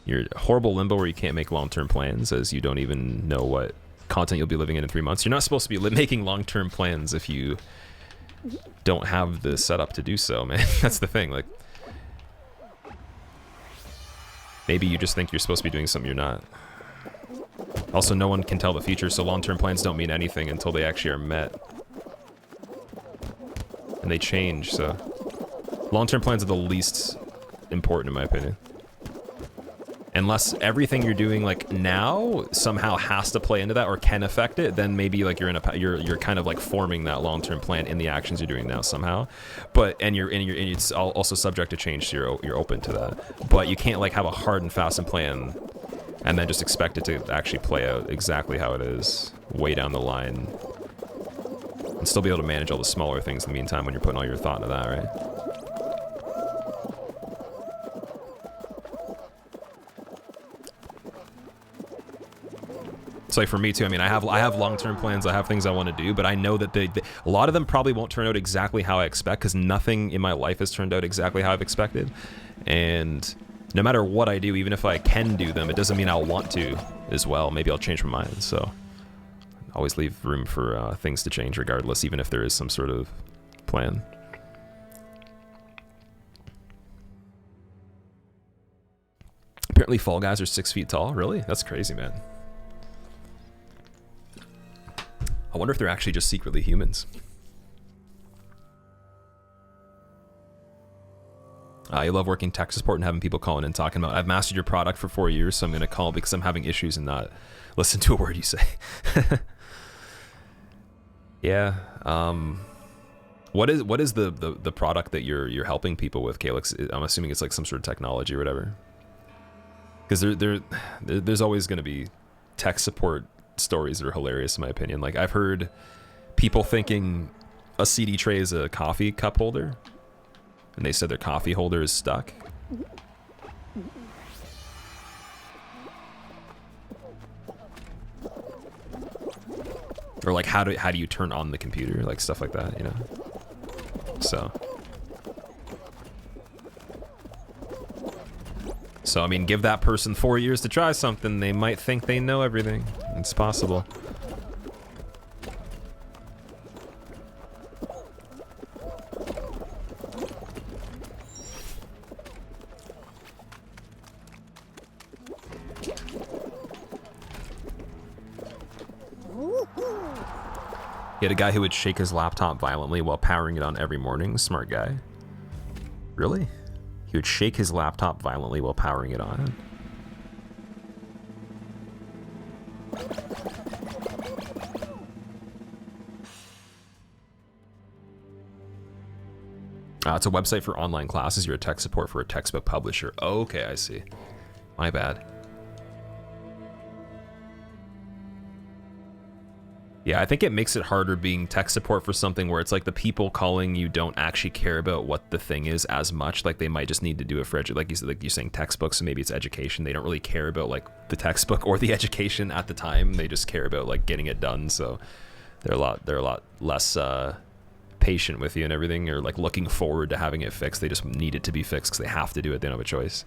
S1: You're a horrible limbo where you can't make long-term plans, as you don't even know what content you'll be living in 3 months. You're not supposed to be making long-term plans if you don't have the setup to do so, man. That's the thing. Like, maybe you just think you're supposed to be doing something you're not. Also, no one can tell the future, so long-term plans don't mean anything until they actually are met. And they change, so long-term plans are the least important in my opinion. Unless everything you're doing like now somehow has to play into that or can affect it, then maybe like you're kind of like forming that long-term plan in the actions you're doing now somehow. But and it's also subject to change, so you're open to that. But you can't like have a hard and fast plan and then just expect it to actually play out exactly how it is way down the line, and still be able to manage all the smaller things in the meantime when you're putting all your thought into that, right? It's like for me too. I mean, I have long-term plans. I have things I want to do, but I know that a lot of them probably won't turn out exactly how I expect, because nothing in my life has turned out exactly how I've expected. And no matter what I do, even if I can do them, it doesn't mean I'll want to as well. Maybe I'll change my mind. So always leave room for things to change regardless, even if there is some sort of plan. Apparently Fall Guys are 6 feet tall. Really? That's crazy, man. I wonder if they're actually just secretly humans. You love working tech support and having people calling and talking about, I've mastered your product for 4 years, so I'm going to call because I'm having issues and not listen to a word you say. Yeah. What is the product that you're helping people with, Calyx? I'm assuming it's like some sort of technology or whatever. Because there's always going to be tech support stories that are hilarious in my opinion. Like, I've heard people thinking a CD tray is a coffee cup holder, and they said their coffee holder is stuck. Or like, how do you turn on the computer, like stuff like that, you know? So I mean, give that person 4 years to try something, they might think they know everything. It's possible. He had a guy who would shake his laptop violently while powering it on every morning. Smart guy. Really? He would shake his laptop violently while powering it on. It's a website for online classes. You're a tech support for a textbook publisher. Oh, okay, I see. My bad. Yeah, I think it makes it harder being tech support for something where it's like the people calling you don't actually care about what the thing is as much. Like, they might just need to do it for like you're saying textbooks, so maybe it's education. They don't really care about like the textbook or the education at the time. They just care about like getting it done. So they're a lot less patient with you and everything, or like looking forward to having it fixed. They just need it to be fixed because they have to do it. They don't have a choice.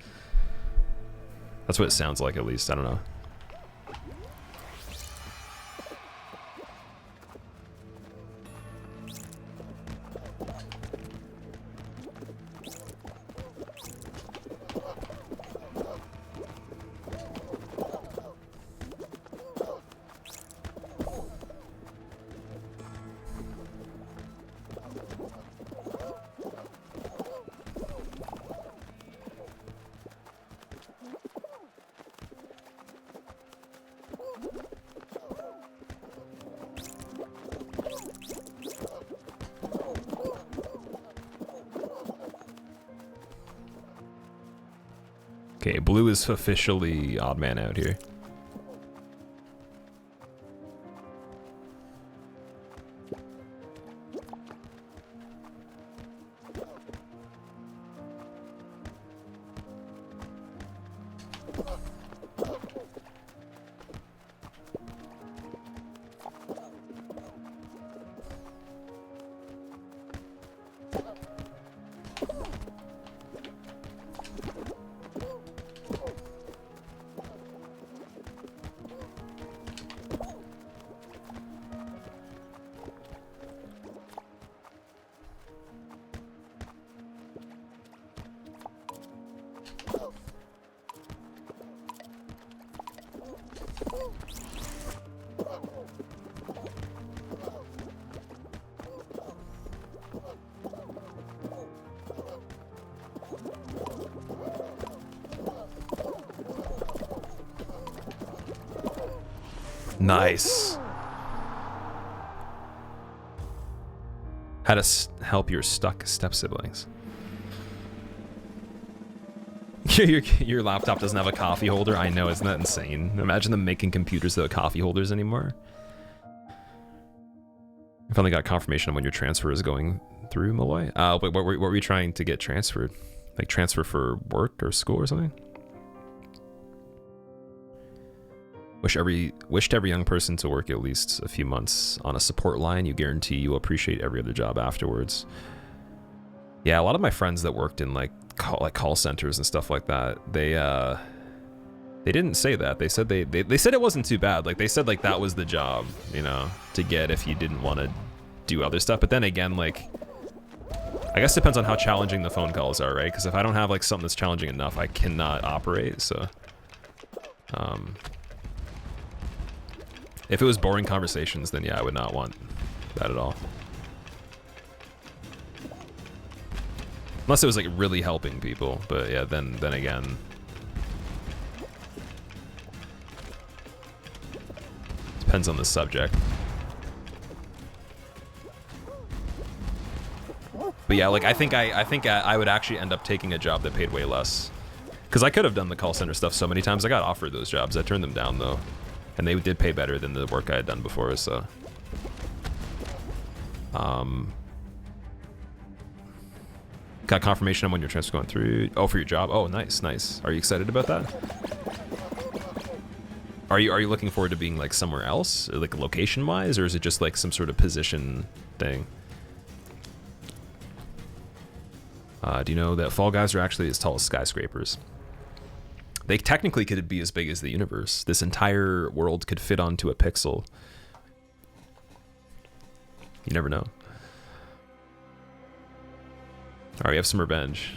S1: That's what it sounds like, at least. I don't know. Okay, blue is officially odd man out here. Nice. How to help your stuck step siblings. Your laptop doesn't have a coffee holder. I know, isn't that insane? Imagine them making computers without coffee holders anymore. I finally got confirmation on when your transfer is going through, Malloy. Wait, what were you trying to get transferred? Like transfer for work or school or something? Wished every young person to work at least a few months on a support line. You guarantee you will appreciate every other job afterwards. Yeah, a lot of my friends that worked in like call centers and stuff like that, they didn't say that. They said they said it wasn't too bad. Like they said like that was the job, you know, to get if you didn't want to do other stuff. But then again, like I guess it depends on how challenging the phone calls are, right? Because if I don't have like something that's challenging enough, I cannot operate. So if it was boring conversations, then yeah, I would not want that at all. Unless it was like really helping people, but yeah, then again. Depends on the subject. But yeah, like I think I would actually end up taking a job that paid way less. Because I could have done the call center stuff so many times. I got offered those jobs. I turned them down though. And they did pay better than the work I had done before, so. Got confirmation on when your transfer going through. Oh, for your job? Oh, nice, nice. Are you excited about that? Are you looking forward to being like somewhere else? Or, like location-wise, or is it just like some sort of position thing? Do you know that Fall Guys are actually as tall as skyscrapers? They technically could be as big as the universe. This entire world could fit onto a pixel. You never know. Alright, we have some revenge.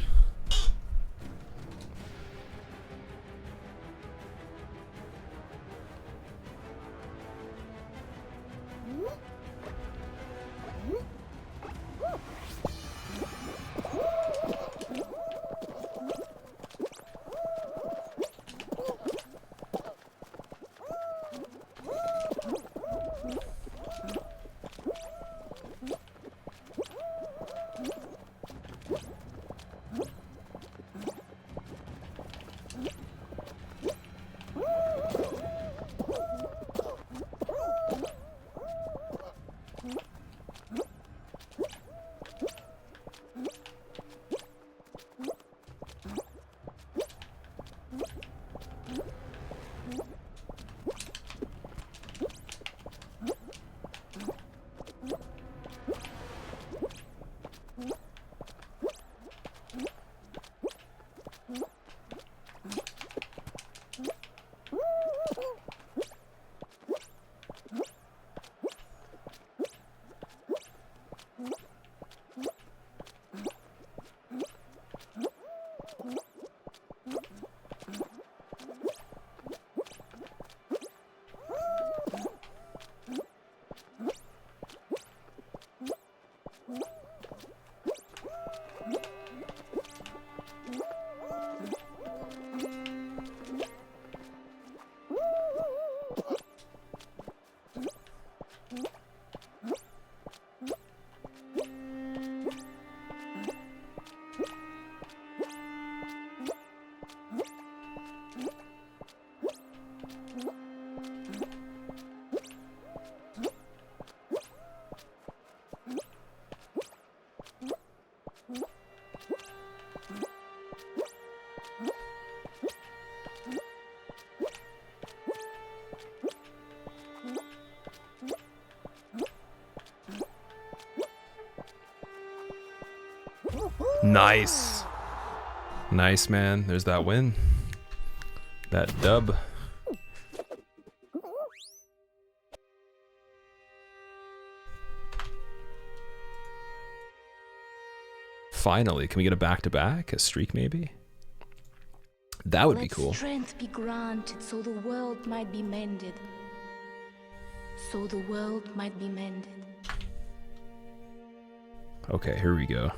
S1: Nice. Nice, man. There's that win. That dub. Finally, can we get a back-to-back? A streak, maybe? That would be cool.
S2: Let strength be granted so the world might be mended. So the world might be mended.
S1: Okay, here we go.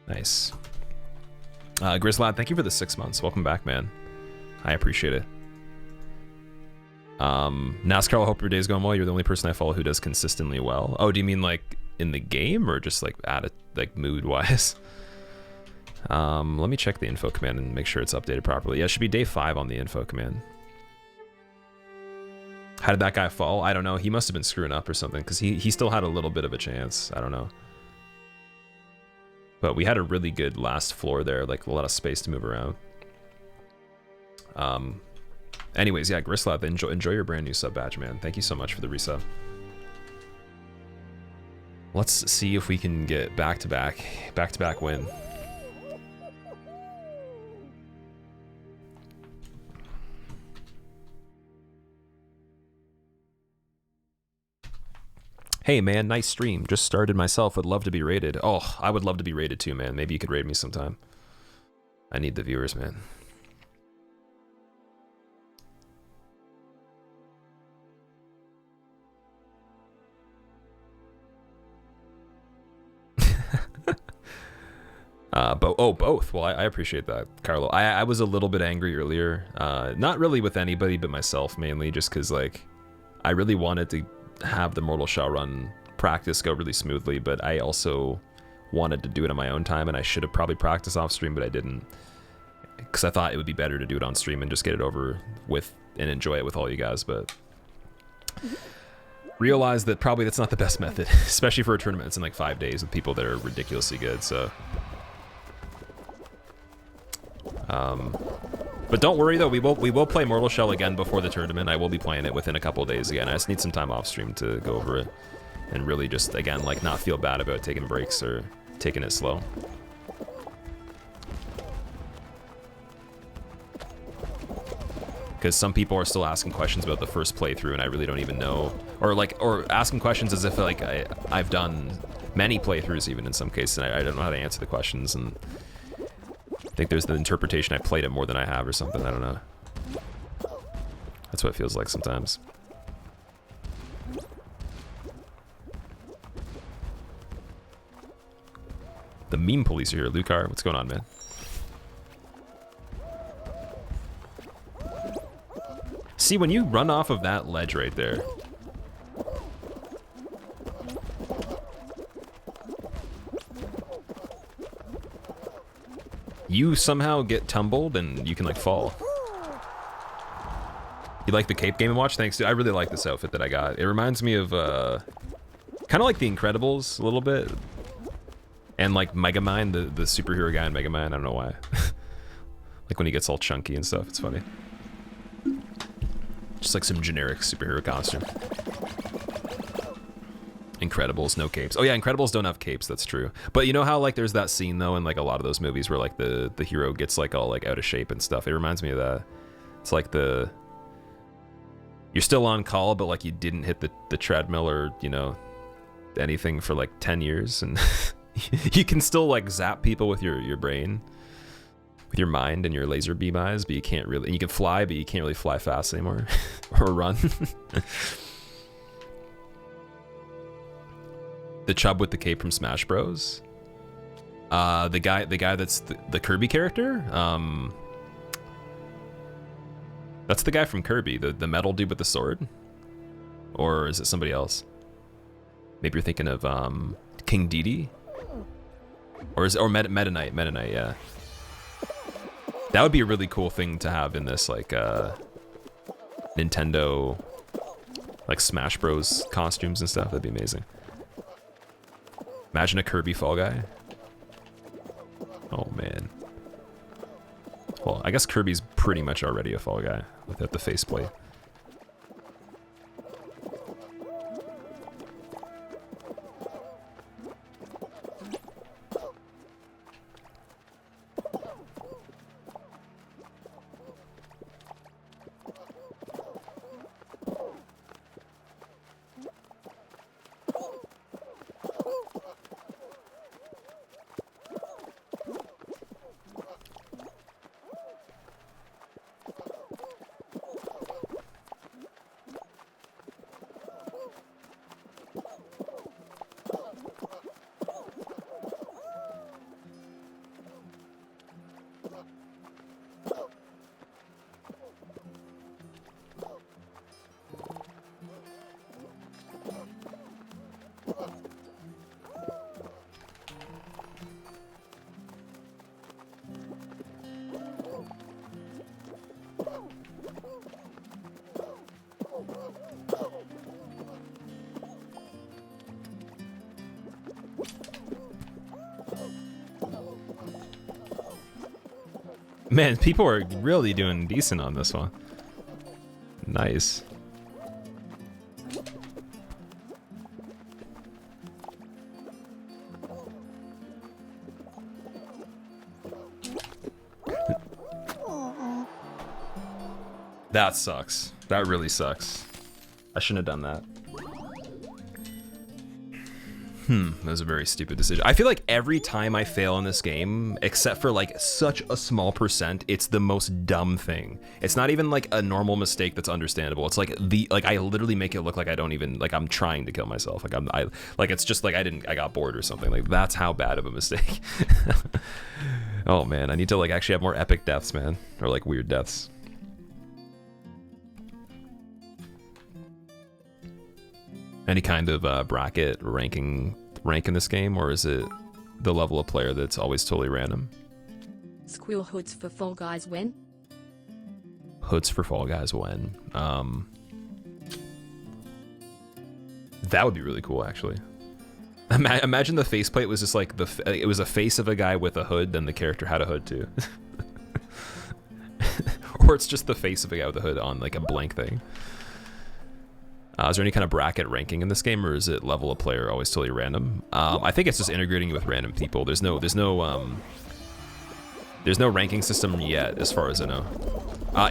S1: Nice. Grizzlad, thank you for the 6 months. Welcome back, man. I appreciate it. NASCAR, I hope your day's going well. You're the only person I follow who does consistently well. Oh, do you mean like in the game or just like like mood-wise? Let me check the info command and make sure it's updated properly. Yeah, it should be day 5 on the info command. How did that guy fall? I don't know. He must have been screwing up or something because he still had a little bit of a chance. I don't know. But we had a really good last floor there, like a lot of space to move around. Anyways, yeah, Grislab, enjoy your brand new sub badge, man. Thank you so much for the resub. Let's see if we can get back-to-back win. Hey man, nice stream. Just started myself. Would love to be rated. Oh, I would love to be rated too, man. Maybe you could raid me sometime. I need the viewers, man. Both. Well, I appreciate that, Carlo. I was a little bit angry earlier. Not really with anybody, but myself mainly, just because like I really wanted to have the Mortal Shell run practice go really smoothly, but I also wanted to do it on my own time, and I should have probably practiced off stream, but I didn't, because I thought it would be better to do it on stream and just get it over with and enjoy it with all you guys, but realized that probably that's not the best method, especially for a tournament that's in like 5 days with people that are ridiculously good. So but don't worry though, we will play Mortal Shell again before the tournament. I will be playing it within a couple of days again. I just need some time off stream to go over it and really just, again, like not feel bad about taking breaks or taking it slow. Because some people are still asking questions about the first playthrough and I really don't even know, or asking questions as if like I've done many playthroughs even in some cases, and I don't know how to answer the questions, and I think there's the interpretation I played it more than I have or something. I don't know. That's what it feels like sometimes. The meme police are here. Lucar, what's going on, man? See, when you run off of that ledge right there, you somehow get tumbled and you can like fall. You like the Cape Game & Watch? Thanks, dude. I really like this outfit that I got. It reminds me of kind of like the Incredibles a little bit, and like Megamind, the superhero guy in Megamind. I don't know why. Like when he gets all chunky and stuff. It's funny. Just like some generic superhero costume. Incredibles, no capes. Oh yeah, Incredibles don't have capes, that's true. But you know how like there's that scene though in like a lot of those movies where like the hero gets like all like out of shape and stuff. It reminds me of that. It's like you're still on call, but like you didn't hit the treadmill or, you know, anything for like 10 years, and you can still like zap people with your brain, with your mind and your laser beam eyes, but you can't really, and you can fly, but you can't really fly fast anymore or run. The chub with the cape from Smash Bros. The guy that's the Kirby character. That's the guy from Kirby, the metal dude with the sword, or is it somebody else? Maybe you're thinking of King Dedede, or Meta Knight. Meta Knight, yeah. That would be a really cool thing to have in this like Nintendo, like Smash Bros costumes and stuff. That'd be amazing. Imagine a Kirby Fall Guy. Oh man. Well, I guess Kirby's pretty much already a Fall Guy without the faceplate. Man, people are really doing decent on this one. Nice. That sucks. That really sucks. I shouldn't have done that. That was a very stupid decision. I feel like every time I fail in this game, except for like such a small percent, it's the most dumb thing. It's not even like a normal mistake that's understandable. It's like I literally make it look like I don't even, like I'm trying to kill myself. Like it's just like I got bored or something. Like that's how bad of a mistake. Oh man, I need to like actually have more epic deaths, man. Or like weird deaths. Any kind of bracket rank in this game, or is it the level of player that's always totally random?
S8: Squill hoods for Fall Guys when?
S1: Hoods for Fall Guys when? That would be really cool, actually. Imagine the faceplate was just like it was a face of a guy with a hood, then the character had a hood too. Or it's just the face of a guy with a hood on like a blank thing. Is there any kind of bracket ranking in this game, or is it level of player always totally random? I think it's just integrating with random people. There's no ranking system yet, as far as I know.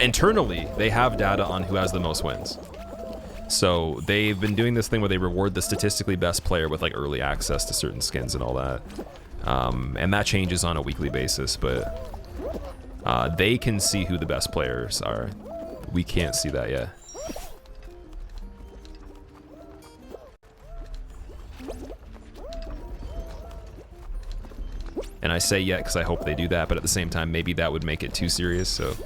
S1: Internally, they have data on who has the most wins. So they've been doing this thing where they reward the statistically best player with like early access to certain skins and all that. And that changes on a weekly basis, but they can see who the best players are. We can't see that yet. And I say yet because I hope they do that, but at the same time, maybe that would make it too serious, so.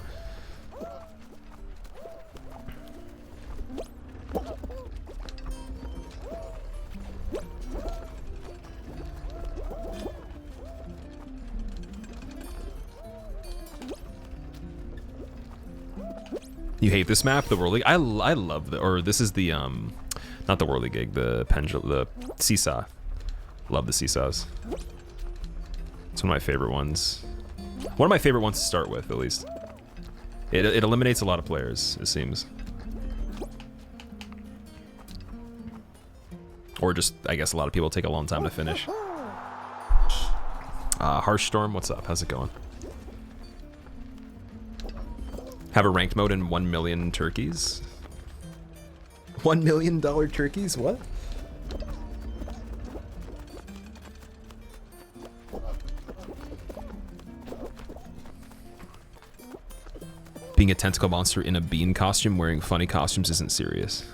S1: You hate this map, the World League? I love this is the, not the World League gig, the Seesaw. Love the Seesaws. It's one of my favorite ones. One of my favorite ones to start with, at least. It eliminates a lot of players, it seems. Or just, I guess a lot of people take a long time to finish. Harsh Storm, what's up? How's it going? Have a ranked mode in 1 million turkeys? $1 million turkeys? What? Being a tentacle monster in a bean costume wearing funny costumes isn't serious.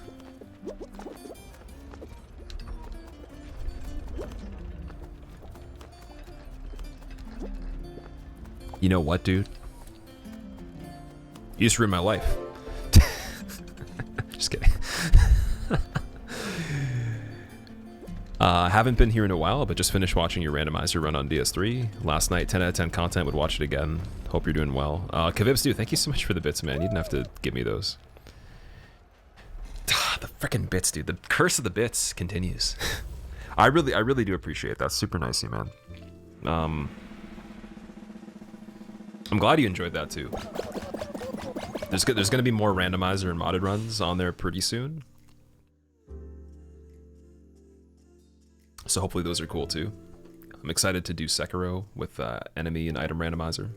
S1: You know what, dude? You just ruined my life. Just kidding. Haven't been here in a while, but just finished watching your randomizer run on DS3. Last night, 10 out of 10 content, would watch it again. Hope you're doing well. Kavibs, dude, thank you so much for the bits, man. You didn't have to give me those. The frickin' bits, dude. The curse of the bits continues. I really do appreciate that. Super nice of you, man. I'm glad you enjoyed that, too. There's going to be more randomizer and modded runs on there pretty soon. So hopefully those are cool too. I'm excited to do Sekiro with enemy and item randomizer.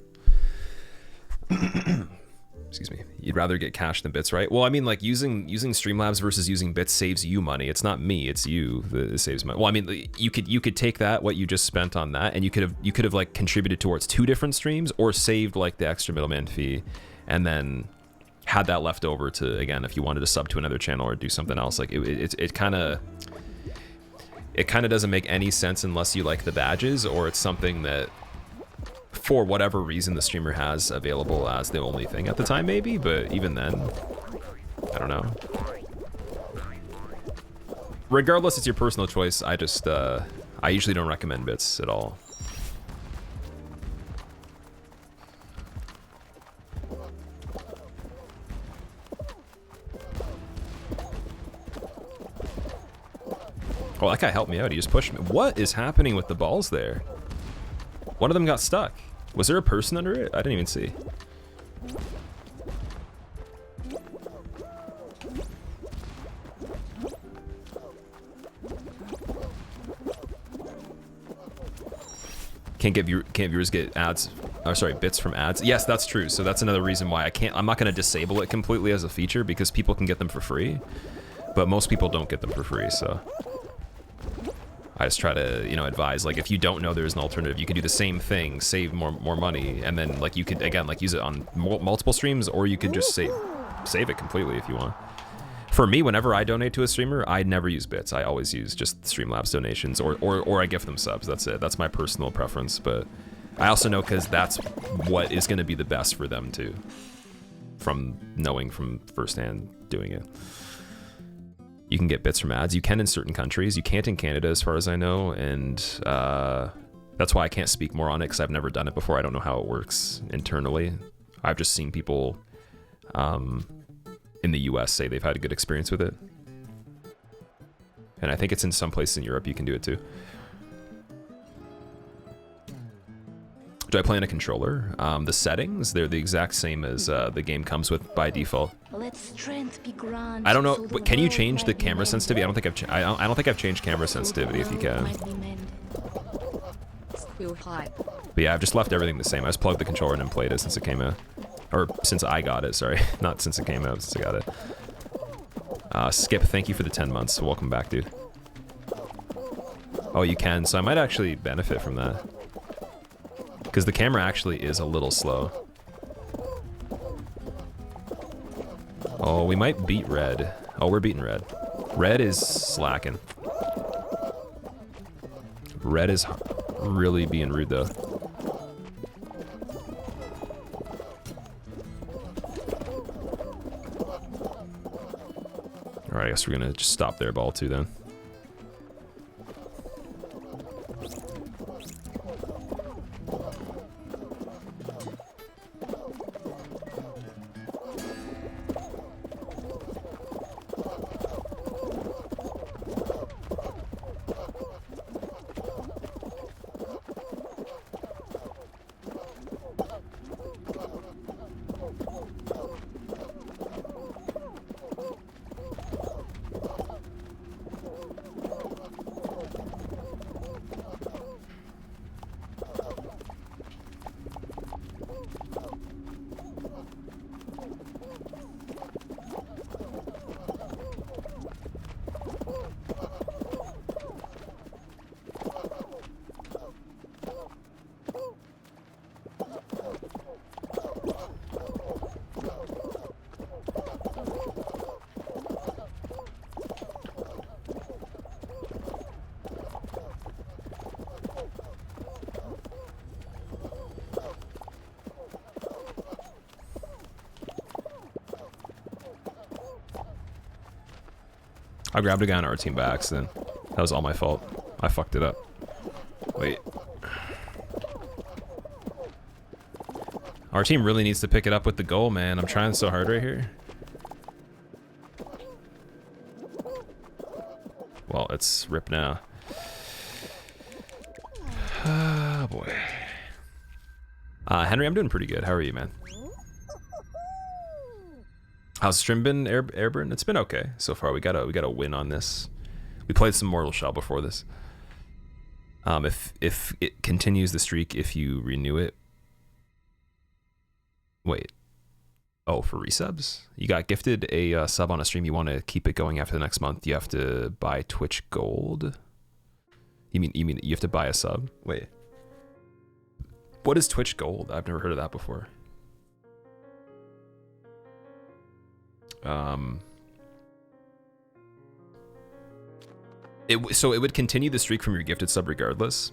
S1: Excuse me. You'd rather get cash than bits, right? Well, I mean, like using Streamlabs versus using bits saves you money. It's not me, it's you that saves money. Well, I mean, you could take that, what you just spent on that, and you could have like contributed towards 2 different streams, or saved like the extra middleman fee, and then had that left over to, again, if you wanted to sub to another channel or do something else. Like it kind of doesn't make any sense unless you like the badges, or it's something that for whatever reason the streamer has available as the only thing at the time, maybe, but even then, I don't know. Regardless, it's your personal choice. I just I usually don't recommend bits at all. Oh, that guy helped me out. He just pushed me. What is happening with the balls there? One of them got stuck. Was there a person under it? I didn't even see. Can't viewers get ads? Oh, sorry, bits from ads. Yes, that's true. So that's another reason why I'm not going to disable it completely as a feature because people can get them for free, but most people don't get them for free. So I just try to, you know, advise, like, if you don't know there's an alternative, you can do the same thing, save more money, and then, like, you could, again, like, use it on multiple streams, or you could just save it completely if you want. For me, whenever I donate to a streamer, I never use bits. I always use just Streamlabs donations, or I gift them subs. That's it. That's my personal preference, but I also know because that's what is going to be the best for them, too, from knowing from firsthand doing it. You can get bits from ads. You can in certain countries. You can't in Canada, as far as I know, and that's why I can't speak more on it, because I've never done it before. I don't know how it works internally. I've just seen people in the US say they've had a good experience with it. And I think it's in some places in Europe you can do it too. Do I play on a controller? The settings, they're the exact same as the game comes with by default.
S2: Let strength be granted.
S1: I don't know.
S2: So the
S1: Can you
S2: world
S1: change the
S2: might be
S1: camera
S2: mended.
S1: sensitivity? I don't think I've changed camera sensitivity. If you can.
S2: Might be mended.
S8: Squill hype.
S1: But yeah, I've just left everything the same. I just plugged the controller in and played it since it came out. Or since I got it, sorry. Not since it came out, since I got it. Skip, thank you for the 10 months. Welcome back, dude. Oh, you can. So I might actually benefit from that. Because the camera actually is a little slow. Oh, we might beat red. Oh, we're beating red. Red is slacking. Red is really being rude, though. Alright, I guess we're gonna just stop their ball too then. I grabbed a guy on our team by accident. That was all my fault. I fucked it up. Wait. Our team really needs to pick it up with the goal, man. I'm trying so hard right here. Well, it's rip now. Oh, boy. Henry, I'm doing pretty good. How are you, man? How's stream been, Airburn? It's been okay so far. We got a win on this. We played some Mortal Shell before this. If it continues the streak, if you renew it. Wait. Oh, for resubs? You got gifted a sub on a stream. You want to keep it going after the next month. You have to buy Twitch Gold. You mean you have to buy a sub? Wait. What is Twitch Gold? I've never heard of that before. So it would continue the streak from your gifted sub regardless.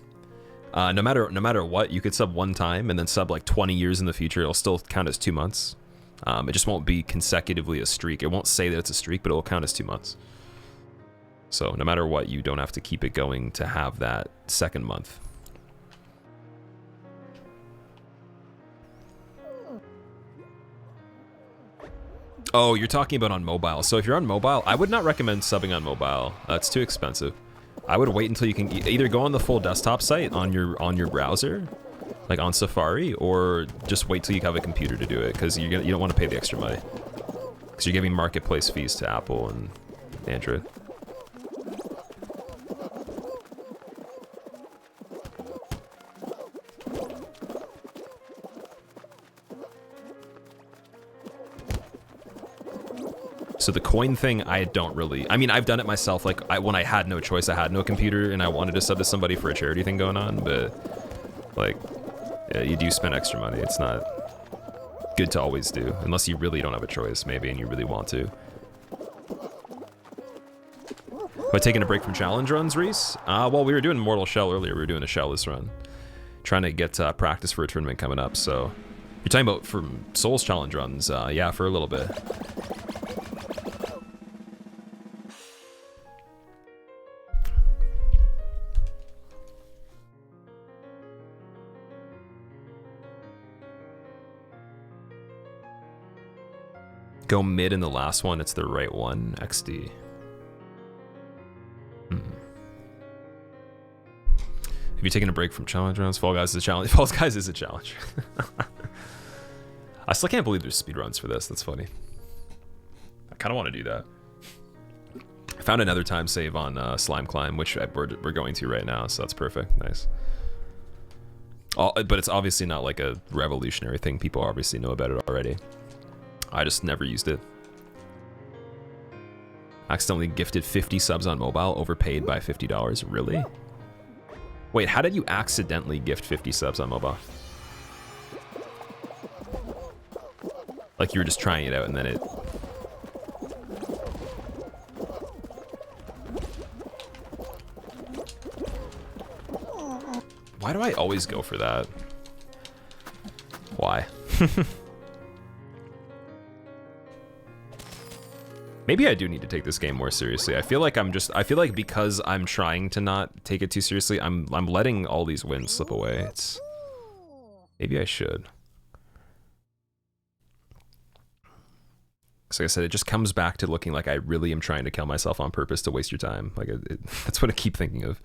S1: No matter what, you could sub one time and then sub like 20 years in the future. It'll still count as 2 months. It just won't be consecutively a streak. It won't say that it's a streak, but it will count as 2 months. So no matter what, you don't have to keep it going to have that second month. Oh, you're talking about on mobile. So if you're on mobile, I would not recommend subbing on mobile. It's too expensive. I would wait until you can either go on the full desktop site on your browser, like on Safari, or just wait till you have a computer to do it, because you don't want to pay the extra money, because you're giving marketplace fees to Apple and Android. So the coin thing, I don't really... I mean, I've done it myself. Like, when I had no choice, I had no computer, and I wanted to sub to somebody for a charity thing going on, but, like, yeah, you do spend extra money. It's not good to always do, unless you really don't have a choice, maybe, and you really want to. But taking a break from challenge runs, Reese? Well, we were doing Mortal Shell earlier. We were doing a Shellless run. Trying to get practice for a tournament coming up, so... You're talking about from Souls challenge runs, yeah, for a little bit. Go mid in the last one, it's the right one, XD. Have you taken a break from challenge rounds? Fall Guys is a challenge. Fall Guys is a challenge. I still can't believe there's speedruns for this, that's funny. I kind of want to do that. I found another time save on Slime Climb, which we're going to right now, so that's perfect, nice. But it's obviously not like a revolutionary thing, people obviously know about it already. I just never used it. Accidentally gifted 50 subs on mobile, overpaid by $50. Really? Wait, how did you accidentally gift 50 subs on mobile? Like you were just trying it out and then it... Why do I always go for that? Why? Maybe I do need to take this game more seriously. I feel like I feel like because I'm trying to not take it too seriously, I'm letting all these wins slip away. Maybe I should. So like I said, it just comes back to looking like I really am trying to kill myself on purpose to waste your time. Like that's what I keep thinking of.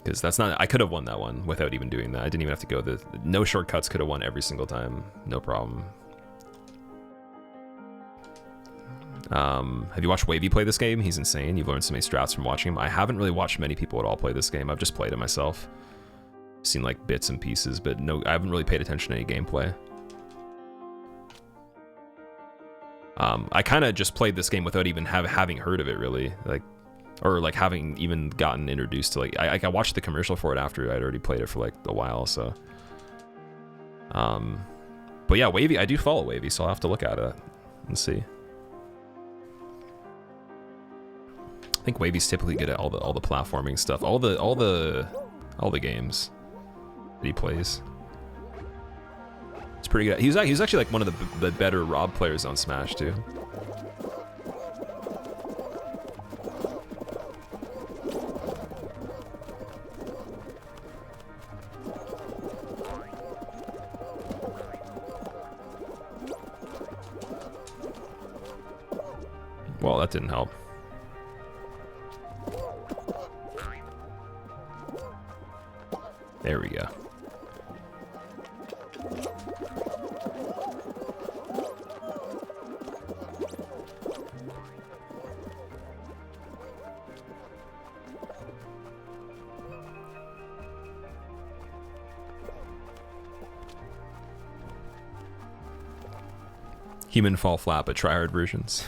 S1: Because that's not, I could have won that one without even doing that. I didn't even have to go no shortcuts, could have won every single time, no problem. Have you watched Wavy play this game? He's insane. You've learned so many strats from watching him. I haven't really watched many people at all play this game. I've just played it myself. Seen like bits and pieces, but no, I haven't really paid attention to any gameplay. I kind of just played this game without even having heard of it really, or having even gotten introduced to I watched the commercial for it after I'd already played it for like a while, so. But yeah, Wavy, I do follow Wavy, so I'll have to look at it and see. I think Wavy's typically good at all the platforming stuff, all the games that he plays. It's pretty good. He was actually like one of the better Rob players on Smash too. Well, that didn't help. There we go. Human fall flat, but tryhard versions.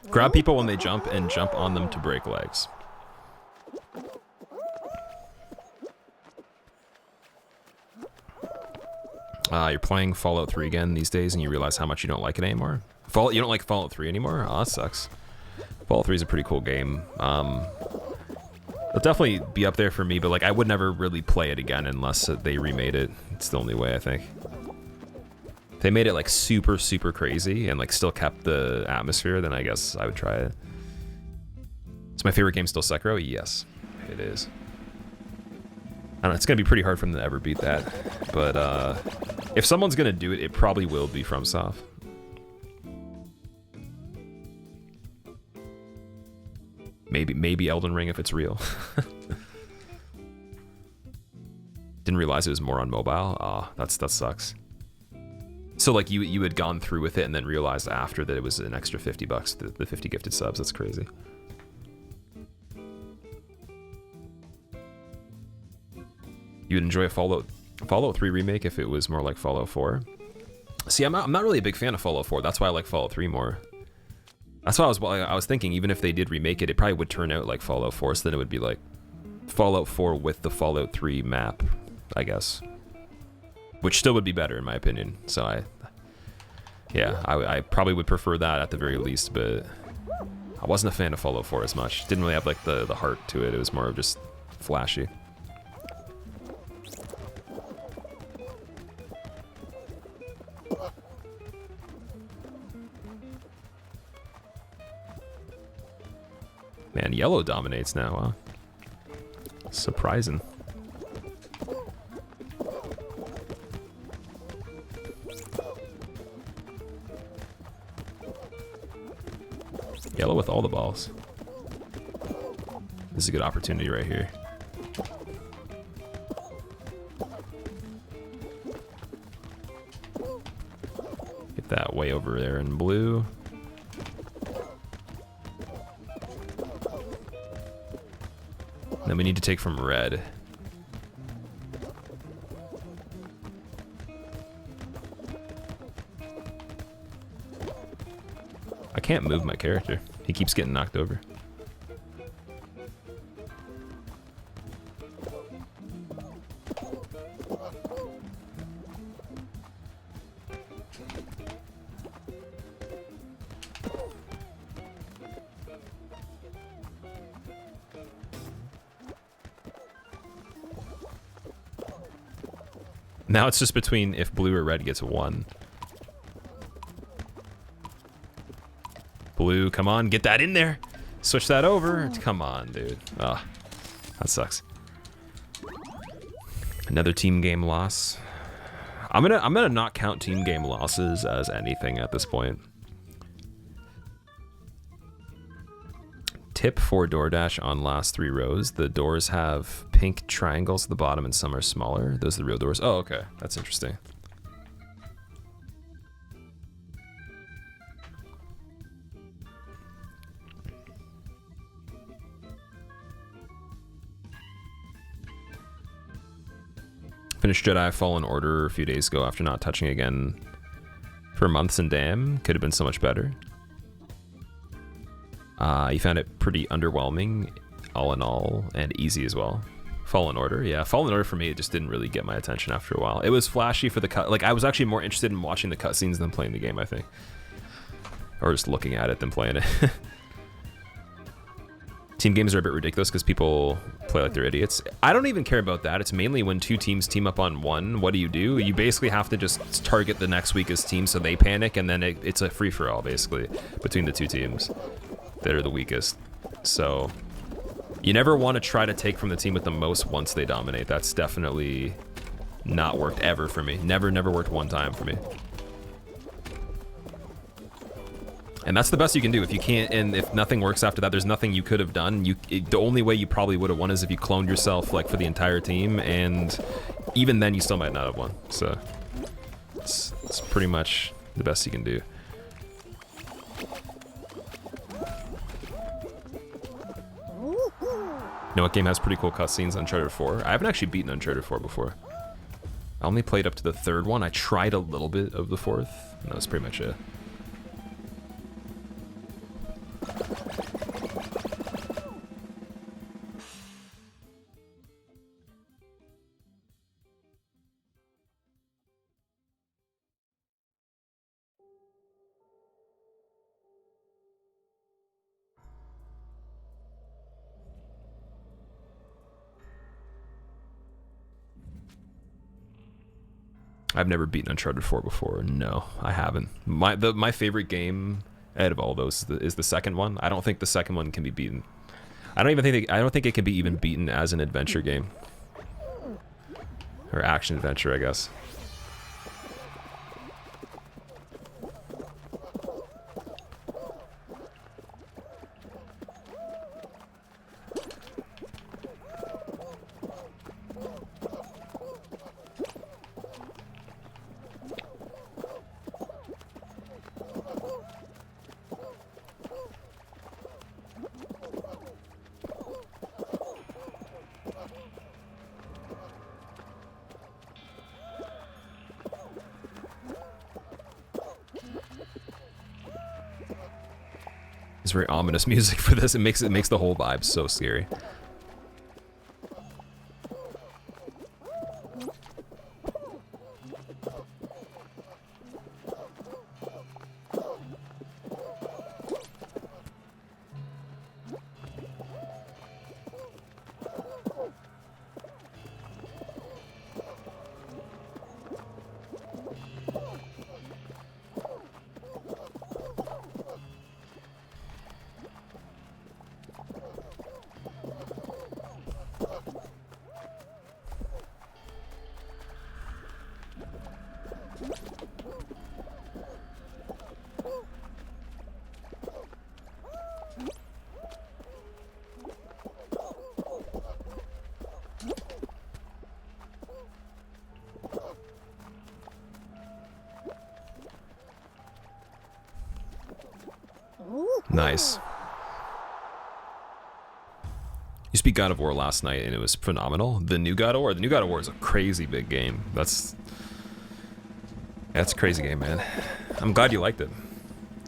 S1: Grab people when they jump and jump on them to break legs. You're playing Fallout 3 again these days and you realize how much you don't like it anymore? You don't like Fallout 3 anymore? Oh, that sucks. Fallout 3 is a pretty cool game. It'll definitely be up there for me, but like I would never really play it again unless they remade it. It's the only way, I think. If they made it like super, super crazy and like still kept the atmosphere, then I guess I would try it. Is my favorite game still Sekiro? Yes, it is. I don't know, it's gonna be pretty hard for them to ever beat that. But if someone's gonna do it, it probably will be FromSoft. Maybe Elden Ring if it's real. Didn't realize it was more on mobile. Ah, that sucks. So like you had gone through with it and then realized after that it was an extra $50, the 50 gifted subs. That's crazy. You'd enjoy a Fallout 3 remake if it was more like Fallout 4. See, I'm not really a big fan of Fallout 4. That's why I like Fallout 3 more. That's why I was thinking, even if they did remake it, it probably would turn out like Fallout 4. So then it would be like Fallout 4 with the Fallout 3 map, I guess. Which still would be better in my opinion. So I probably would prefer that at the very least, but I wasn't a fan of Fallout 4 as much. Didn't really have like the heart to it. It was more of just flashy. Man, yellow dominates now, huh? Surprising. Yellow with all the balls. This is a good opportunity right here. Get that way over there in blue. Then we need to take from red. I can't move my character. He keeps getting knocked over. Now it's just between if blue or red gets one. Blue, come on, get that in there. Switch that over. Come on, dude. Ah, that sucks. Another team game loss. I'm gonna not count team game losses as anything at this point. Tip for DoorDash on last 3 rows. The doors have pink triangles at the bottom and some are smaller. Those are the real doors. Oh, okay. That's interesting. Finished Jedi Fallen Order a few days ago after not touching again for months, and damn, could have been so much better. You found it pretty underwhelming, all in all, and easy as well. Fallen Order, yeah. Fallen Order for me, it just didn't really get my attention after a while. It was flashy for the cut. Like, I was actually more interested in watching the cutscenes than playing the game, I think. Or just looking at it than playing it. Team games are a bit ridiculous because people play like they're idiots. I don't even care about that. It's mainly when 2 teams team up on one. What do? You basically have to just target the next weakest team so they panic, and then it's a free-for-all, basically, between the 2 teams that are the weakest. So you never want to try to take from the team with the most once they dominate. That's definitely not worked ever for me. Never worked one time for me. And that's the best you can do. If you can't, and if nothing works after that, there's nothing you could have done. The only way you probably would have won is if you cloned yourself like for the entire team, and even then you still might not have won. So it's pretty much the best you can do. You know what game has pretty cool cutscenes? Uncharted 4. I haven't actually beaten Uncharted 4 before. I only played up to the 3rd one. I tried a little bit of the 4th, and that was pretty much it. I've never beaten Uncharted 4 before. No, I haven't. My favorite game out of all those is the second one. I don't think the second one can be beaten. I don't think it can be even beaten as an adventure game. Or action adventure, I guess. It's very ominous music for this. It makes the whole vibe so scary. Nice. You speak God of War last night and it was phenomenal. The new God of War is a crazy big game. That's a crazy game, man. I'm glad you liked it.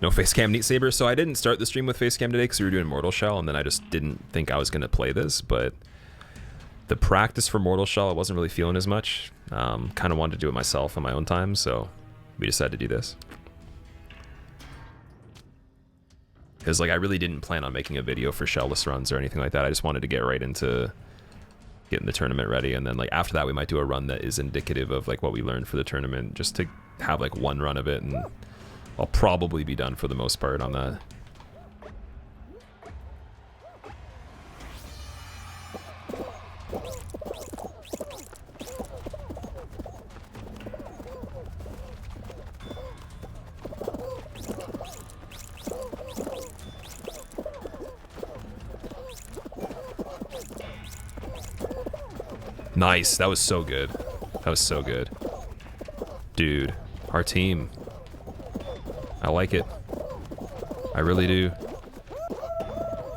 S1: No face cam, neat saber. So I didn't start the stream with face cam today because we were doing Mortal Shell, and then I just didn't think I was gonna play this. But the practice for Mortal Shell, I wasn't really feeling as much. Kind of wanted to do it myself on my own time, so we decided to do this. Because like I really didn't plan on making a video for shellless runs or anything like that. I just wanted to get right into getting the tournament ready, and then like after that we might do a run that is indicative of like what we learned for the tournament, just to have like one run of it, and I'll probably be done for the most part on that. Nice, that was so good. That was so good. Dude, our team. I like it. I really do.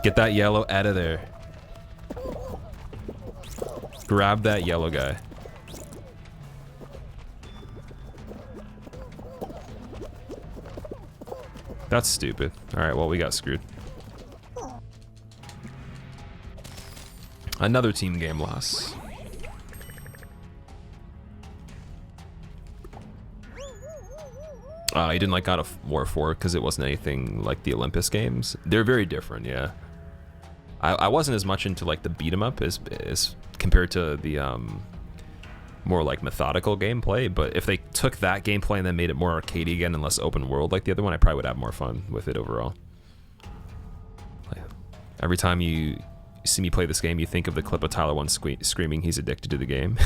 S1: Get that yellow out of there. Grab that yellow guy. That's stupid. Alright, well, we got screwed. Another team game loss. I didn't like God of War 4 because it wasn't anything like the Olympus games. They're very different, yeah. I wasn't as much into like the beat 'em up as compared to the more like methodical gameplay, but if they took that gameplay and then made it more arcadey again and less open world like the other one, I probably would have more fun with it overall. Like, every time you see me play this game, you think of the clip of Tyler 1 screaming he's addicted to the game.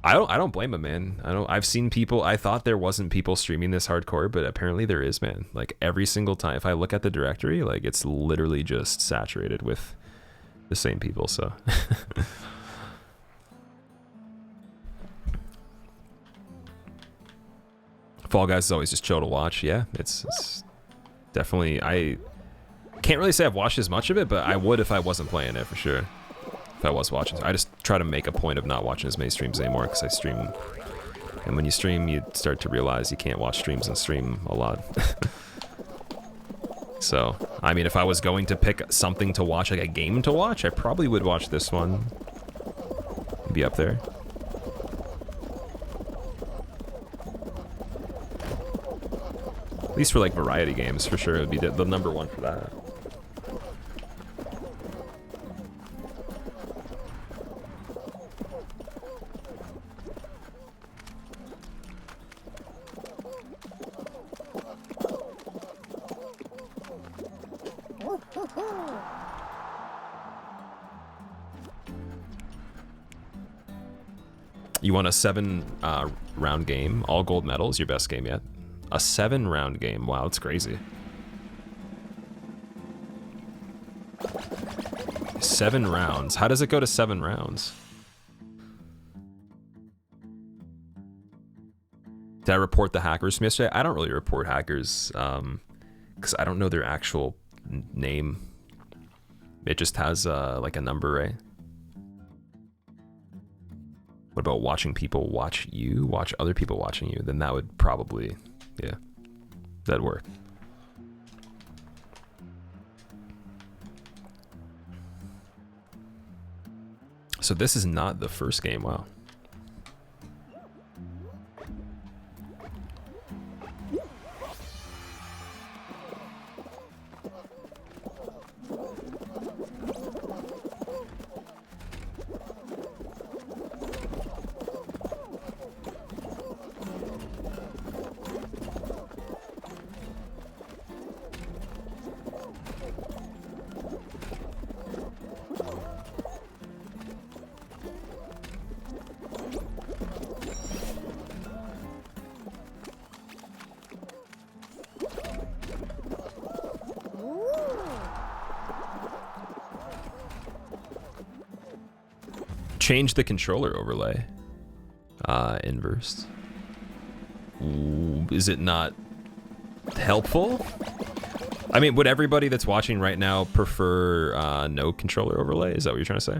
S1: I don't blame him, man. I've seen people, I thought there wasn't people streaming this hardcore, but apparently there is, man. Like every single time, if I look at the directory, like it's literally just saturated with the same people, so. Fall Guys is always just chill to watch. Yeah, it's definitely, I can't really say I've watched as much of it, but I would if I wasn't playing it for sure. If I was watching, I just try to make a point of not watching as many streams anymore because I stream, and when you stream, you start to realize you can't watch streams and stream a lot. So, I mean, if I was going to pick something to watch, like a game to watch, I probably would watch this one. It'd be up there. At least for like variety games, for sure, it would be the number one for that. You want a 7 round game, all gold medals, your best game yet? A 7 round game, wow, that's crazy. 7 rounds, how does it go to 7 rounds? Did I report the hackers from yesterday? I don't really report hackers, because I don't know their actual name. It just has like a number, right? What about watching people watch you? Watch other people watching you? Then that would probably, yeah, that'd work. So this is not the first game. Wow. Change the controller overlay. Inverse. Ooh, is it not helpful? I mean, would everybody that's watching right now prefer no controller overlay? Is that what you're trying to say?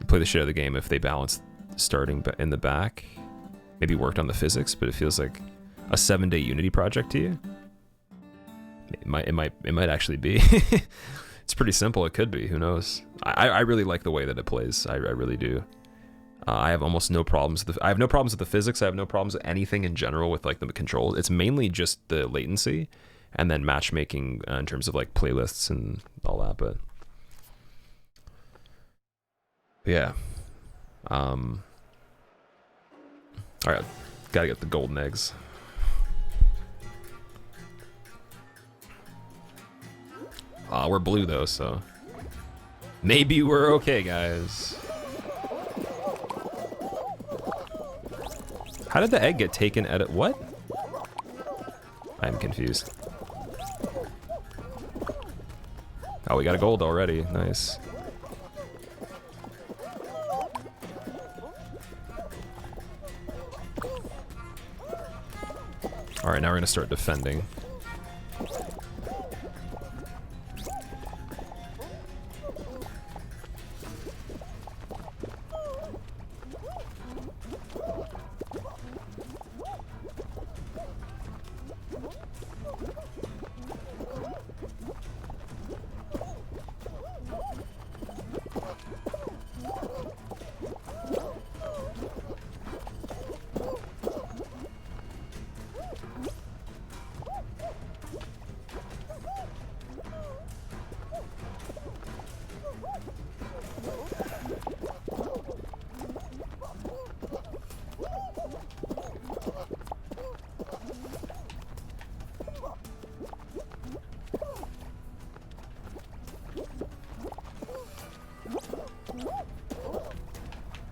S1: Play the shit out of the game if they balanced starting in the back. Maybe worked on the physics, but it feels like a 7-day Unity project to you. It might actually be. It's pretty simple. It could be. Who knows? I really like the way that it plays. I really do. I have almost no problems. I have no problems with the physics. I have no problems with anything in general with like the controls. It's mainly just the latency, and then matchmaking in terms of like playlists and all that. But yeah. All right, gotta get the golden eggs. We're blue though, so maybe we're okay, guys. How did the egg get taken at it? What? I'm confused. Oh, we got a gold already. Nice. All right, now we're gonna start defending.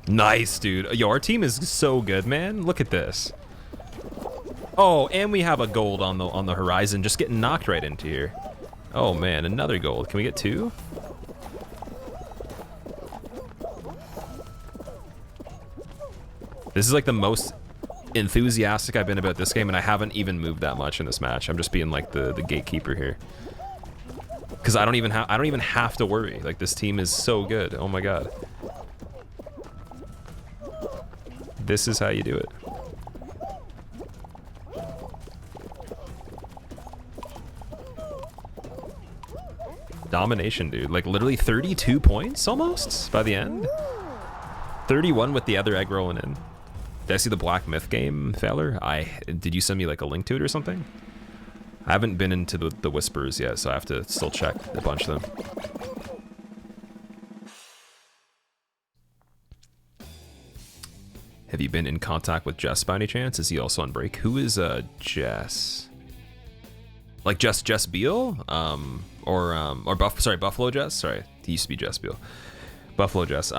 S1: Nice, dude. Yo, our team is so good, man. Look at this. Oh, and we have a gold on the horizon, just getting knocked right into here. Oh man, another gold. Can we get 2? This is like the most enthusiastic I've been about this game, and I haven't even moved that much in this match. I'm just being like the gatekeeper here, because I don't even have to worry. Like, this team is so good. Oh my god. This is how you do it. Domination, dude. Like, literally 32 points almost by the end. 31 with the other egg rolling in. Did I see the Black Myth game, Fowler? Did you send me like a link to it or something? I haven't been into the Whispers yet, so I have to still check a bunch of them. Have you been in contact with Jess by any chance? Is he also on break? Who is Jess? Like Jess Beal? Buffalo Jess? Sorry, he used to be Jess Beal. Buffalo Jess.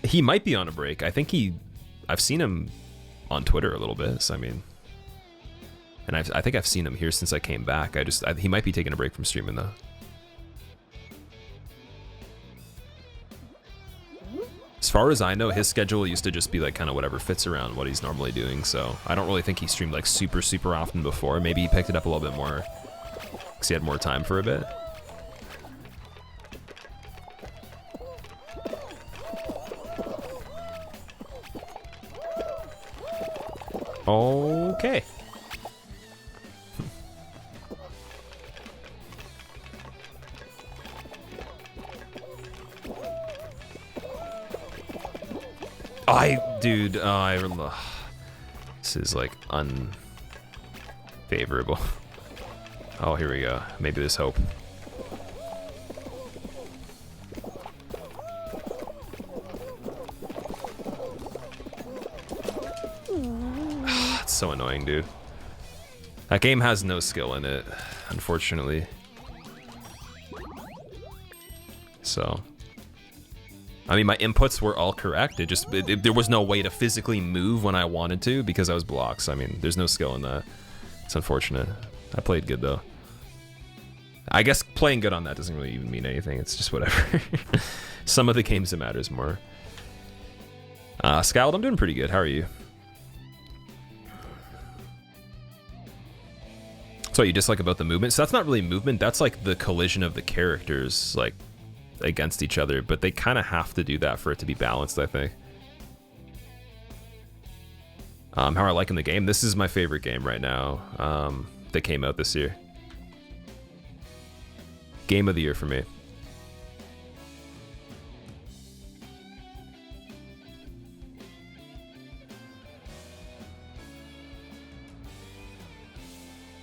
S1: He might be on a break. I think I've seen him on Twitter a little bit, so I mean, and I think I've seen him here since I came back. He might be taking a break from streaming though. As far as I know, his schedule used to just be like kind of whatever fits around what he's normally doing, so I don't really think he streamed like super often before. Maybe he picked it up a little bit more because he had more time for a bit. Okay. Dude, this is like unfavorable. Oh, here we go. Maybe there's hope. It's so annoying, dude. That game has no skill in it, unfortunately. So, I mean, my inputs were all correct. There was no way to physically move when I wanted to because I was blocked. So, I mean, there's no skill in that. It's unfortunate. I played good though. I guess playing good on that doesn't really even mean anything. It's just whatever. Some of the games it matters more. Scald, I'm doing pretty good. How are you? So what you dislike about the movement? So that's not really movement. That's like the collision of the characters, like against each other. But they kind of have to do that for it to be balanced, I think. How I like in the game. This is my favorite game right now. That came out this year. Game of the year for me.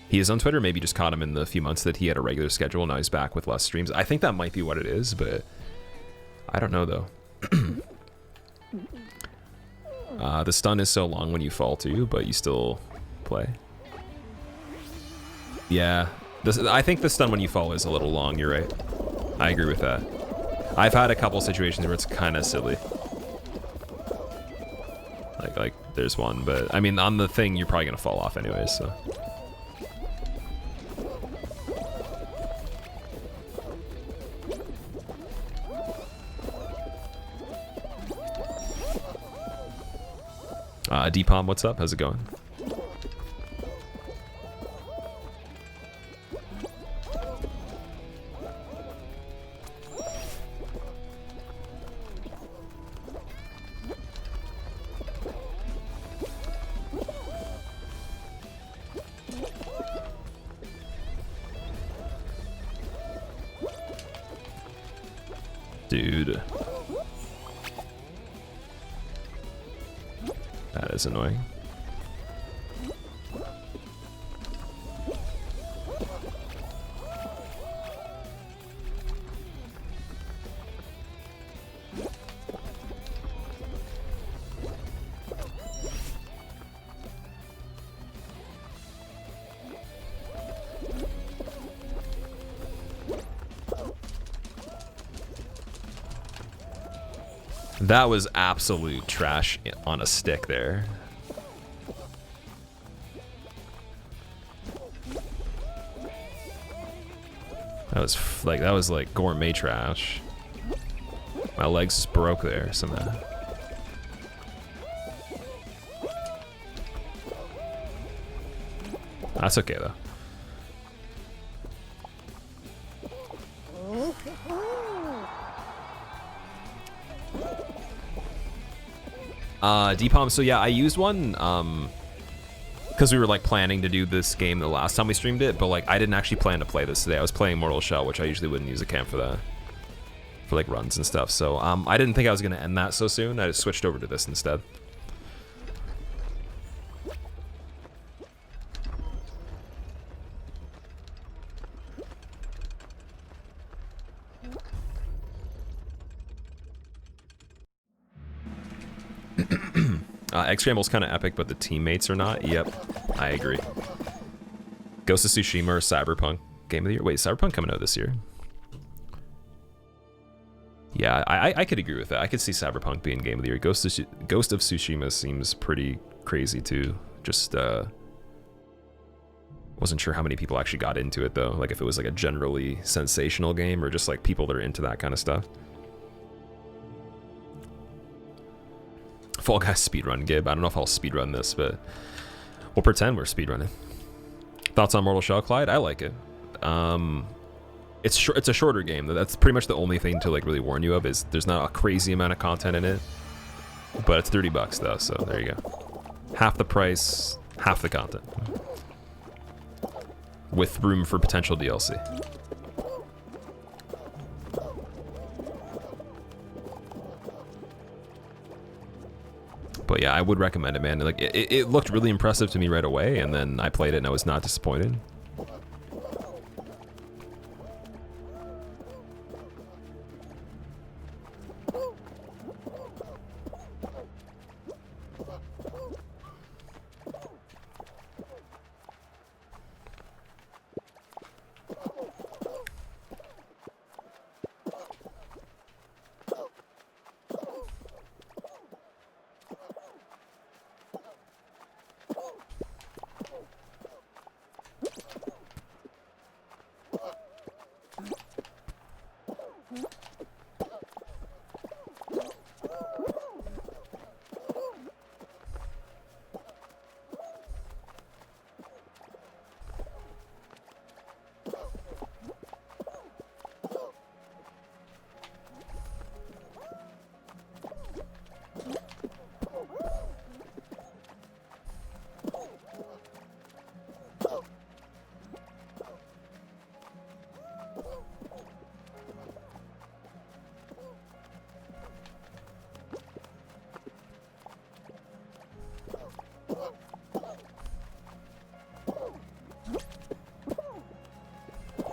S1: He is on Twitter. Maybe just caught him in the few months that he had a regular schedule. Now he's back with less streams. I think that might be what it is, but I don't know though. The stun is so long when you fall too, but you still play. Yeah, I think the stun when you fall is a little long. You're right. I agree with that. I've had a couple situations where it's kind of silly. Like there's one, but I mean on the thing you're probably gonna fall off anyways. So. Dpom, what's up? How's it going? Dude. That is annoying. That was absolute trash on a stick there. That was like gourmet trash. My legs just broke there somehow. That's okay though. Dpom, so yeah, I used one because we were like planning to do this game the last time we streamed it, but like I didn't actually plan to play this today. I was playing Mortal Shell, which I usually wouldn't use a cam for that, for like runs and stuff. So I didn't think I was gonna end that so soon. I just switched over to this instead. Egg Scramble's kind of epic, but the teammates are not. Yep, I agree. Ghost of Tsushima or Cyberpunk Game of the Year? Wait, Cyberpunk coming out this year? Yeah, I could agree with that. I could see Cyberpunk being Game of the Year. Ghost of Tsushima seems pretty crazy too. Just wasn't sure how many people actually got into it though. Like if it was like a generally sensational game or just like people that are into that kind of stuff. Fall Guys speedrun, Gib. I don't know if I'll speedrun this, but we'll pretend we're speedrunning. Thoughts on Mortal Shell, Clyde? I like it. It's a shorter game. That's pretty much the only thing to like really warn you of is there's not a crazy amount of content in it, but it's $30 though, so there you go. Half the price, half the content, with room for potential DLC. But yeah, I would recommend it, man. Like it looked really impressive to me right away, and then I played it and I was not disappointed.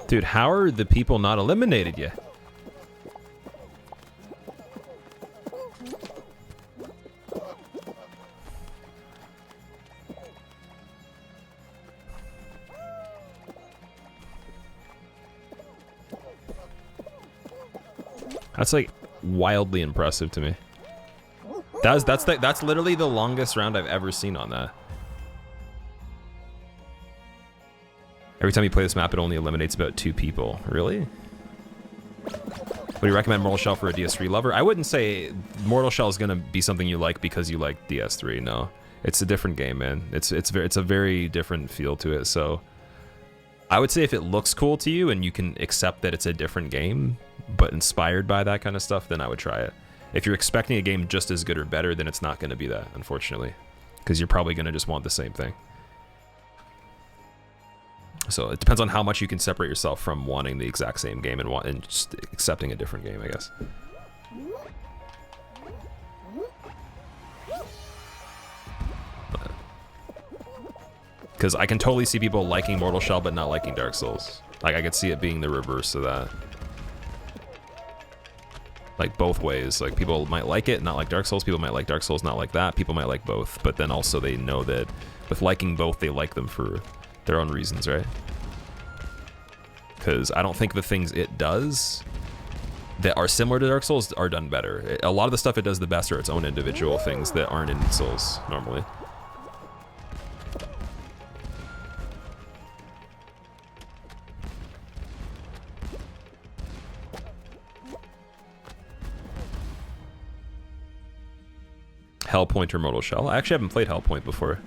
S1: Dude, how are the people not eliminated yet? That's like wildly impressive to me. That's literally the longest round I've ever seen on that. Every time you play this map, it only eliminates about 2 people. Really? Would you recommend Mortal Shell for a DS3 lover? I wouldn't say Mortal Shell is gonna be something you like because you like DS3. No, it's a different game, man. It's a very different feel to it. So I would say if it looks cool to you and you can accept that it's a different game, but inspired by that kind of stuff, then I would try it. If you're expecting a game just as good or better, then it's not going to be that, unfortunately, because you're probably going to just want the same thing. So it depends on how much you can separate yourself from wanting the exact same game and just accepting a different game, I guess. Because I can totally see people liking Mortal Shell but not liking Dark Souls. Like, I could see it being the reverse of that. Like, both ways. Like, people might like it, not like Dark Souls. People might like Dark Souls, not like that. People might like both. But then also they know that with liking both, they like them for their own reasons, right? Because I don't think the things it does that are similar to Dark Souls are done better. A lot of the stuff it does the best are its own individual things that aren't in Souls normally. Hellpoint or Mortal Shell. I actually haven't played Hellpoint before.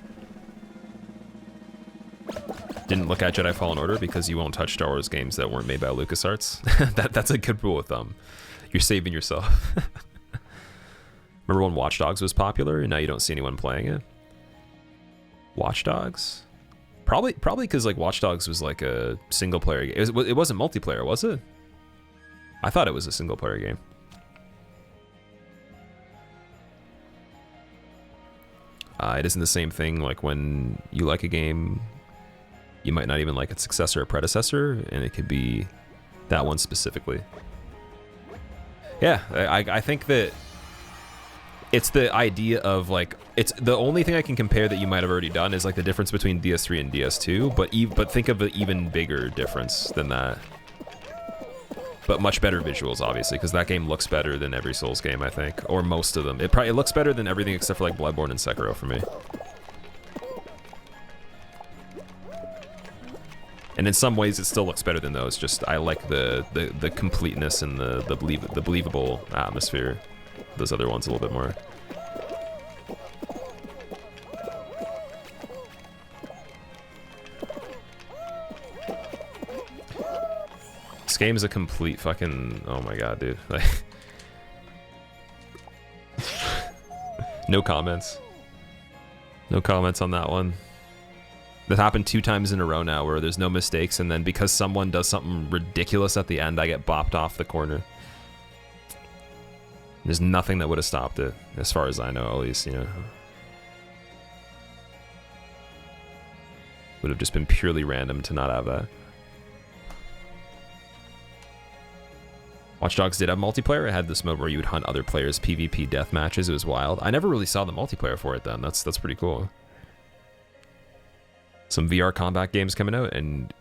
S1: Didn't look at Jedi Fallen Order because you won't touch Star Wars games that weren't made by LucasArts. That's a good rule of thumb. You're saving yourself. Remember when Watch Dogs was popular and now you don't see anyone playing it? Watch Dogs? Probably because like Watch Dogs was like a single player game. It wasn't multiplayer, was it? I thought it was a single player game. It isn't the same thing like when you like a game, you might not even like its successor or predecessor, and it could be that one specifically. Yeah, I think that it's the idea of like, it's the only thing I can compare that you might have already done is like the difference between DS3 and DS2, but think of an even bigger difference than that. But much better visuals, obviously, because that game looks better than every Souls game, I think, or most of them. It looks better than everything except for like Bloodborne and Sekiro for me. And in some ways, it still looks better than those. Just I like the completeness and the believable atmosphere. Those other ones a little bit more. This game is a complete fucking, oh my god, dude. Like, no comments. No comments on that one. That happened 2 times in a row now where there's no mistakes, and then because someone does something ridiculous at the end, I get bopped off the corner. There's nothing that would have stopped it, as far as I know, at least, you know. Would have just been purely random to not have that. Watch Dogs did have multiplayer. It had this mode where you would hunt other players' PvP death matches. It was wild. I never really saw the multiplayer for it then. That's pretty cool. Some VR combat games coming out, and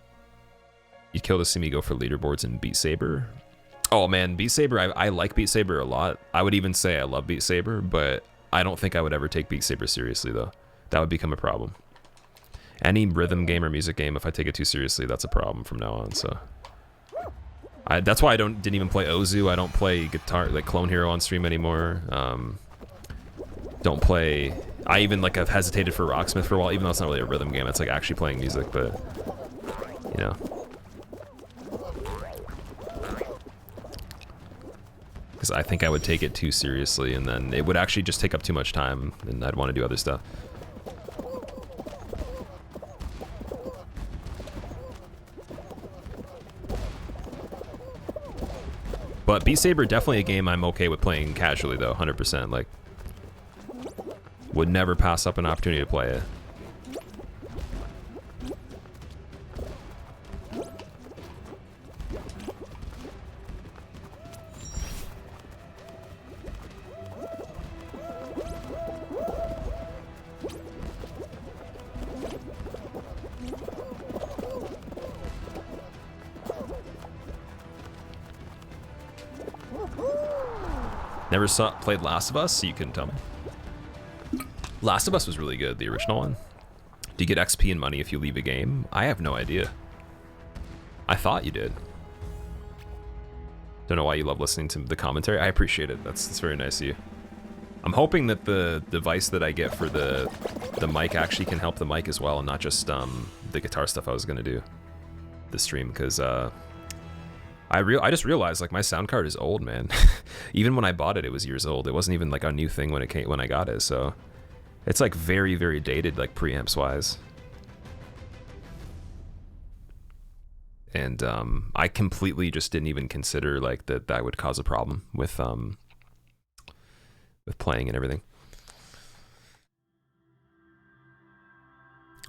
S1: you'd kill to see me go for leaderboards in Beat Saber. Oh man, Beat Saber, I like Beat Saber a lot. I would even say I love Beat Saber, but I don't think I would ever take Beat Saber seriously though. That would become a problem. Any rhythm game or music game, if I take it too seriously, that's a problem from now on, so. That's why I didn't even play Ozu. I don't play guitar, like Clone Hero on stream anymore. Don't play, I even like have hesitated for Rocksmith for a while, even though it's not really a rhythm game, it's like actually playing music, but you know. Because I think I would take it too seriously and then it would actually just take up too much time and I'd want to do other stuff. But Beat Saber, definitely a game I'm okay with playing casually though, 100%. Like, would never pass up an opportunity to play it. Never played Last of Us, so you couldn't tell me. Last of Us was really good, the original one. Do you get XP and money if you leave a game? I have no idea. I thought you did. Don't know why you love listening to the commentary. I appreciate it. That's very nice of you. I'm hoping that the device that I get for the mic actually can help the mic as well, and not just the guitar stuff I was gonna do this stream, because I just realized like my sound card is old, man. Even when I bought it, it was years old. It wasn't even like a new thing when I got it, so it's like very, very dated, like preamps wise. And I completely just didn't even consider like that would cause a problem with playing and everything.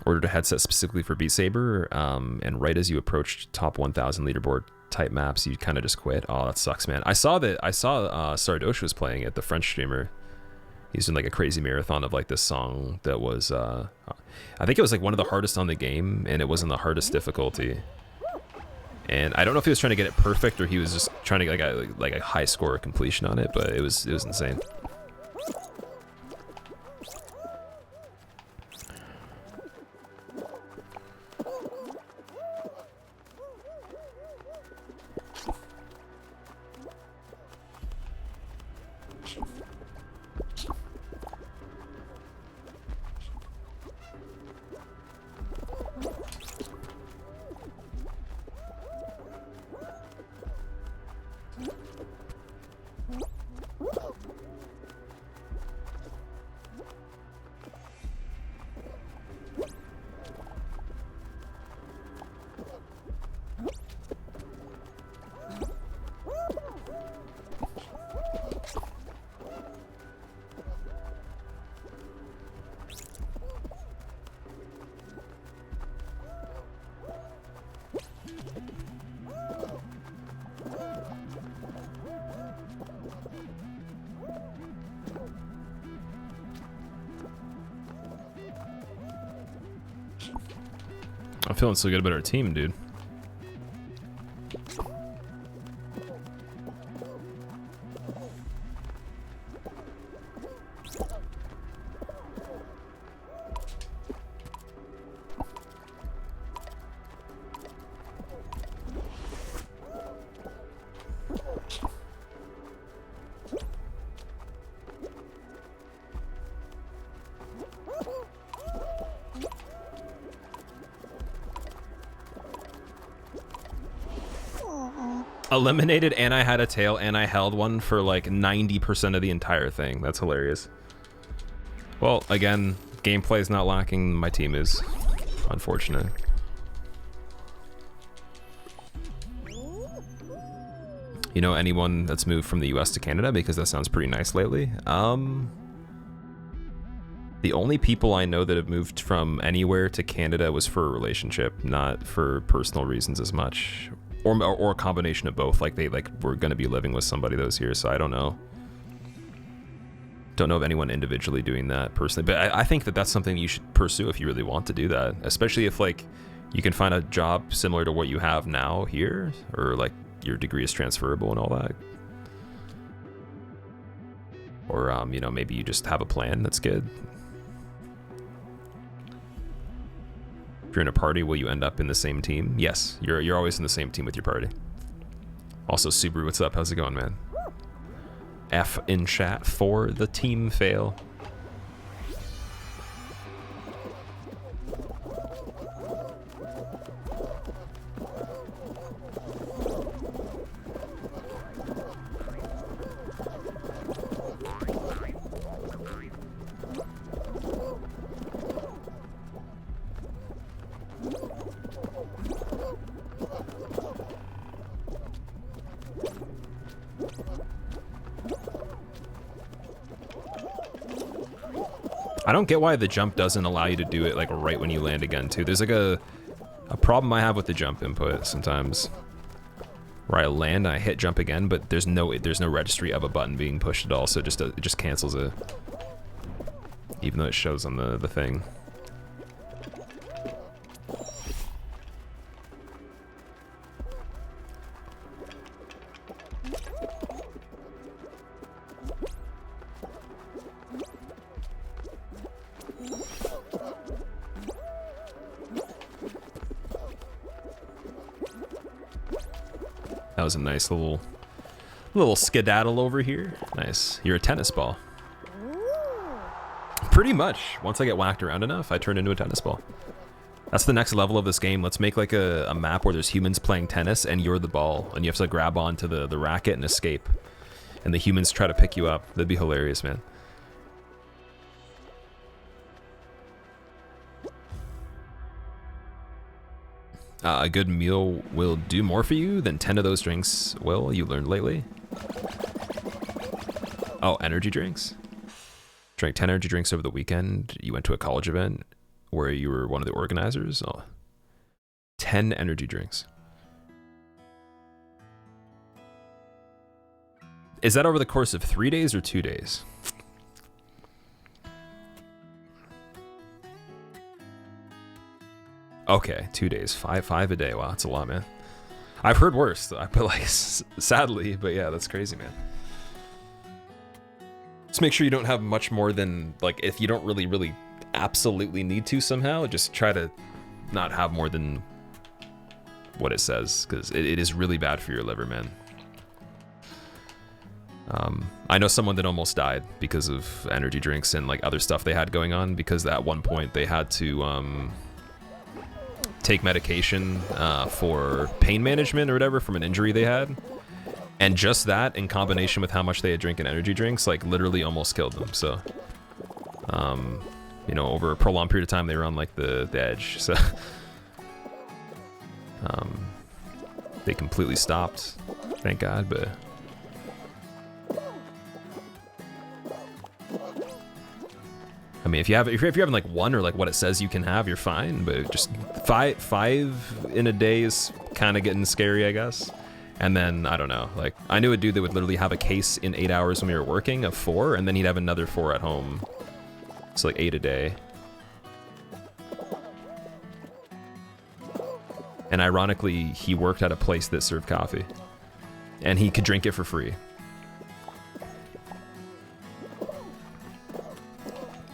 S1: Ordered a headset specifically for Beat Saber, and right as you approached top 1,000 leaderboard type maps, you kind of just quit. Oh, that sucks, man. I saw Sardosh was playing it, the French streamer. He's doing like a crazy marathon of like this song that was, I think it was like one of the hardest on the game, and it was in the hardest difficulty. And I don't know if he was trying to get it perfect or he was just trying to get like a high score completion on it, but it was insane. I'm feeling so good about our team, dude. Eliminated, and I had a tail, and I held one for like 90% of the entire thing. That's hilarious. Well, again, gameplay is not lacking. My team is. Unfortunate. You know anyone that's moved from the US to Canada? Because that sounds pretty nice lately. The only people I know that have moved from anywhere to Canada was for a relationship, not for personal reasons as much. Or a combination of both. Like they were gonna be living with somebody that was here, so I don't know. Don't know of anyone individually doing that personally, but I think that that's something you should pursue if you really want to do that, especially if like you can find a job similar to what you have now here, or like your degree is transferable and all that. Or you know, maybe you just have a plan that's good. If you're in a party, will you end up in the same team? Yes, you're always in the same team with your party. Also, Subaru, what's up? How's it going, man? F in chat for the team fail. I don't get why the jump doesn't allow you to do it like right when you land again too. There's like a problem I have with the jump input sometimes, where I land and I hit jump again, but there's no registry of a button being pushed at all, so it just cancels it, even though it shows on the thing. That was a nice little skedaddle over here. Nice. You're a tennis ball. Pretty much. Once I get whacked around enough, I turn into a tennis ball. That's the next level of this game. Let's make like a map where there's humans playing tennis and you're the ball, and you have to grab onto the racket and escape. And the humans try to pick you up. That'd be hilarious, man. A good meal will do more for you than 10 of those drinks will, you learned lately. Oh, energy drinks? Drank 10 energy drinks over the weekend. You went to a college event where you were one of the organizers. Oh, 10 energy drinks. Is that over the course of 3 days or 2 days? Okay, 2 days, five a day. Wow, that's a lot, man. I've heard worse, but like, sadly, but yeah, that's crazy, man. Just make sure you don't have much more than, like, if you don't really absolutely need to somehow, just try to not have more than what it says, because it is really bad for your liver, man. I know someone that almost died because of energy drinks and like other stuff they had going on, because at one point they had to take medication for pain management or whatever from an injury they had, and just that in combination with how much they had drinking energy drinks like literally almost killed them. So you know, over a prolonged period of time they were on like the edge, so they completely stopped, thank God. But I mean, if you're having like one or like what it says you can have, you're fine. But just five in a day is kind of getting scary, I guess. And then I don't know. Like I knew a dude that would literally have a case in 8 hours when we were working of 4, and then he'd have another 4 at home. So like 8 a day. And ironically, he worked at a place that served coffee, and he could drink it for free.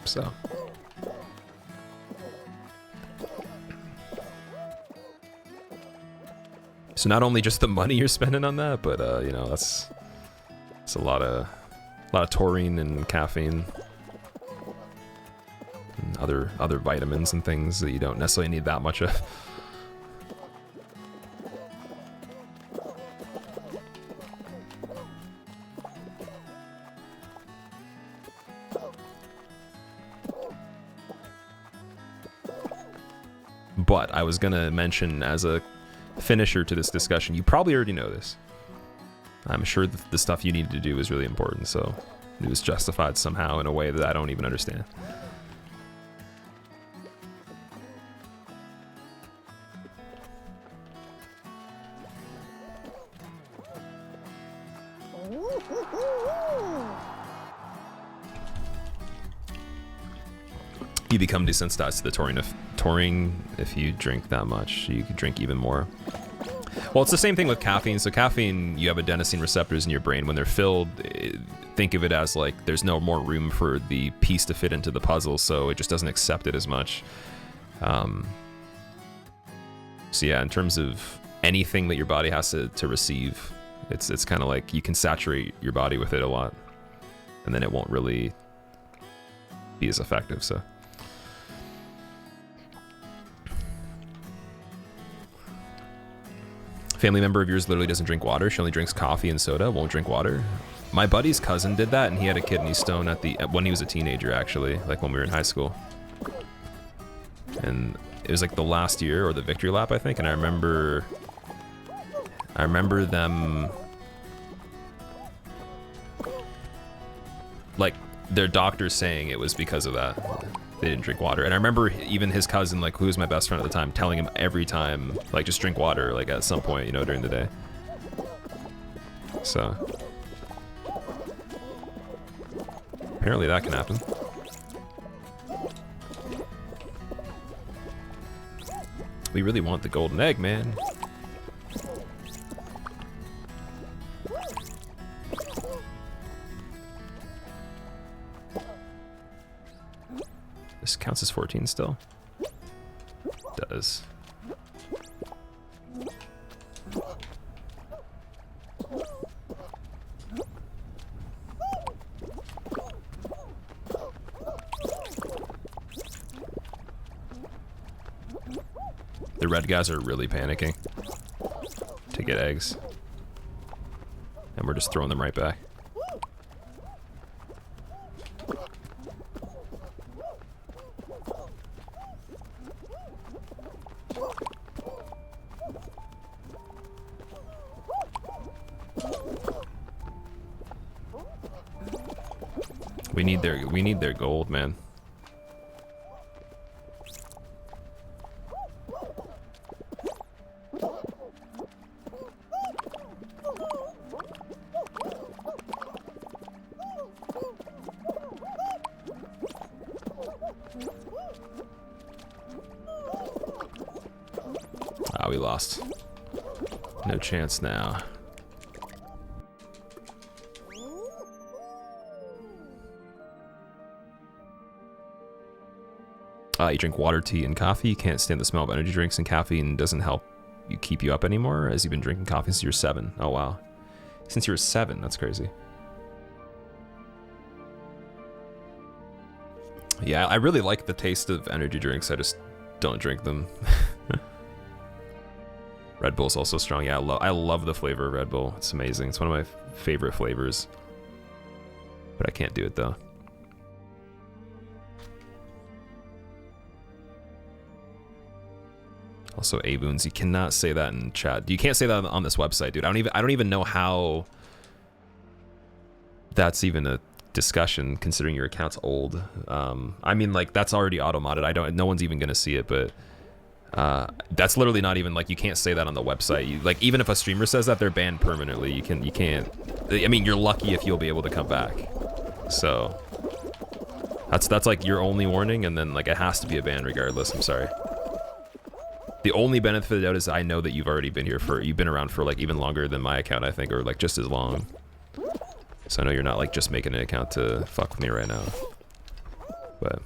S1: So not only just the money you're spending on that, but you know, that's a lot of taurine and caffeine and other vitamins and things that you don't necessarily need that much of. But I was gonna mention as a finisher to this discussion, you probably already know this, I'm sure that the stuff you needed to do was really important, so it was justified somehow in a way that I don't even understand. You become desensitized to the taurine if you drink that much. You could drink even more. Well, it's the same thing with caffeine. So caffeine, you have adenosine receptors in your brain. When they're filled, think of it as like there's no more room for the piece to fit into the puzzle, so it just doesn't accept it as much. So yeah, in terms of anything that your body has to receive, it's kind of like you can saturate your body with it a lot, and then it won't really be as effective. So. Family member of yours literally doesn't drink water. She only drinks coffee and soda, won't drink water. My buddy's cousin did that, and he had a kidney stone when he was a teenager, actually, like when we were in high school. And it was like the last year or the victory lap, I think, and I remember them, like, their doctors saying it was because of that. They didn't drink water. And I remember even his cousin, like, who was my best friend at the time, telling him every time, like, just drink water, like, at some point, you know, during the day. So apparently that can happen. We really want the golden egg, man. This counts as 14 still? Does. The red guys are really panicking to get eggs. And we're just throwing them right back. We need their gold, man. Ah, we lost. No chance now. You drink water, tea, and coffee. You can't stand the smell of energy drinks, and caffeine doesn't help you keep you up anymore, as you've been drinking coffee since you were 7. Oh, wow. Since you were 7, that's crazy. Yeah, I really like the taste of energy drinks. I just don't drink them. Red Bull's also strong. Yeah, I love the flavor of Red Bull. It's amazing. It's one of my favorite flavors. But I can't do it, though. Also, Avoons, you cannot say that in chat. You can't say that on this website, dude. I don't even know how that's even a discussion, considering your account's old. I mean, like, that's already auto-modded. No one's even gonna see it, but that's literally not even, like, you can't say that on the website. Like, even if a streamer says that, they're banned permanently. You can't. I mean, you're lucky if you'll be able to come back. So that's like your only warning, and then, like, it has to be a ban regardless. I'm sorry. The only benefit of the doubt is I know that you've already been here you've been around for, like, even longer than my account, I think, or, like, just as long. So I know you're not, like, just making an account to fuck with me right now. But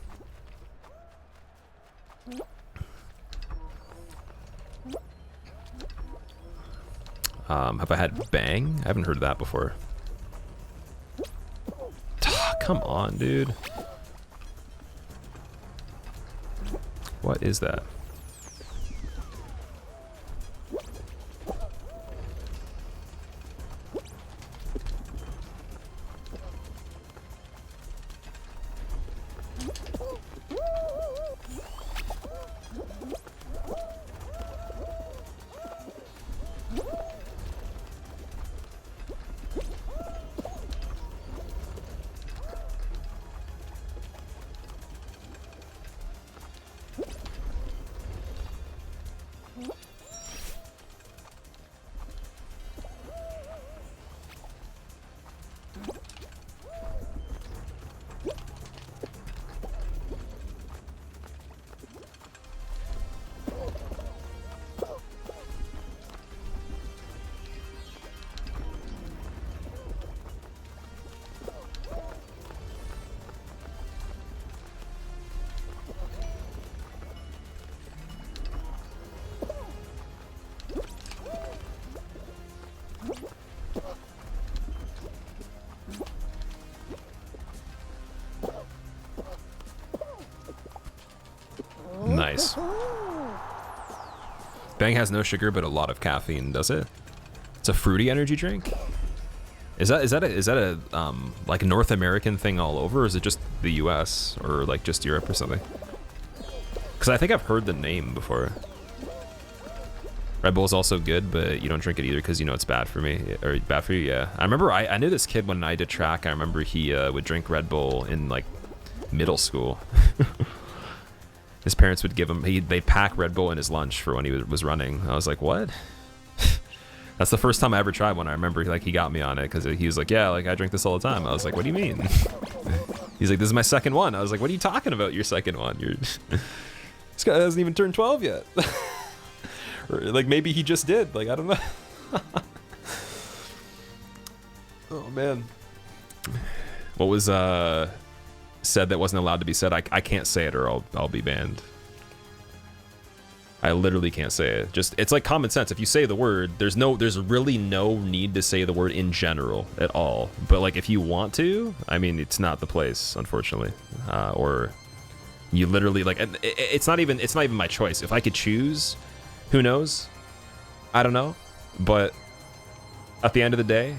S1: have I had Bang? I haven't heard of that before. Come on, dude. What is that? Nice. Bang has no sugar but a lot of caffeine, does it? It's a fruity energy drink? Is that a like North American thing all over, or is it just the US or like just Europe or something? Because I think I've heard the name before. Red Bull's also good, but you don't drink it either because you know it's bad for me, or bad for you. Yeah, I remember I knew this kid when I did track. I remember he would drink Red Bull in like middle school. His parents would give him, they'd pack Red Bull in his lunch for when he was running. I was like, what? That's the first time I ever tried one. I remember like he got me on it because he was like, yeah, like I drink this all the time. I was like, what do you mean? He's like, this is my second one. I was like, what are you talking about? Your second one? This guy hasn't even turned 12 yet. Or like maybe he just did. Like I don't know. Oh man. What was said that wasn't allowed to be said? I can't say it or I'll be banned. I literally can't say it. Just it's like common sense. If you say the word, there's really no need to say the word in general at all. But like if you want to, I mean, it's not the place, unfortunately. Or you literally like it's not even my choice. If I could choose, who knows? I don't know. But at the end of the day,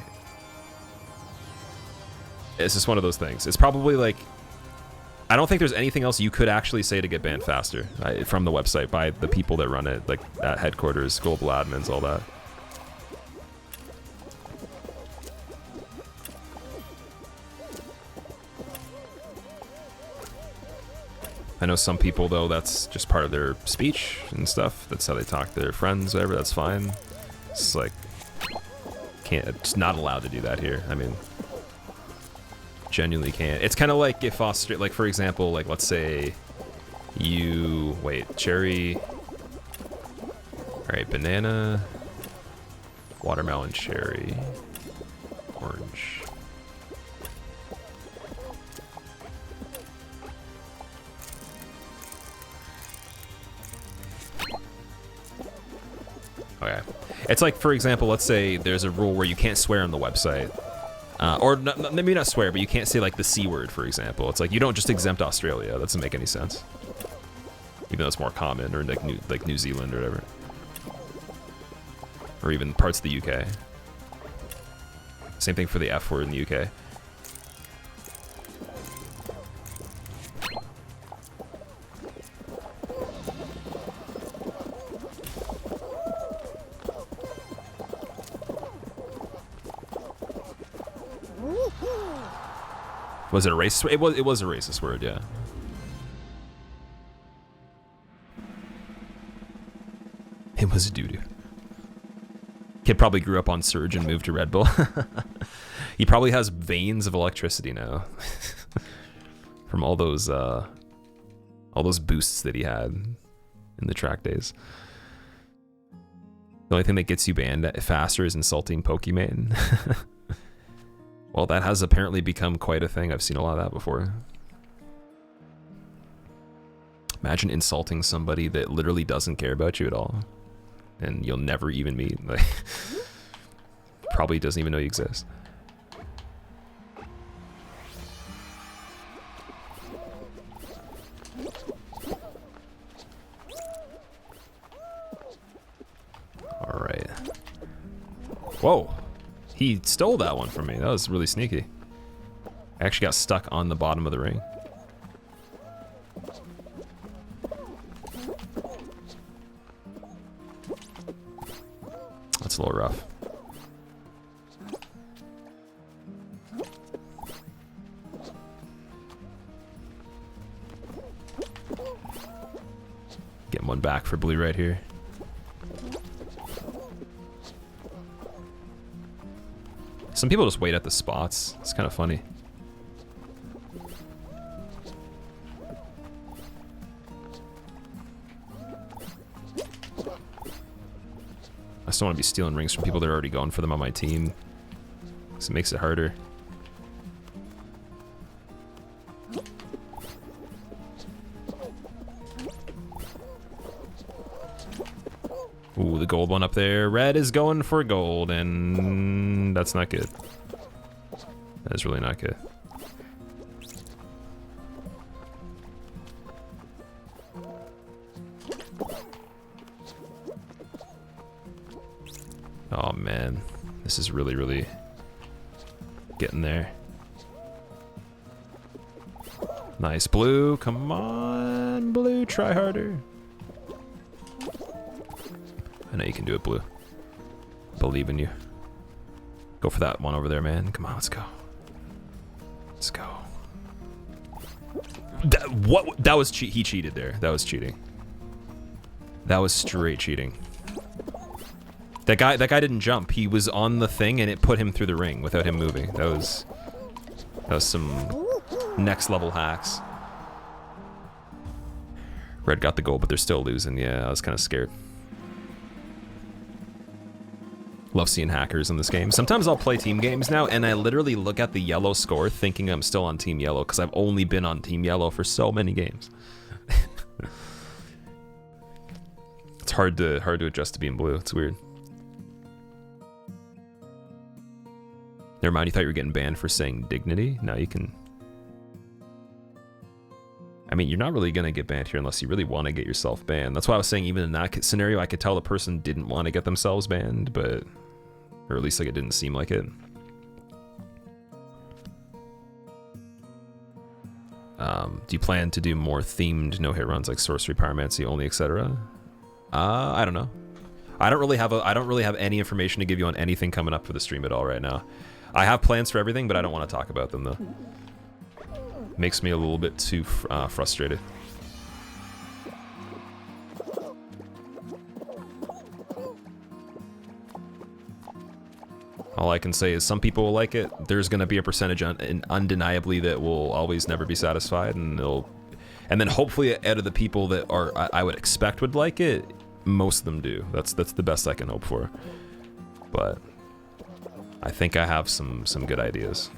S1: it's just one of those things. It's probably like, I don't think there's anything else you could actually say to get banned faster from the website by the people that run it, like at headquarters, global admins, all that. I know some people though, that's just part of their speech and stuff. That's how they talk to their friends, whatever. That's fine. It's like, it's not allowed to do that here. I mean, genuinely can't. It's kind of like if Australia, like for example, like let's say you cherry. All right, banana, watermelon, cherry, orange. Okay. It's like, for example, let's say there's a rule where you can't swear on the website. Or maybe not swear, but you can't say like the C word, for example. It's like you don't just exempt Australia. That doesn't make any sense. Even though it's more common, or like New Zealand or whatever. Or even parts of the UK. Same thing for the F word in the UK. Was it a racist? It was a racist word, yeah. It was a doo-doo. Kid probably grew up on Surge and moved to Red Bull. He probably has veins of electricity now. From all those boosts that he had in the track days. The only thing that gets you banned faster is insulting Pokemon. Well, that has apparently become quite a thing. I've seen a lot of that before. Imagine insulting somebody that literally doesn't care about you at all. And you'll never even meet. Like, probably doesn't even know you exist. All right. Whoa. He stole that one from me. That was really sneaky. I actually got stuck on the bottom of the ring. That's a little rough. Getting one back for blue right here. Some people just wait at the spots. It's kind of funny. I just don't want to be stealing rings from people that are already going for them on my team, because it makes it harder. Ooh, the gold one up there. Red is going for gold, and that's not good. That is really not good. Oh man, this is really, really getting there. Nice, Blue. Come on, Blue. Try harder. I know you can do it, Blue. Believe in you. Go for that one over there, man. Come on, let's go. Let's go. That was he cheated there. That was cheating. That was straight cheating. That guy didn't jump. He was on the thing and it put him through the ring without him moving. That was some next level hacks. Red got the goal, but they're still losing. Yeah, I was kind of scared. Love seeing hackers in this game. Sometimes I'll play team games now and I literally look at the yellow score thinking I'm still on team yellow because I've only been on team yellow for so many games. It's hard to adjust to being blue. It's weird. Never mind, you thought you were getting banned for saying dignity? Now you can... I mean, you're not really going to get banned here unless you really want to get yourself banned. That's why I was saying even in that scenario, I could tell the person didn't want to get themselves banned, but... Or at least like it didn't seem like it. Do you plan to do more themed no-hit runs like sorcery, pyromancy only, etc.? I don't know. I don't really have any information to give you on anything coming up for the stream at all right now. I have plans for everything, but I don't want to talk about them though. Makes me a little bit too frustrated. All I can say is some people will like it. There's going to be a percentage undeniably that will always never be satisfied, and then hopefully out of the people that I would expect would like it, most of them do. That's the best I can hope for. But I think I have some good ideas.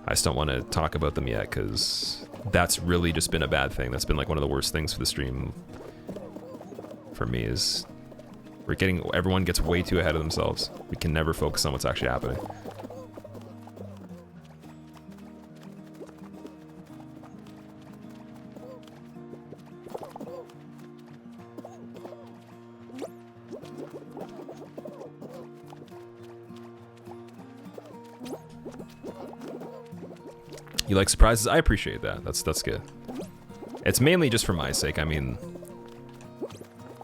S1: I just don't want to talk about them yet because that's really just been a bad thing. That's been like one of the worst things for the stream for me is everyone gets way too ahead of themselves. We can never focus on what's actually happening. You like surprises? I appreciate that. That's good. It's mainly just for my sake. I mean,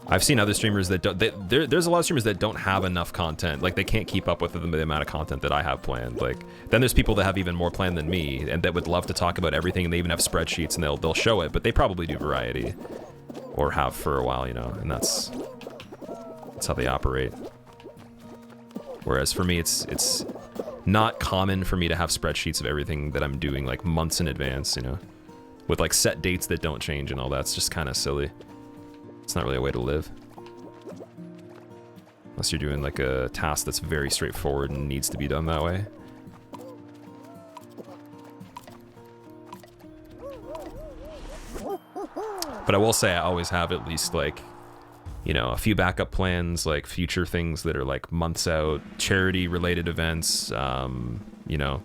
S1: I've seen other streamers that don't. There's a lot of streamers that don't have enough content. Like they can't keep up with the amount of content that I have planned. Like then there's people that have even more planned than me and that would love to talk about everything. And they even have spreadsheets and they'll show it, but they probably do variety or have for a while, you know. And that's how they operate. Whereas for me, it's not common for me to have spreadsheets of everything that I'm doing like months in advance, you know, with like set dates that don't change and all that. It's just kind of silly. It's not really a way to live. Unless you're doing like a task that's very straightforward and needs to be done that way. But I will say I always have at least like, you know, a few backup plans, like future things that are like months out, charity related events, you know,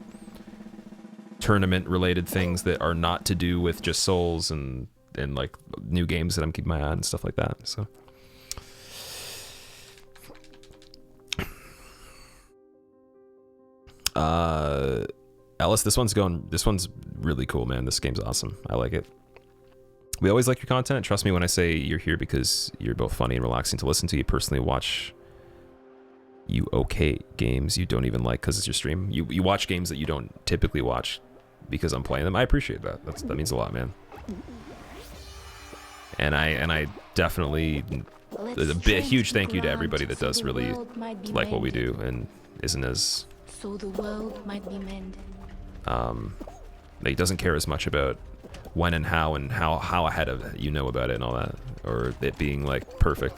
S1: tournament related things that are not to do with just souls and like new games that I'm keeping my eye on and stuff like that. So Ellis, this one's really cool, man. This game's awesome. I like it. We always like your content. Trust me when I say you're here because you're both funny and relaxing to listen to. You personally watch you okay games you don't even like because it's your stream. You watch games that you don't typically watch because I'm playing them. I appreciate that. That means a lot, man. And I definitely a huge thank you to everybody that does really like what we do and isn't as
S2: So the world might be mended.
S1: Like doesn't care as much about when and how ahead of you know about it and all that, or it being like perfect.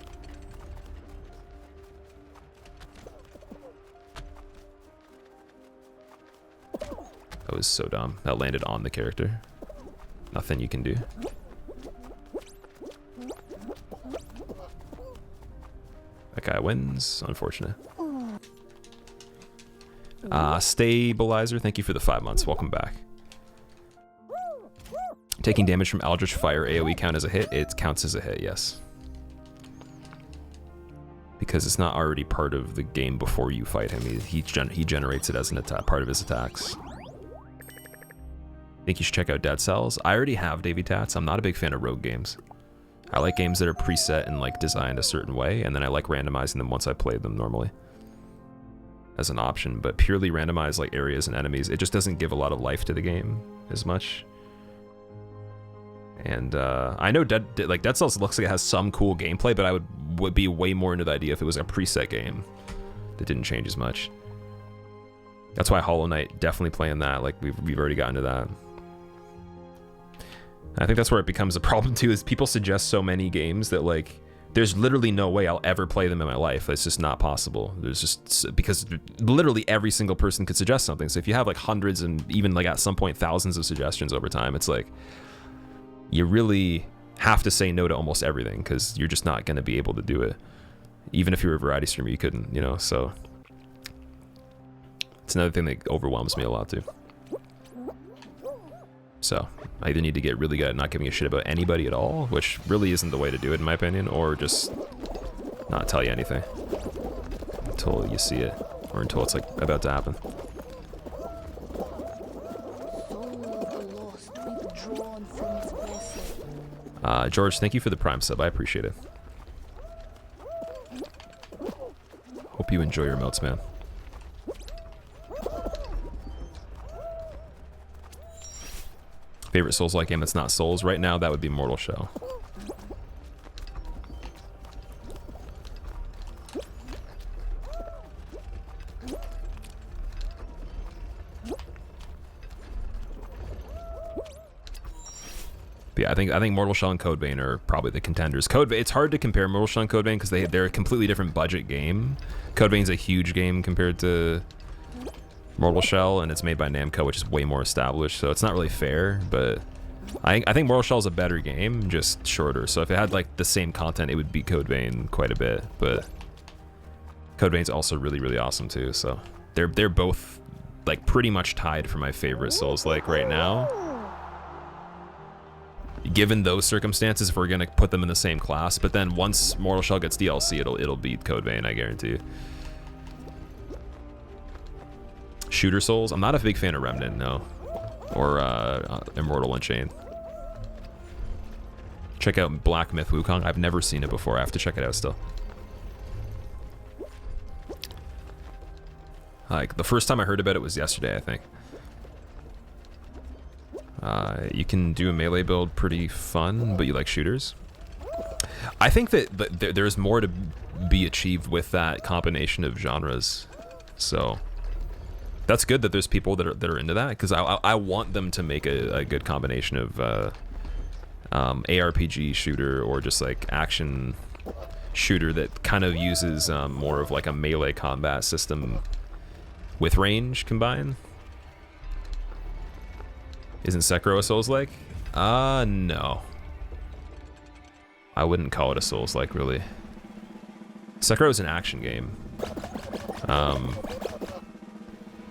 S1: That was so dumb. That landed on the character. Nothing you can do. That guy wins. Unfortunate. Stabilizer, thank you for the 5 months. Welcome back. Taking damage from Eldritch Fire AoE count as a hit? It counts as a hit, yes. because it's not already part of the game before you fight him. He generates it as an attack, part of his attacks. I think you should check out Dead Cells. I already have Davy Tats. I'm not a big fan of rogue games. I like games that are preset and like designed a certain way, and then I like randomizing them once I play them normally as an option. But purely randomized like areas and enemies, it just doesn't give a lot of life to the game as much. And I know Dead Cells looks like it has some cool gameplay, but I would be way more into the idea if it was a preset game that didn't change as much. That's why Hollow Knight, definitely playing that. Like we've already gotten to that. I think that's where it becomes a problem too, is people suggest so many games that like there's literally no way I'll ever play them in my life. It's just not possible. There's just, because literally every single person could suggest something. So if you have like hundreds and even like at some point thousands of suggestions over time, it's like you really have to say no to almost everything because you're just not going to be able to do it. Even if you were a variety streamer, you couldn't, you know, so it's another thing that overwhelms me a lot too. So I either need to get really good at not giving a shit about anybody at all, which really isn't the way to do it in my opinion, or just not tell you anything until you see it, or until it's like about to happen. George, thank you for the Prime sub. I appreciate it. Hope you enjoy your emotes, man. Favorite Souls-like game that's not Souls? Right now, that would be Mortal Shell. But yeah, I think Mortal Shell and Code Vein are probably the contenders. It's hard to compare Mortal Shell and Code Vein because they're a completely different budget game. Code Vein's a huge game compared to Mortal Shell, and it's made by Namco, which is way more established, so it's not really fair, but I think Mortal Shell is a better game, just shorter. So if it had like the same content, it would beat Code Vein quite a bit, but Code Vein's also really, really awesome too, so they're both like pretty much tied for my favorite Souls like right now. Given those circumstances, if we're gonna put them in the same class, but then once Mortal Shell gets DLC, it'll beat Code Vein, I guarantee you. Shooter Souls, I'm not a big fan of Remnant, no, or Immortal Unchained. Check out Black Myth Wukong. I've never seen it before. I have to check it out still. Like the first time I heard about it was yesterday, I think. You can do a melee build pretty fun, but you like shooters. I think that there's more to be achieved with that combination of genres. So that's good that there's people that are into that, because I want them to make a good combination of ARPG shooter or just like action shooter that kind of uses more of like a melee combat system with range combined. Isn't Sekiro a Souls-like? No. I wouldn't call it a Souls-like, really. Sekiro is an action game.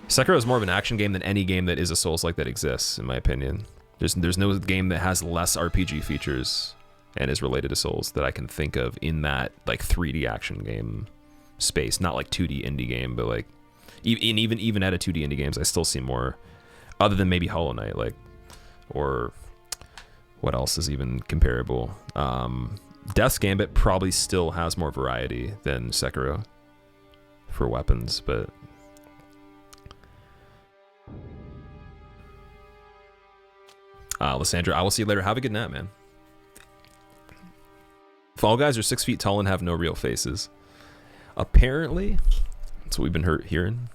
S1: Sekiro is more of an action game than any game that is a Souls-like that exists, in my opinion. There's no game that has less RPG features and is related to Souls that I can think of in that like 3D action game space. Not like 2D indie game, but like even at a 2D indie games, I still see more, other than maybe Hollow Knight, like, or what else is even comparable? Death's Gambit probably still has more variety than Sekiro for weapons, but Lysandra, I will see you later. Have a good night, man. Fall Guys are 6 feet tall and have no real faces. Apparently, that's what we've been hearing.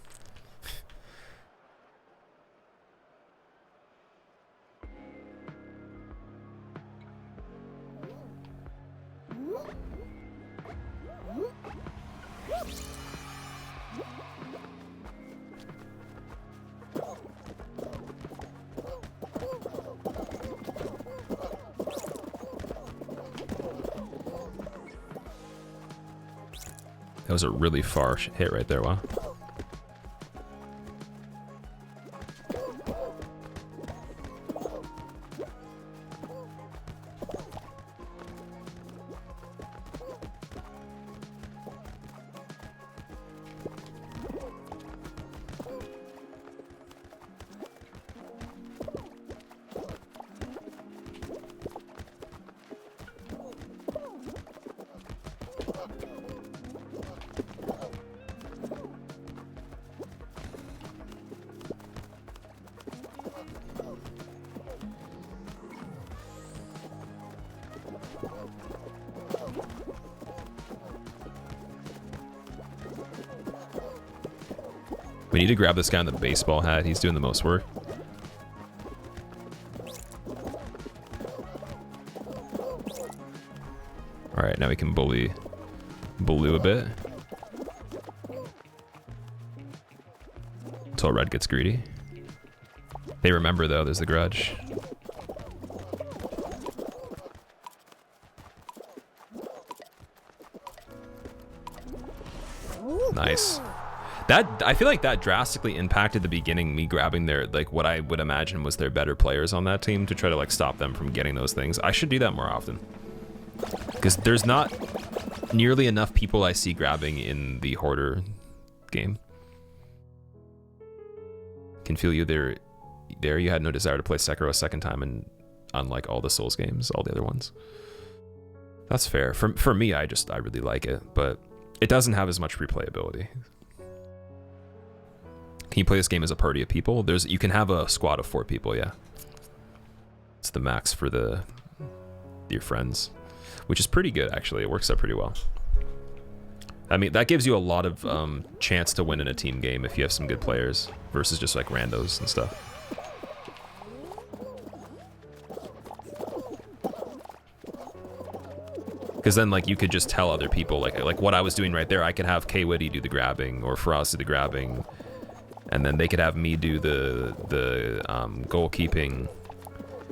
S1: That was a really far hit right there, wow. We need to grab this guy in the baseball hat. He's doing the most work. Alright, now we can bully Baloo a bit. Until Red gets greedy. They remember though, there's the grudge. Nice. That, I feel like that drastically impacted the beginning, me grabbing their, like, what I would imagine was their better players on that team to try to, like, stop them from getting those things. I should do that more often. Because there's not nearly enough people I see grabbing in the Hoarder game. Can feel you there. You had no desire to play Sekiro a second time, and unlike all the Souls games, all the other ones. That's fair. For me, I really like it, but it doesn't have as much replayability. Can you play this game as a party of people? You can have a squad of 4 people, yeah. It's the max for your friends, which is pretty good actually. It works out pretty well. I mean, that gives you a lot of chance to win in a team game if you have some good players versus just like randos and stuff. Because then, like, you could just tell other people, like what I was doing right there. I could have K-Witty do the grabbing or Faraz do the grabbing, and then they could have me do the goalkeeping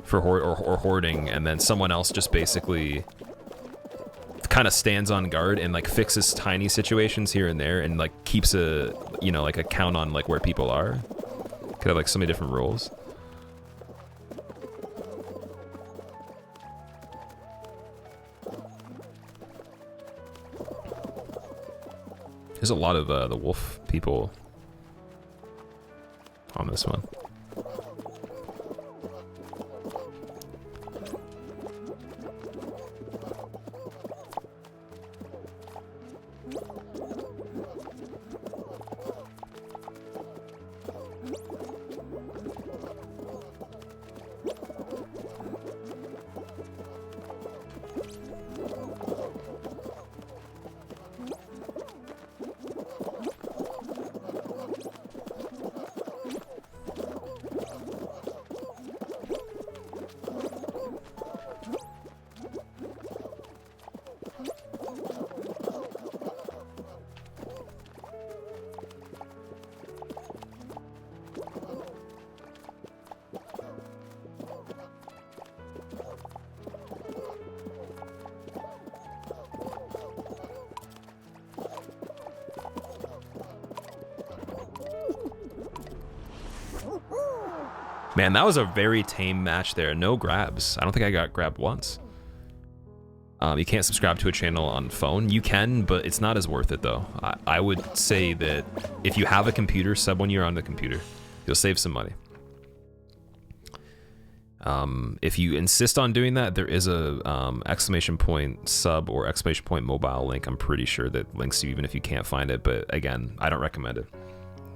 S1: for hoarding, and then someone else just basically kind of stands on guard and like fixes tiny situations here and there, and like keeps a like a count on like where people are. Could have like so many different roles. There's a lot of the wolf people on this one. Man, that was a very tame match there. No grabs. I don't think I got grabbed once. You can't subscribe to a channel on phone. You can, but it's not as worth it though. I would say that if you have a computer, sub when you're on the computer. You'll save some money. If you insist on doing that, there is a exclamation point sub or exclamation point mobile link. I'm pretty sure that links you even if you can't find it. But again, I don't recommend it.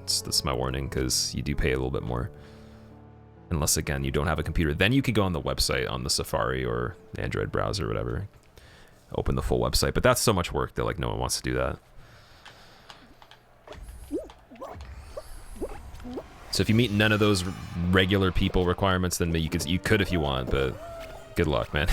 S1: That's my warning, because you do pay a little bit more. Unless, again, you don't have a computer. Then you could go on the website on the Safari or Android browser or whatever. Open the full website. But that's so much work that like no one wants to do that. So if you meet none of those regular people requirements, then you could if you want, but good luck, man.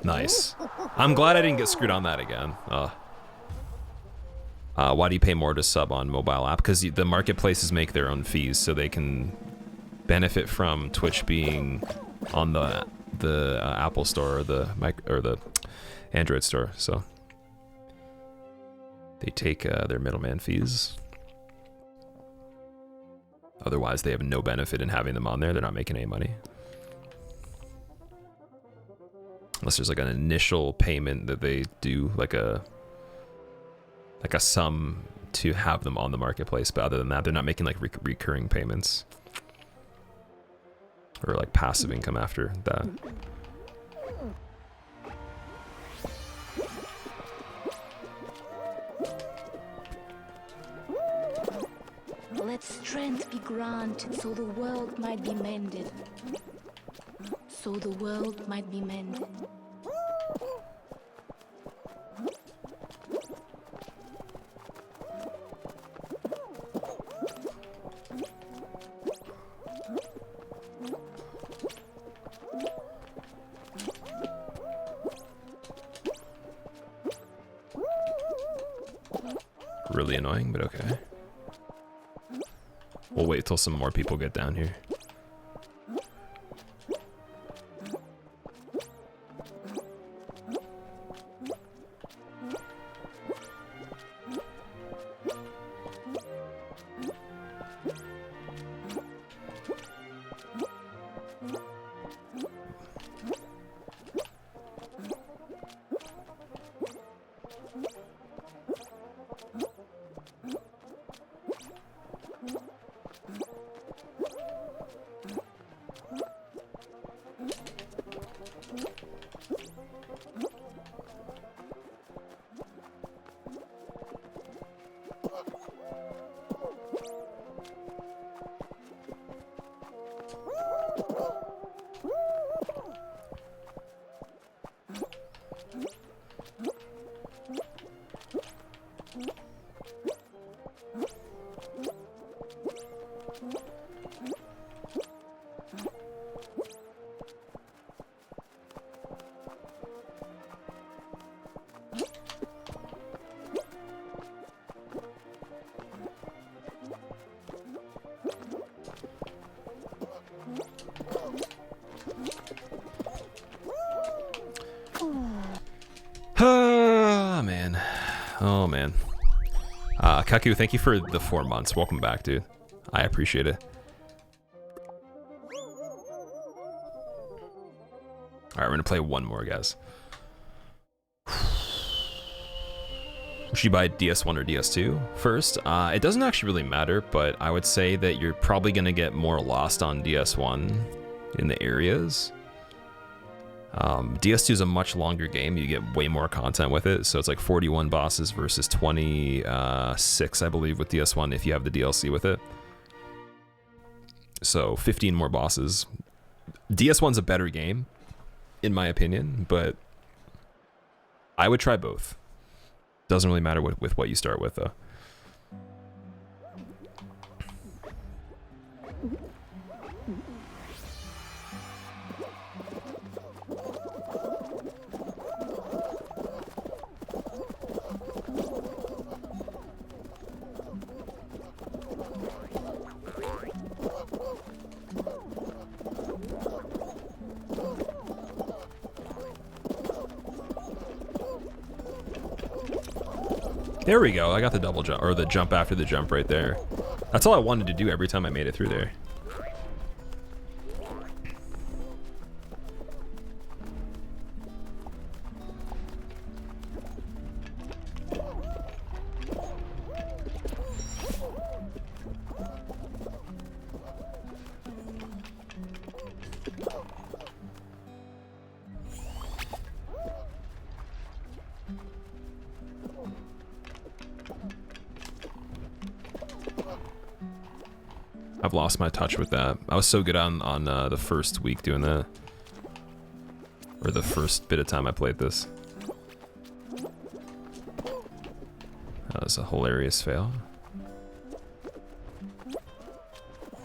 S1: Nice. I'm glad I didn't get screwed on that again. Why do you pay more to sub on mobile app? Because the marketplaces make their own fees, so they can benefit from Twitch being on the Apple store or the Android store. So They take their middleman fees. Otherwise, they have no benefit in having them on there. They're not making any money. Unless there's like an initial payment that they do, like a sum to have them on the marketplace. But other than that, they're not making like recurring payments or like passive income after that.
S2: Let strength be granted so the world might be mended. So the world might be mended.
S1: Really annoying, but okay. We'll wait till some more people get down here. Oh man. Oh man. Kaku, thank you for the 4 months. Welcome back, dude. I appreciate it. Alright, we're gonna play one more, guys. Should you buy DS1 or DS2 first? It doesn't actually really matter, but I would say that you're probably gonna get more lost on DS1 in the areas. DS2 is a much longer game. You get way more content with it. So it's like 41 bosses versus 26, I believe, with DS1 if you have the DLC with it. So 15 more bosses. DS1's a better game, in my opinion, but I would try both. Doesn't really matter with what you start with, though. There we go. I got the double jump, or the jump after the jump right there. That's all I wanted to do every time I made it through there. I've lost my touch with that. I was so good on the first week doing that. Or the first bit of time I played this. That was a hilarious fail.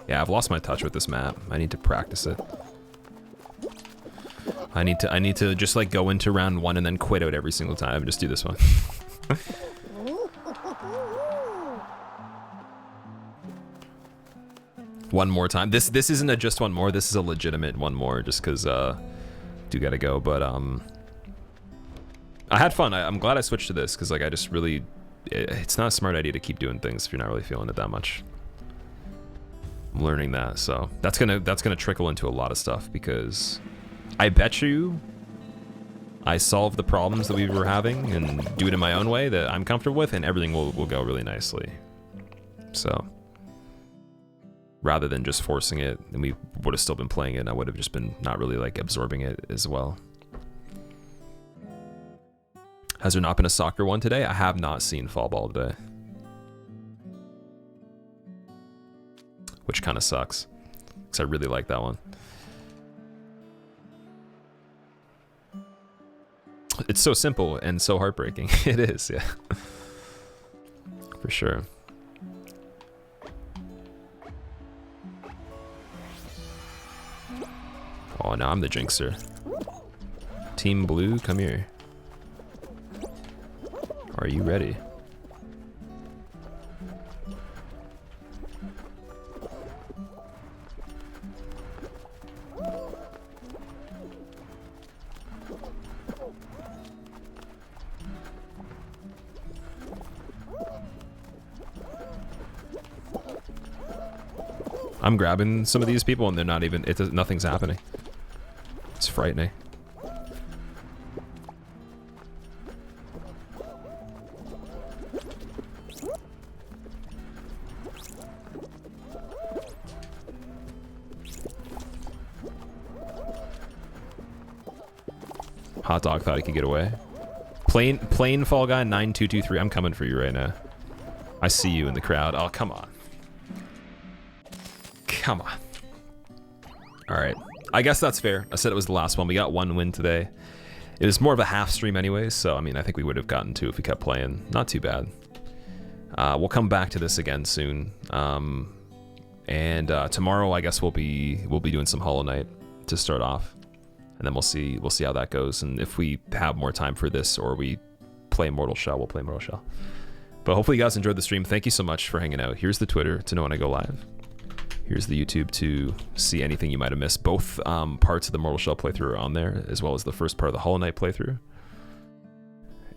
S1: Yeah, I've lost my touch with this map. I need to practice it. I need to just like go into round 1 and then quit out every single time and just do this one. One more time. This isn't a just one more. This is a legitimate one more, just because do gotta go. But I had fun. I'm glad I switched to this because like I just really it's not a smart idea to keep doing things if you're not really feeling it that much. I'm learning that, so that's gonna trickle into a lot of stuff, because I bet you I solve the problems that we were having and do it in my own way that I'm comfortable with, and everything will go really nicely. So rather than just forcing it, and we would have still been playing it, and I would have just been not really like absorbing it as well. Has there not been a soccer one today? I have not seen fall ball today, which kind of sucks, because I really like that one. It's so simple and so heartbreaking. It is, yeah. For sure. Oh, now I'm the jinxer. Team Blue, come here. Are you ready? I'm grabbing some of these people and they're not even, nothing's happening. It's frightening. Hot dog thought he could get away. Plain fall guy 9223. I'm coming for you right now. I see you in the crowd. Oh, come on. Come on. All right. I guess that's fair. I said it was the last one. We got one win today. It was more of a half stream anyways, so I mean, I think we would have gotten two if we kept playing. Not too bad. We'll come back to this again soon. And tomorrow, I guess we'll be doing some Hollow Knight to start off, and then we'll see how that goes. And if we have more time for this, or we play Mortal Shell, we'll play Mortal Shell. But hopefully you guys enjoyed the stream. Thank you so much for hanging out. Here's the Twitter to know when I go live. Here's the YouTube to see anything you might have missed. Both parts of the Mortal Shell playthrough are on there, as well as the first part of the Hollow Knight playthrough.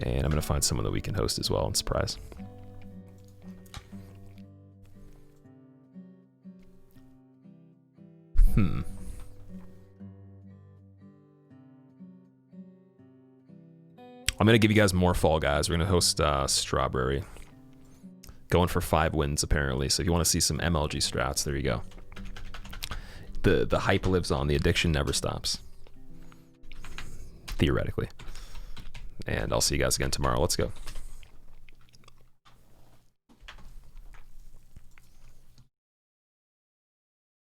S1: And I'm going to find someone that we can host as well and surprise. I'm going to give you guys more Fall Guys. We're going to host Strawberry. Going for 5 wins, apparently. So if you want to see some MLG strats, there you go. The hype lives on. The addiction never stops. Theoretically. And I'll see you guys again tomorrow. Let's go.